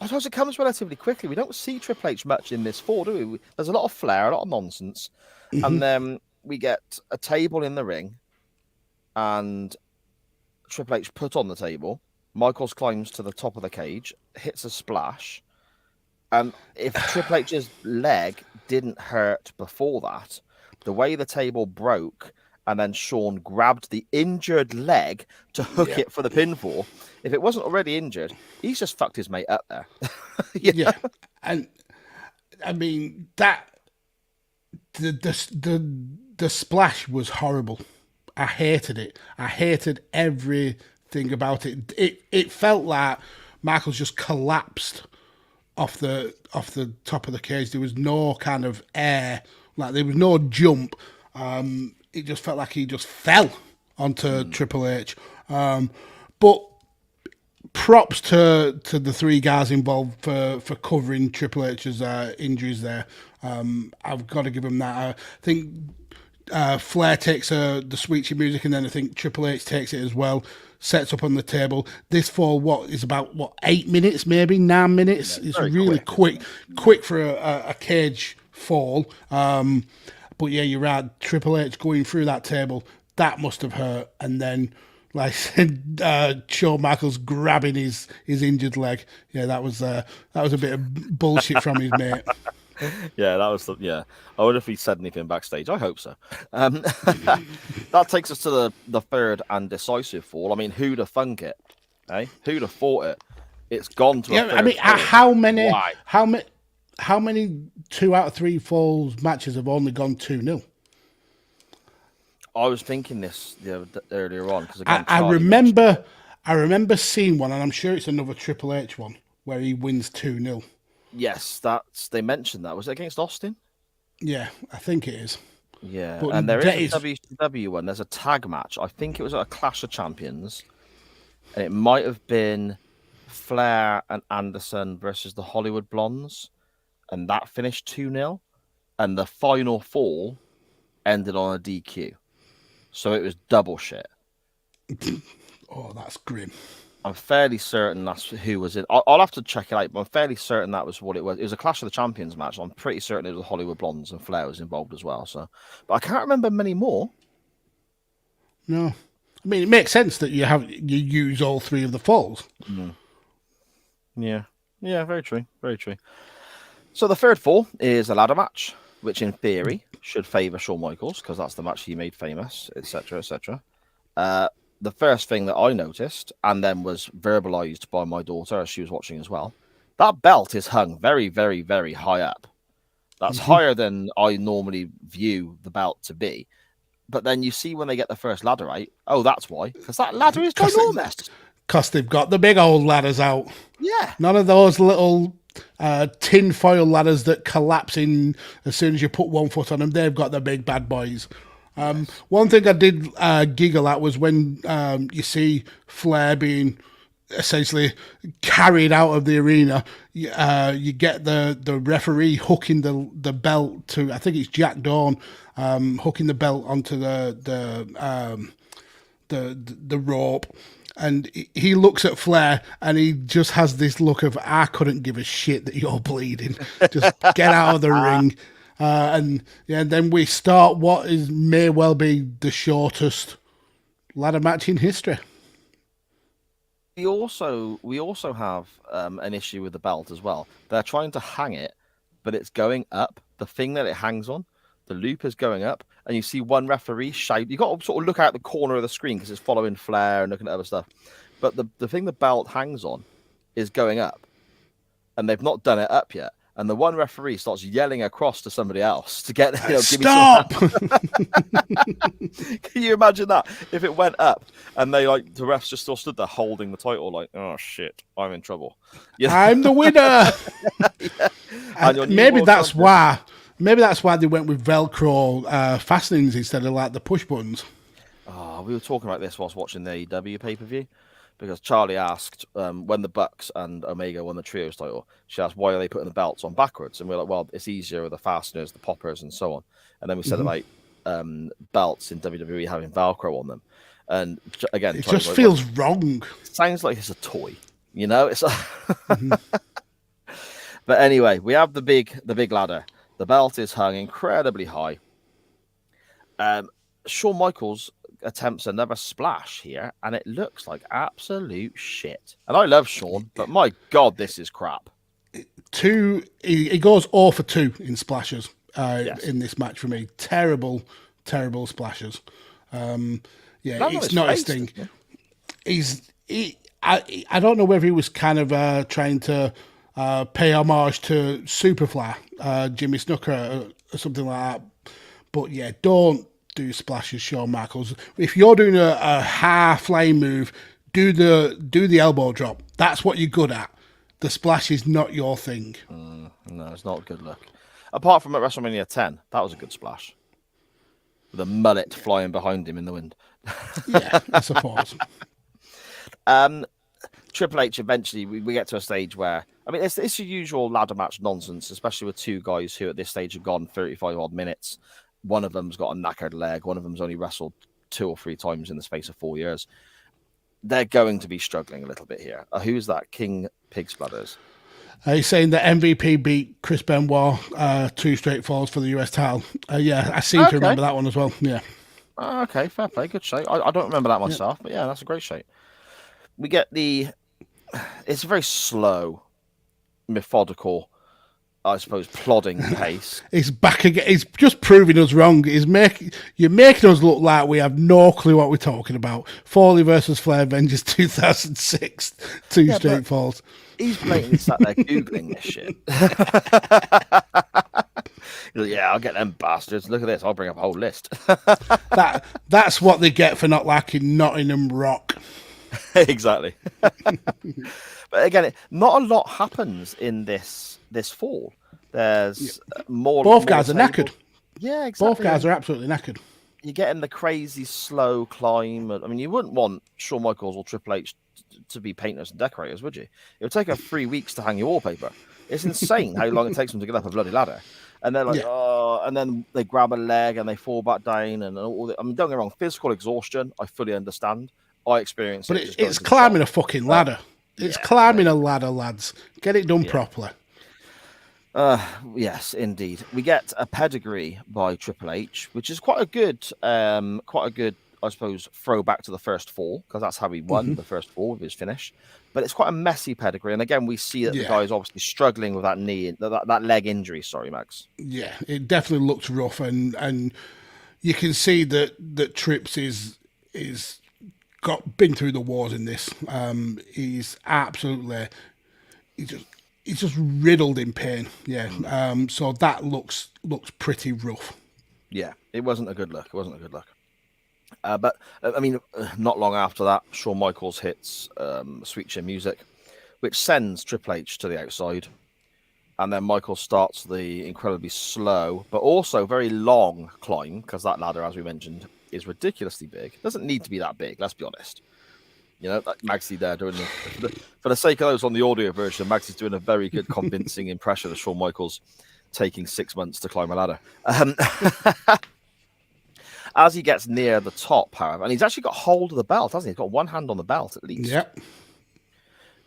Speaker 2: I suppose it comes relatively quickly. We don't see Triple H much in this fall, do we? There's a lot of flair, a lot of nonsense. Mm-hmm. And then we get a table in the ring, and Triple H put on the table. Michaels climbs to the top of the cage, hits a splash. And if Triple H's leg didn't hurt before that, the way the table broke, and then Shawn grabbed the injured leg to hook it for the pinfall. If it wasn't already injured, he's just fucked his mate up there.
Speaker 3: Yeah. And I mean, that the splash was horrible. I hated it. I hated everything about it. It felt like Michaels just collapsed off the top of the cage. There was no kind of air, like there was no jump. It just felt like he just fell onto Triple H. But props to the three guys involved for covering Triple H's injuries there. I've got to give them that. I think Flair takes the sweet chin music, and then I think Triple H takes it as well. Sets up on the table. This fall, is about 8 minutes, maybe 9 minutes. Yeah, it's really quick for a cage fall. But yeah, you're right. Triple H going through that table, that must have hurt. And then, like I said, Shawn Michaels grabbing his injured leg. Yeah, that was a bit of bullshit from his mate.
Speaker 2: Yeah, that was I wonder if he said anything backstage. I hope so. That takes us to the third and decisive fall. I mean, who'd have thunk it? Eh? Who'd have thought it? It's gone to a third.
Speaker 3: I mean,
Speaker 2: fall.
Speaker 3: how many 2 out of 3 falls matches have only gone 2-0?
Speaker 2: I was thinking this earlier on because
Speaker 3: I remember seeing one, and I'm sure it's another Triple H one where he wins 2-0.
Speaker 2: Yes, they mentioned that. Was it against Austin?
Speaker 3: Yeah, I think it is.
Speaker 2: Yeah,
Speaker 3: but
Speaker 2: and there is a WCW one. There's a tag match. I think it was at a Clash of Champions, and it might have been Flair and Anderson versus the Hollywood Blondes, and that finished 2-0, and the final fall ended on a DQ. So it was double shit.
Speaker 3: Oh, that's grim.
Speaker 2: I'm fairly certain that's who was it. I'll have to check it out, but I'm fairly certain that was what it was. It was a Clash of the Champions match. I'm pretty certain it was Hollywood Blondes and Flair was involved as well. So, but I can't remember many more.
Speaker 3: No. I mean, it makes sense that you use all three of the falls.
Speaker 2: Yeah, very true, very true. So the third fall is a ladder match, which in theory should favour Shawn Michaels because that's the match he made famous, etc., etc. The first thing that I noticed and then was verbalised by my daughter as she was watching as well, that belt is hung very, very, very high up. That's higher than I normally view the belt to be. But then you see when they get the first ladder out, oh, that's why, because that ladder is ginormous.
Speaker 3: Because they've got the big old ladders out.
Speaker 2: Yeah.
Speaker 3: None of those little tin foil ladders that collapse in as soon as you put one foot on them. They've got the big bad boys. One thing I did giggle at was when you see Flair being essentially carried out of the arena. You get the referee hooking the belt to, I think it's Jack Dawn, hooking the belt onto the rope. And he looks at Flair and he just has this look of, I couldn't give a shit that you're bleeding. Just get out of the ring. And then we start what may well be the shortest ladder match in history.
Speaker 2: We also have an issue with the belt as well. They're trying to hang it, but it's going up. The thing that it hangs on, the loop is going up, and you see one referee shout. You got to sort of look out the corner of the screen because it's following Flair and looking at other stuff. But the thing the belt hangs on is going up, and they've not done it up yet. And the one referee starts yelling across to somebody else to get,
Speaker 3: stop.
Speaker 2: Can you imagine that if it went up and they the refs just still stood there holding the title, like, oh shit, I'm in trouble.
Speaker 3: I'm the winner.
Speaker 2: And
Speaker 3: maybe that's why. Maybe that's why they went with Velcro fastenings instead of like the push buttons.
Speaker 2: Oh, we were talking about this whilst watching the AEW pay-per-view because Charlie asked when the Bucks and Omega won the trios title, she asked why are they putting the belts on backwards, and we're like, well, it's easier with the fasteners, the poppers, and so on. And then we said about belts in WWE having Velcro on them, and again,
Speaker 3: it just feels wrong.
Speaker 2: Sounds like it's a toy, It's. But anyway, we have the big ladder. The belt is hung incredibly high. Shawn Michaels attempts another splash here, and it looks like absolute shit. And I love Shawn, but my God, this is crap.
Speaker 3: He goes 0 for 2 in splashes
Speaker 2: Yes.
Speaker 3: in this match for me. Terrible splashes. It's not his thing. I don't know whether he was kind of trying to pay homage to Superfly, Jimmy Snooker, or something like that. But yeah, don't do splashes, Shawn Michaels. If you're doing a high flying move, do the elbow drop. That's what you're good at. The splash is not your thing.
Speaker 2: No, it's not a good look. Apart from at WrestleMania 10, that was a good splash. With a mullet flying behind him in the wind.
Speaker 3: Yeah, I suppose.
Speaker 2: Triple H eventually, we get to a stage where, I mean, it's your usual ladder match nonsense, especially with two guys who at this stage have gone 35 odd minutes. One of them's got a knackered leg. One of them's only wrestled 2 or 3 times in the space of 4 years. They're going to be struggling a little bit here. Who's that? King Pig Splatters.
Speaker 3: He's saying that MVP beat Chris Benoit 2 straight falls for the US title. I seem to remember that one as well. Yeah.
Speaker 2: Okay, fair play. Good show. I don't remember that myself, but yeah, that's a great show. We get it's a very slow, methodical, I suppose, plodding pace.
Speaker 3: He's back again. He's just proving us wrong. You're making us look like we have no clue what we're talking about. Foley versus Flair Avengers 2006, 2 straight falls.
Speaker 2: He's blatantly sat there Googling this shit. Yeah, I'll get them bastards. Look at this. I'll bring up a whole list.
Speaker 3: That's what they get for not liking Nottingham Rock.
Speaker 2: Exactly. But again, not a lot happens in this fall. There's more.
Speaker 3: Both guys are knackered.
Speaker 2: Yeah, exactly.
Speaker 3: Both guys are absolutely knackered.
Speaker 2: You're getting the crazy slow climb. I mean, you wouldn't want Shawn Michaels or Triple H to be painters and decorators, would you? It would take her 3 weeks to hang your wallpaper. It's insane how long it takes them to get up a bloody ladder. And they're like, oh, and then they grab a leg and they fall back down. And all I mean, don't get me wrong, physical exhaustion, I fully understand. I experienced
Speaker 3: But
Speaker 2: it. just going
Speaker 3: it's
Speaker 2: to the
Speaker 3: climbing a
Speaker 2: shop.
Speaker 3: fucking ladder. It's
Speaker 2: yeah,
Speaker 3: climbing a ladder, lads. Get it done properly.
Speaker 2: Yes, indeed. We get a pedigree by Triple H, which is quite a good, I suppose, throwback to the first fall, because that's how he won the first fall with his finish. But it's quite a messy pedigree, and again, we see that the guy is obviously struggling with that knee, that leg injury. Sorry, Max.
Speaker 3: Yeah, it definitely looks rough, and you can see that Trips is been through the wars in this. He's absolutely he's just riddled in pain. Yeah. So that looks pretty rough.
Speaker 2: Yeah, it wasn't a good look. But I mean, not long after that, Shawn Michaels hits Sweet Chin Music, which sends Triple H to the outside. And then Michael starts the incredibly slow, but also very long climb, because that ladder, as we mentioned, is ridiculously big. It doesn't need to be that big, let's be honest. You know, like Magsy there doing for the sake of those on the audio version, Magsy's doing a very good, convincing impression of Shawn Michaels taking 6 months to climb a ladder. As he gets near the top, however, and he's actually got hold of the belt, hasn't he? He's got one hand on the belt at least.
Speaker 3: Yep.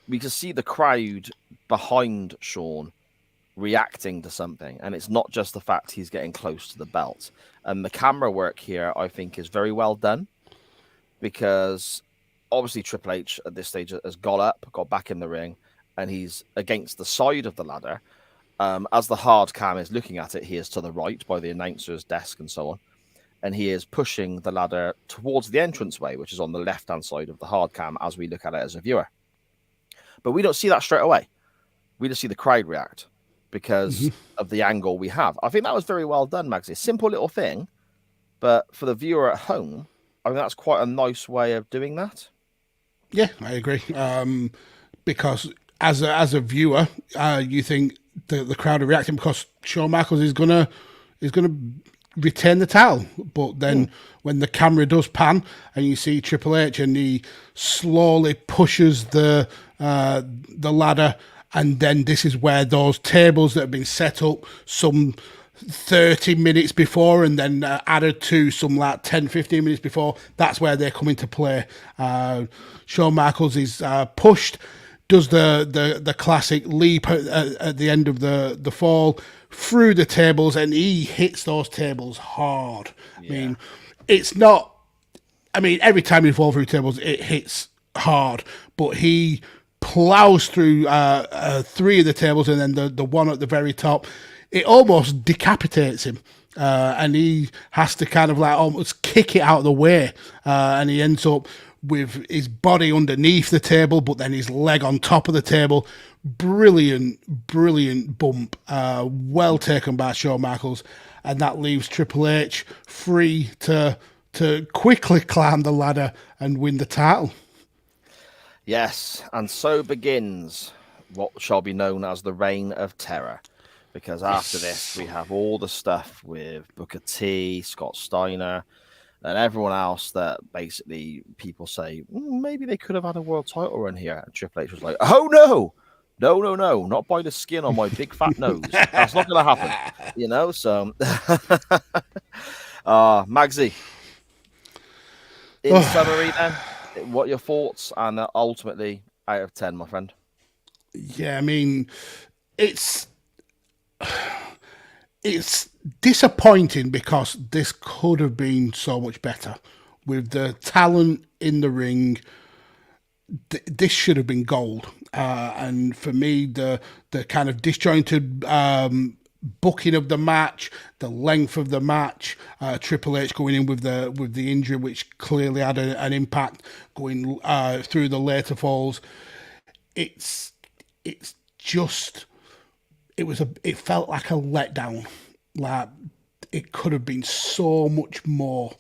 Speaker 2: We can see the crowd behind Shawn reacting to something, and it's not just the fact he's getting close to the belt. And the camera work here, I think, is very well done, because obviously Triple H at this stage has got back in the ring, and he's against the side of the ladder. As the hard cam is looking at it, he is to the right by the announcer's desk and so on, and he is pushing the ladder towards the entranceway, which is on the left-hand side of the hard cam as we look at it as a viewer. But we don't see that straight away. We just see the crowd react because of the angle we have. I think that was very well done, Magsy. Simple little thing, but for the viewer at home, I think that's quite a nice way of doing that.
Speaker 3: Yeah, I agree. Because as a viewer, you think the crowd are reacting because Shawn Michaels is gonna retain the title, but then when the camera does pan and you see Triple H and he slowly pushes the ladder, and then this is where those tables that have been set up some 30 minutes before and then added to some like 10-15 minutes before, that's where they come into play. Shawn Michaels is pushed, does the classic leap at the end of the fall through the tables, and he hits those tables hard. Yeah. I mean, it's not... I mean, every time he falls through tables, it hits hard, but he plows through 3 of the tables, and then the one at the very top, it almost decapitates him. And he has to kind of like almost kick it out of the way. And he ends up with his body underneath the table, but then his leg on top of the table. Brilliant bump. Well taken by Shawn Michaels. And that leaves Triple H free to quickly climb the ladder and win the title.
Speaker 2: Yes, and so begins what shall be known as the Reign of Terror. Because after this, we have all the stuff with Booker T, Scott Steiner, and everyone else that basically people say, maybe they could have had a world title run here. And Triple H was like, oh, no, not by the skin on my big fat nose. That's not going to happen. You know, so... Magsy, in summary then, what are your thoughts? And ultimately, out of 10, my friend.
Speaker 3: Yeah, I mean, it's disappointing because this could have been so much better. With the talent in the ring, this should have been gold. And for me, the kind of disjointed booking of the match, the length of the match, Triple H going in with the injury, which clearly had an impact going through the later falls. It felt like a letdown. Like it could have been so much more,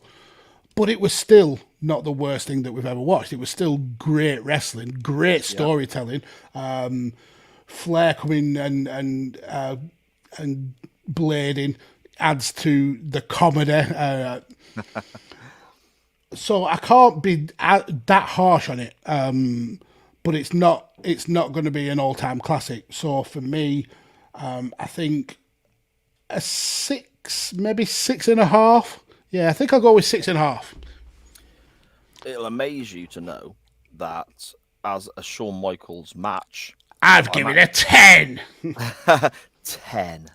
Speaker 3: but it was still not the worst thing that we've ever watched. It was still great wrestling, great storytelling. Flair coming and blading adds to the comedy. So I can't be that harsh on it. But it's not going to be an all-time classic. So for me, I think a 6, maybe 6.5. Yeah, I think I'll go with 6.5.
Speaker 2: it'll amaze you to know that as a Shawn Michaels match,
Speaker 3: I've given it a 10.
Speaker 2: 10.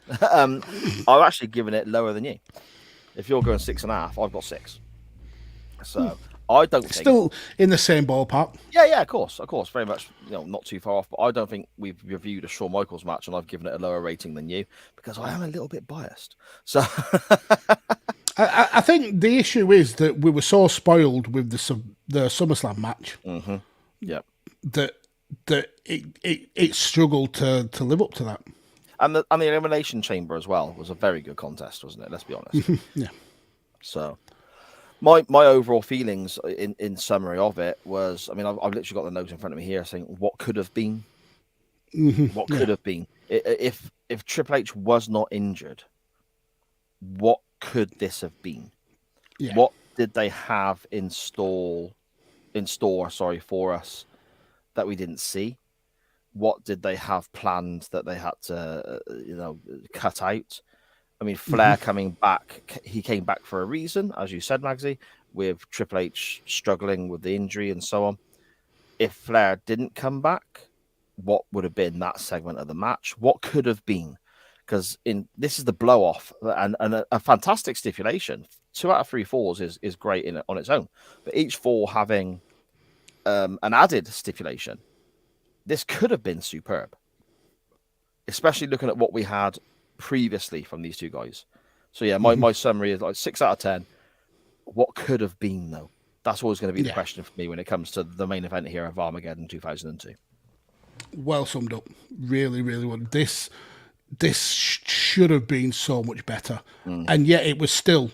Speaker 2: I've actually given it lower than you. If you're going 6.5, I've got 6. So I don't think
Speaker 3: Still in the same ballpark.
Speaker 2: Yeah, of course, very much. Not too far off. But I don't think we've reviewed a Shawn Michaels match and I've given it a lower rating than you because I am a little bit biased. So
Speaker 3: I think the issue is that we were so spoiled with the SummerSlam match
Speaker 2: yeah,
Speaker 3: that it struggled to live up to that.
Speaker 2: and the Elimination Chamber as well was a very good contest, wasn't it? Let's be honest.
Speaker 3: Yeah.
Speaker 2: So my overall feelings in summary of it was, I mean, I've literally got the notes in front of me here saying what could have been. What could have been if Triple H was not injured. What could this have been?
Speaker 3: Yeah.
Speaker 2: What did they have in store for us that we didn't see? What did they have planned that they had to cut out? I mean, Flair coming back, he came back for a reason, as you said, Magsy, with Triple H struggling with the injury and so on. If Flair didn't come back, what would have been that segment of the match? What could have been? Because this is the blow off and a fantastic stipulation. 2 out of 3 falls is great on its own, but each fall having an added stipulation, this could have been superb, especially looking at what we had previously from these two guys. So yeah, my summary is like 6 out of 10. What could have been though? That's always going to be the question for me when it comes to the main event here of Armageddon 2002.
Speaker 3: Well summed up. Really, really well. This should have been so much better, and yet it was still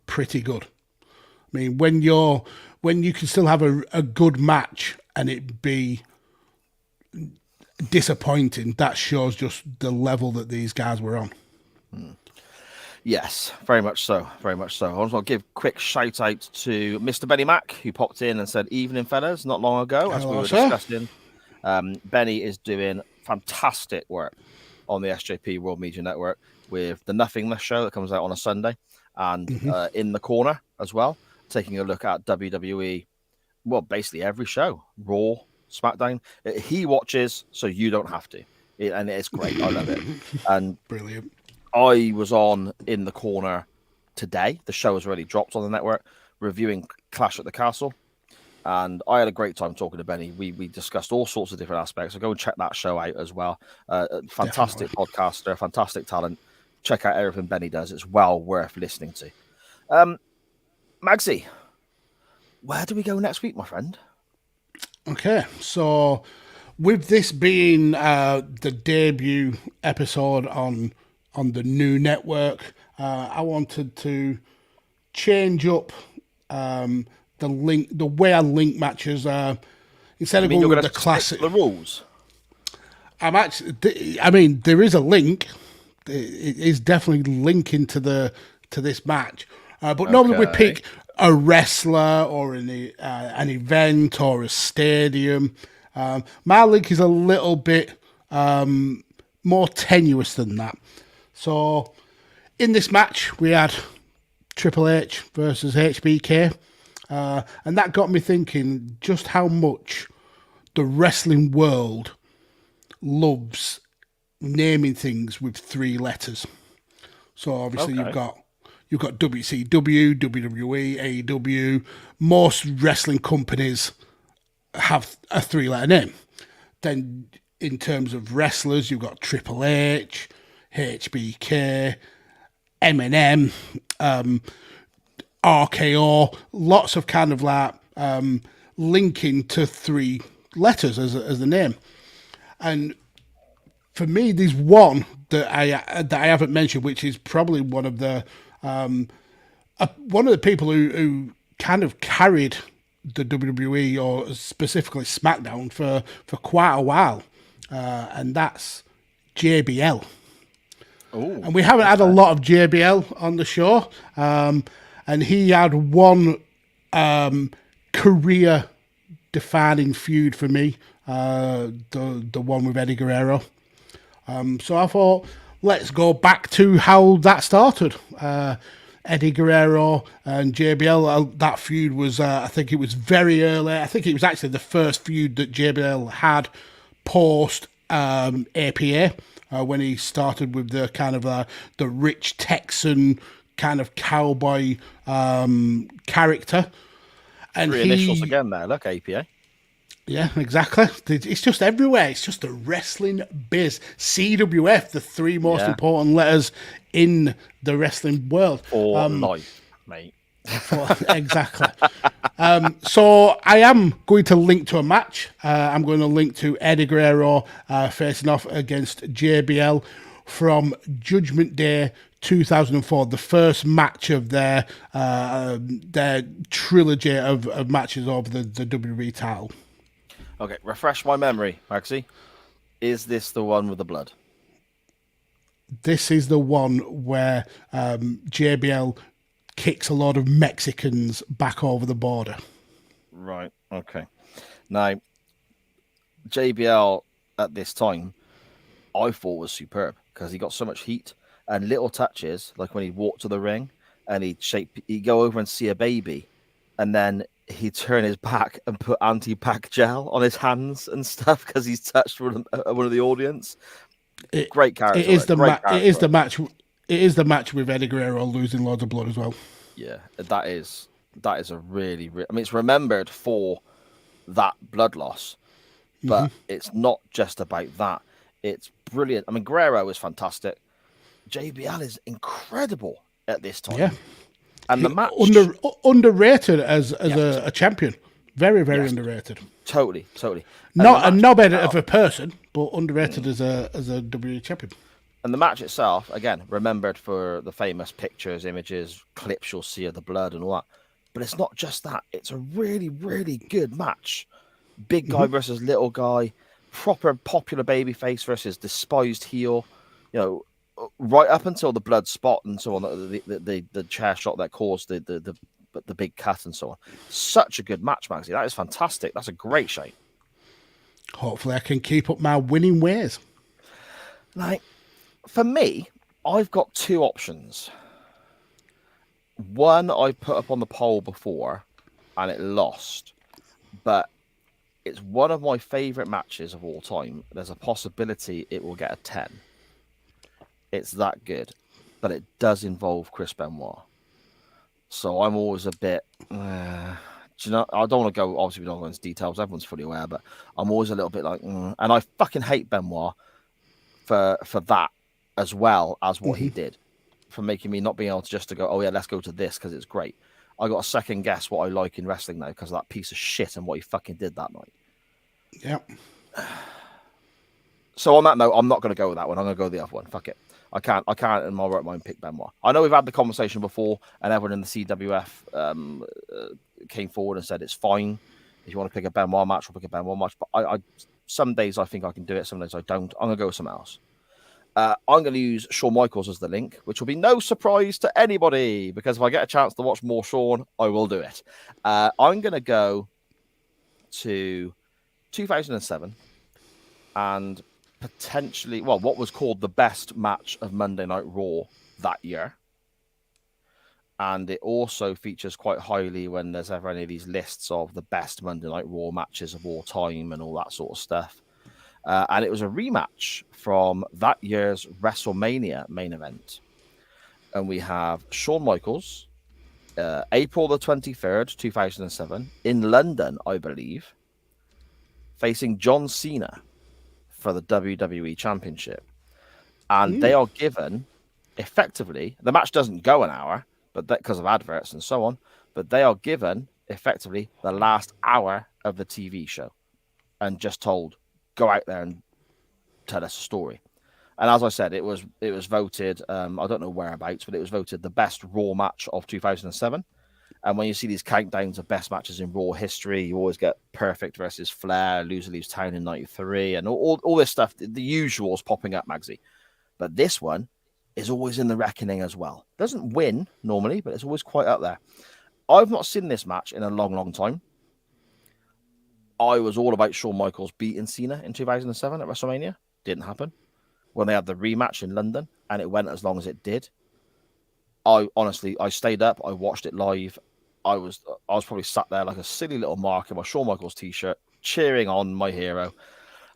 Speaker 3: pretty good. I mean, when you can still have a good match and it be disappointing, that shows just the level that these guys were on.
Speaker 2: Yes, very much so. Very much so. I want to give a quick shout out to Mr. Benny Mac, who popped in and said, "Evening, fellas," not long ago, as we were discussing. Benny is doing fantastic work on the SJP World Media Network with the Nothingness show that comes out on a Sunday, and In the Corner as well, taking a look at WWE, well, basically every show, Raw, SmackDown. He watches, so you don't have to. And it's great. I love it. And
Speaker 3: Brilliant.
Speaker 2: I was on In the Corner today. The show has already dropped on the network, reviewing Clash at the Castle. And I had a great time talking to Benny. We discussed all sorts of different aspects. So go and check that show out as well. Fantastic podcaster, fantastic talent. Check out everything Benny does. It's well worth listening to. Magsy, where do we go next week, my friend?
Speaker 3: Okay, so with this being the debut episode on the new network, I wanted to change up the way I link matches. Instead of going with the classic,
Speaker 2: the rules.
Speaker 3: I mean, there is a link. It is definitely linking to this match, but normally we pick a wrestler or an event or a stadium. My link is a little bit more tenuous than that. So in this match, we had Triple H versus HBK. And that got me thinking just how much the wrestling world loves naming things with 3 letters. So obviously you've got WCW, WWE, AEW. Most wrestling companies have a 3-letter name. Then in terms of wrestlers, you've got Triple H, HBK, Eminem, RKO, lots of kind of like linking to 3 letters as the name. And for me, there's one that I haven't mentioned, which is probably one of the people who kind of carried the WWE or specifically SmackDown for quite a while, and that's JBL.
Speaker 2: Ooh,
Speaker 3: and we haven't had a lot of JBL on the show. And he had one career-defining feud for me, the one with Eddie Guerrero. So I thought, let's go back to how that started. Eddie Guerrero and JBL. That feud was, I think it was very early. I think it was actually the first feud that JBL had post APA when he started with the kind of the rich Texan kind of cowboy character. And
Speaker 2: Three initials again there. Look, APA.
Speaker 3: Yeah, exactly. It's just everywhere. It's just the wrestling biz. CWF, the three most important letters in the wrestling world.
Speaker 2: For life, mate.
Speaker 3: Exactly. So I am going to link to a match. I'm going to link to Eddie Guerrero facing off against JBL from Judgment Day 2004, the first match of their trilogy of matches over the WWE title.
Speaker 2: Okay, refresh my memory, Maxie. Is this the one with the blood?
Speaker 3: This is the one where JBL kicks a lot of Mexicans back over the border.
Speaker 2: Right, okay. Now, JBL at this time, I thought was superb because he got so much heat and little touches, like when he'd walk to the ring and he'd go over and see a baby, and then he'd turn his back and put anti-pack gel on his hands and stuff because he's touched one of the audience. Great character.
Speaker 3: It is the match. It is the match with Eddie Guerrero losing loads of blood as well.
Speaker 2: Yeah, that is a really. I mean, it's remembered for that blood loss, but it's not just about that. It's brilliant. I mean, Guerrero is fantastic. JBL is incredible at this time.
Speaker 3: Yeah,
Speaker 2: and the match
Speaker 3: underrated as a champion. Very underrated.
Speaker 2: Totally.
Speaker 3: Not bad of a person, but underrated as a WWE champion.
Speaker 2: And the match itself, again, remembered for the famous pictures, images, clips you'll see of the blood and all that. But it's not just that. It's a really, really good match. Big guy versus little guy. Proper popular babyface versus despised heel. You know, right up until the blood spot and so on, the chair shot that caused the big cut and so on. Such a good match, Maxie. That is fantastic. That's a great shape.
Speaker 3: Hopefully I can keep up my winning ways.
Speaker 2: Like, for me, I've got two options. One I put up on the poll before and it lost, but it's one of my favourite matches of all time. There's a possibility it will get a 10. It's that good, but it does involve Chris Benoit. So I'm always a bit, do you know, I don't want to go, obviously we don't go into details, everyone's fully aware, but I'm always a little bit like, and I fucking hate Benoit for that as well as what he did, for making me not being able to just to go, oh yeah, let's go to this because it's great. I got to second guess what I like in wrestling now because of that piece of shit and what he fucking did that night.
Speaker 3: Yep.
Speaker 2: So on that note, I'm not going to go with that one. I'm going to go with the other one. Fuck it. I can't in my right mind pick Benoit. I know we've had the conversation before and everyone in the CWF came forward and said it's fine. If you want to pick a Benoit match, we'll pick a Benoit match. But I some days I think I can do it. Some days I don't. I'm going to go with something else. I'm going to use Shawn Michaels as the link, which will be no surprise to anybody because if I get a chance to watch more Shawn, I will do it. I'm going to go to 2007 and potentially, well, what was called the best match of Monday Night Raw that year. And it also features quite highly when there's ever any of these lists of the best Monday Night Raw matches of all time and all that sort of stuff. And it was a rematch from that year's WrestleMania main event. And we have Shawn Michaels, April the 23rd, 2007, in London, I believe, facing John Cena for the WWE Championship. And they are given, effectively, the match doesn't go an hour, but because of adverts and so on, but they are given, effectively, the last hour of the TV show and just told, go out there and tell us a story. And as I said, it was voted, I don't know whereabouts, but it was voted the best Raw match of 2007. And when you see these countdowns of best matches in Raw history, you always get Perfect versus Flair, Loser Leaves Town in 93, and all this stuff, the usuals popping up, Magsy. But this one is always in the reckoning as well. Doesn't win normally, but it's always quite up there. I've not seen this match in a long, long time. I was all about Shawn Michaels beating Cena in 2007 at WrestleMania. Didn't happen. When they had the rematch in London, and it went as long as it did. I stayed up. I watched it live. I was probably sat there like a silly little mark in my Shawn Michaels t-shirt, cheering on my hero.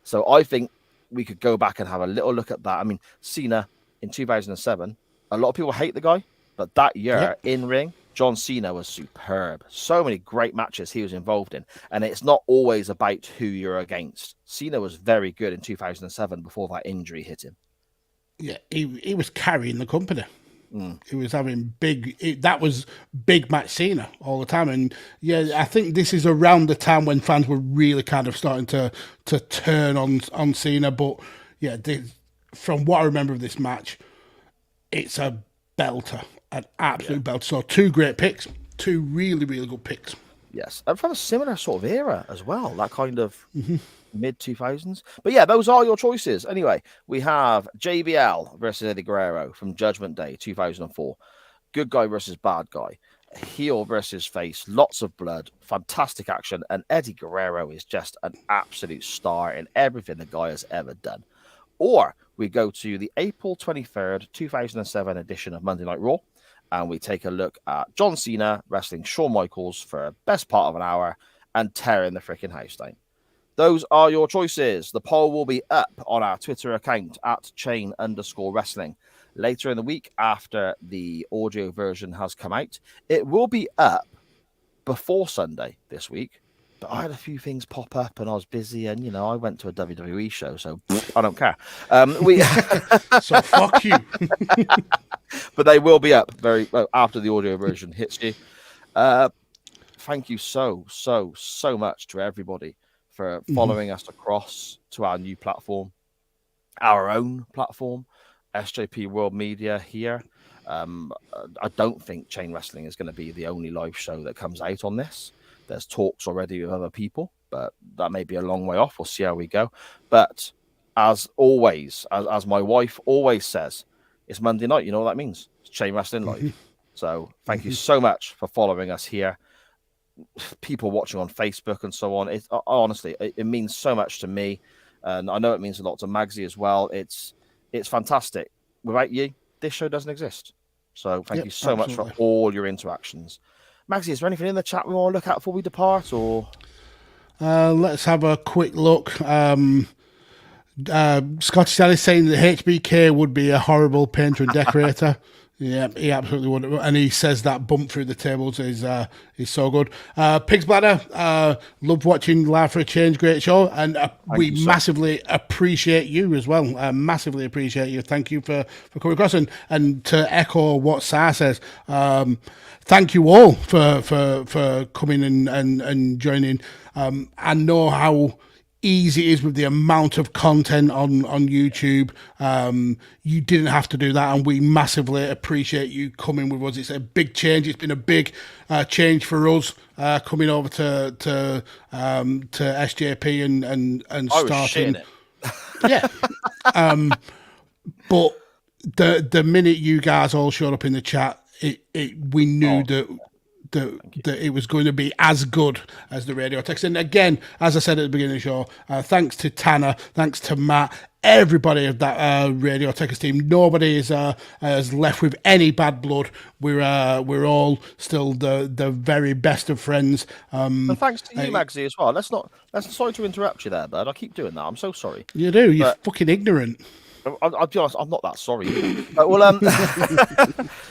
Speaker 2: So I think we could go back and have a little look at that. I mean, Cena in 2007. A lot of people hate the guy, but that year in ring, John Cena was superb. So many great matches he was involved in, and it's not always about who you're against. Cena was very good in 2007 before that injury hit him.
Speaker 3: Yeah, he was carrying the company. He was having that was big match Cena all the time. And yeah, I think this is around the time when fans were really kind of starting to turn on Cena. But yeah, from what I remember of this match, it's a belter, an absolute belter. So 2 great picks, 2 really, really good picks.
Speaker 2: Yes, and from a similar sort of era as well, that kind of mid-2000s. But yeah, those are your choices. Anyway, we have JBL versus Eddie Guerrero from Judgment Day 2004. Good guy versus bad guy. Heel versus face. Lots of blood. Fantastic action. And Eddie Guerrero is just an absolute star in everything the guy has ever done. Or we go to the April 23rd, 2007 edition of Monday Night Raw, and we take a look at John Cena wrestling Shawn Michaels for the best part of an hour and tearing the freaking house down. Those are your choices. The poll will be up on our Twitter account at @chain_wrestling. Later in the week, after the audio version has come out, it will be up before Sunday this week. But I had a few things pop up and I was busy, and you know, I went to a WWE show, so I don't care.
Speaker 3: So fuck you.
Speaker 2: But they will be up very well after the audio version hits you. Thank you so much to everybody for following us across to our new platform, our own platform, SJP World Media here. I don't think Chain Wrestling is going to be the only live show that comes out on this. There's talks already with other people, but that may be a long way off. We'll see how we go. But as always, as my wife always says, it's Monday night. You know what that means? It's Chain Wrestling Live. So thank you so much for following us here. People watching on Facebook and so on. Honestly, it means so much to me. And I know it means a lot to Magsy as well. It's fantastic. Without you, this show doesn't exist. So thank you so much for all your interactions. Magsy, is there anything in the chat we want to look at before we depart? Or
Speaker 3: let's have a quick look. Scotty Sally saying that HBK would be a horrible painter and decorator. Yeah, he absolutely would. And he says that bump through the tables is so good. Pig's Bladder, love watching Live for a Change, great show. And we massively appreciate you as well. Massively appreciate you. Thank you for coming across. And to echo what Sarah says, thank you all for coming and joining. I know how easy it is with the amount of content on YouTube. You didn't have to do that, and we massively appreciate you coming with us. It's a big change. It's been a big change for us coming over to SJP and starting. Yeah. But the minute you guys all showed up in the chat, we knew that it was going to be as good as the Radio Text. And again, as I said at the beginning of the show, thanks to Tanner, thanks to Matt, everybody of that Radio Text team. Nobody is left with any bad blood. We're all still the very best of friends.
Speaker 2: And thanks to you, Magsy, as well. Sorry to interrupt you there, bud. I keep doing that. I'm so sorry.
Speaker 3: You do. You're fucking ignorant.
Speaker 2: I'll be honest, I'm not that sorry.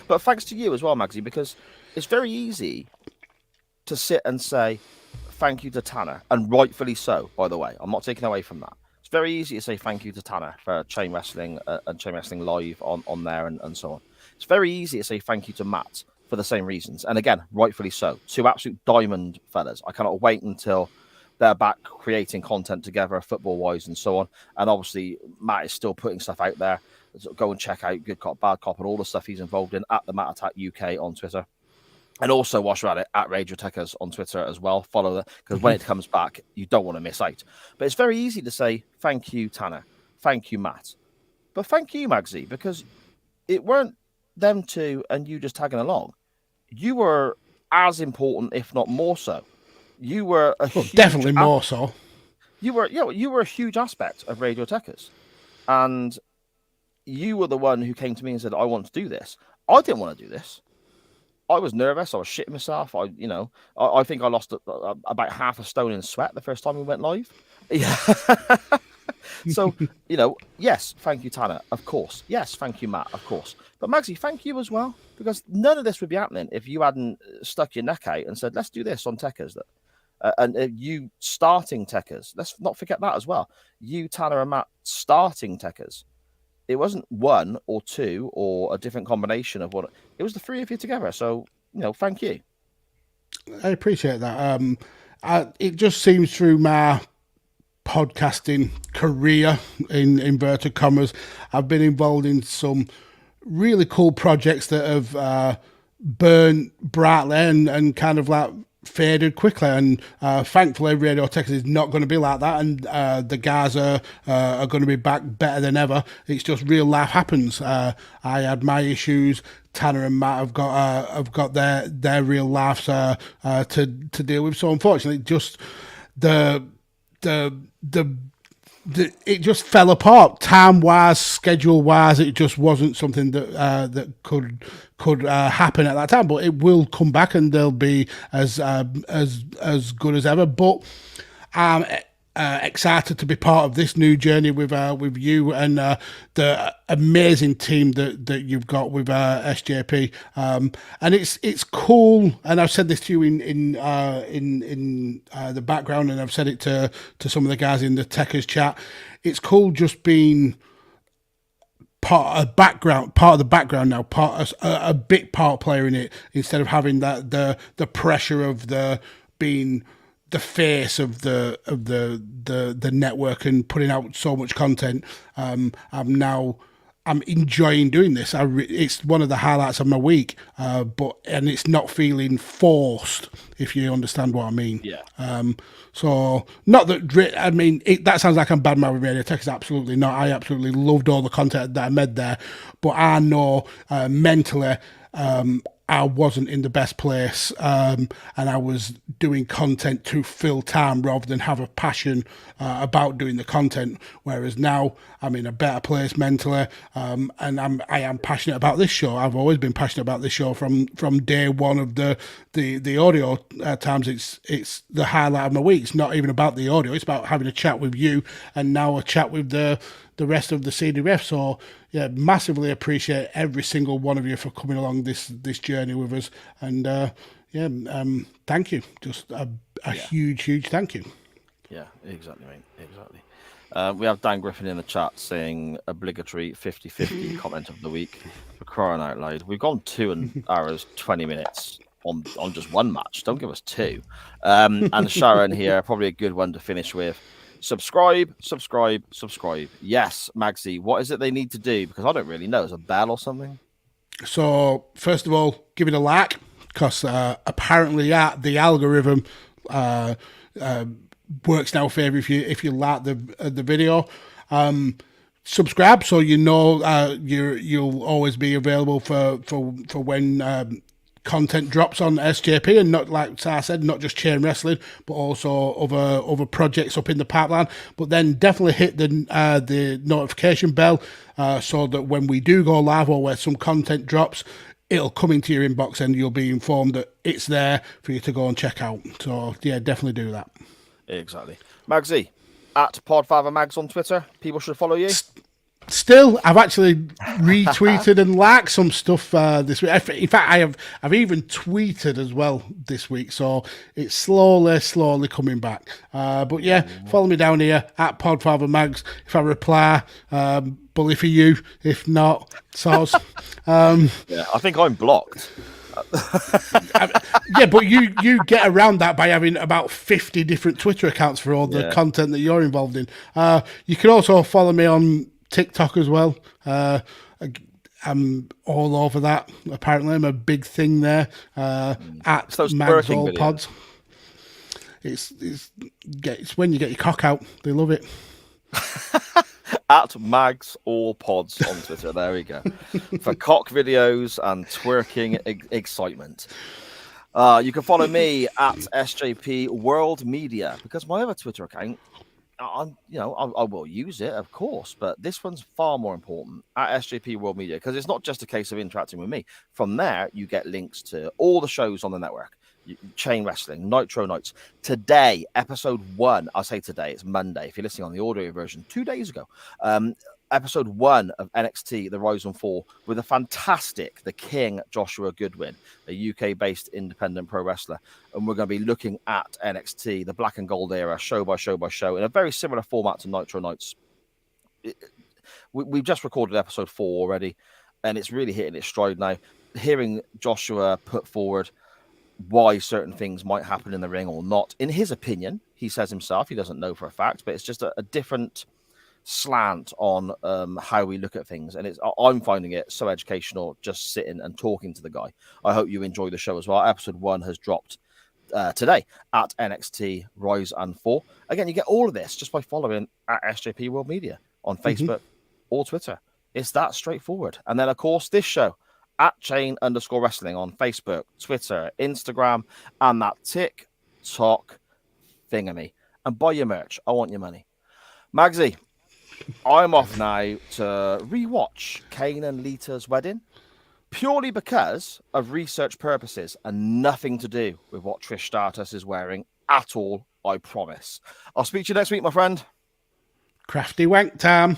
Speaker 2: But thanks to you as well, Magsy, because it's very easy to sit and say thank you to Tanner, and rightfully so, by the way. I'm not taking away from that. It's very easy to say thank you to Tanner for Chain Wrestling and Chain Wrestling Live on there and so on. It's very easy to say thank you to Matt for the same reasons. And again, rightfully so. 2 absolute diamond fellas. I cannot wait until they're back creating content together, football-wise and so on. And obviously, Matt is still putting stuff out there. So go and check out Good Cop, Bad Cop and all the stuff he's involved in at the Matt Attack UK on Twitter. And also watch at it at Radio Techers on Twitter as well. Follow that, because when it comes back, you don't want to miss out. But it's very easy to say thank you, Tanner. Thank you, Matt. But thank you, Magsy, because it weren't them two and you just tagging along. You were as important, if not more so. You were
Speaker 3: definitely more so.
Speaker 2: You were a huge aspect of Radio Techers, and you were the one who came to me and said, "I want to do this." I didn't want to do this. I was nervous. I was shitting myself. I think I lost about half a stone in sweat the first time we went live. Yeah. So, yes, thank you, Tanner, of course. Yes, thank you, Matt, of course. But Magsy, thank you as well, because none of this would be happening if you hadn't stuck your neck out and said, let's do this on Techers. And you starting Techers. Let's not forget that as well. You, Tanner, and Matt starting Techers. It wasn't one or two or a different combination of what it was, the three of you together. So, thank you.
Speaker 3: I appreciate that. It just seems through my podcasting career, in inverted commas, I've been involved in some really cool projects that have burned brightly and kind of like faded quickly, and thankfully Radio Texas is not going to be like that, and the guys are going to be back better than ever. It's just real life happens. I had my issues. Tanner and Matt have got their real lives to deal with. So unfortunately, just it just fell apart, time-wise, schedule-wise. It just wasn't something that could happen at that time. But it will come back, and they'll be as good as ever. But I'm excited to be part of this new journey with you and the amazing team that you've got with SJP. And it's cool. And I've said this to you in the background, and I've said it to some of the guys in the Techers chat. It's cool just being part of the background now, a big part player in it, instead of having that the pressure of the being the face of the network and putting out so much content. I'm enjoying doing this. It's one of the highlights of my week, but it's not feeling forced, if you understand what I mean.
Speaker 2: Yeah.
Speaker 3: So not that I mean that sounds like I'm bad mouthing Radio Tech. Absolutely not. I absolutely loved all the content that I made there, but I know mentally. I wasn't in the best place, and I was doing content to fill time rather than have a passion about doing the content. Whereas now I'm in a better place mentally, and I am passionate about this show. I've always been passionate about this show from day one of the audio times. It's the highlight of my week. It's not even about the audio. It's about having a chat with you, and now a chat with the rest of the CDF. So yeah, massively appreciate every single one of you for coming along this journey with us, and thank you. Just a huge thank you.
Speaker 2: Yeah, exactly, mate. Exactly. We have Dan Griffin in the chat saying obligatory 50-50 comment of the week, for crying out loud. We've gone 2 hours 20 minutes on just one match. Don't give us 2. And Sharon here, probably a good one to finish with. Subscribe. Yes, Magsy, what is it they need to do? Because I don't really know. Is it a bell or something? So,
Speaker 3: first of all, give it a like, because apparently the algorithm works in our favour if you like the video. Subscribe, so you'll always be available for when content drops on SJP, and not, like I said, not just Chain Wrestling, but also other projects up in the pipeline. But then definitely hit the notification bell, so that when we do go live or where some content drops, it'll come into your inbox and you'll be informed that it's there for you to go and check out. So yeah, definitely do that.
Speaker 2: Exactly. Magsy, at Podfathermags on Twitter. People should follow you.
Speaker 3: Still, I've actually retweeted and liked some stuff this week. In fact, I've even tweeted as well this week, so it's slowly coming back. But yeah, follow me down here at Podfathermags. If I reply, bully for you. If not, soz.
Speaker 2: Yeah, I think I'm blocked.
Speaker 3: Yeah, but you get around that by having about 50 different Twitter accounts for all the content that you're involved in. You can also follow me on TikTok as well. I'm all over that. Apparently, I'm a big thing there. At Mags All Pods. It's when you get your cock out. They love it.
Speaker 2: At Mags All Pods on Twitter. There we go. For cock videos and twerking excitement. You can follow me at SJP World Media, because my other Twitter account I will use it, of course, but this one's far more important at SJP World Media because it's not just a case of interacting with me. From there, you get links to all the shows on the network. Chain Wrestling, Nitro Nights. Today, episode 1. I'll say today, it's Monday. If you're listening on the audio version, 2 days ago. Episode 1 of NXT, The Rise and Fall, with the King Joshua Goodwin, a UK-based independent pro wrestler. And we're going to be looking at NXT, the Black and Gold era, show by show by show, in a very similar format to Nitro Nights. We've just recorded episode 4 already, and it's really hitting its stride now. Hearing Joshua put forward why certain things might happen in the ring or not, in his opinion, he says himself, he doesn't know for a fact, but it's just a different slant on how we look at things, and I'm finding it so educational just sitting and talking to the guy. I hope you enjoy the show as well. Episode 1 has dropped today at NXT Rise and Fall. Again, you get all of this just by following at SJP World Media on Facebook or Twitter. It's that straightforward. And then, of course, this show at Chain_Wrestling on Facebook, Twitter, Instagram, and that TikTok thingamy. And buy your merch. I want your money. Magsy, I'm off now to rewatch Kane and Lita's wedding purely because of research purposes and nothing to do with what Trish Stratus is wearing at all, I promise. I'll speak to you next week, my friend.
Speaker 3: Crafty wank time.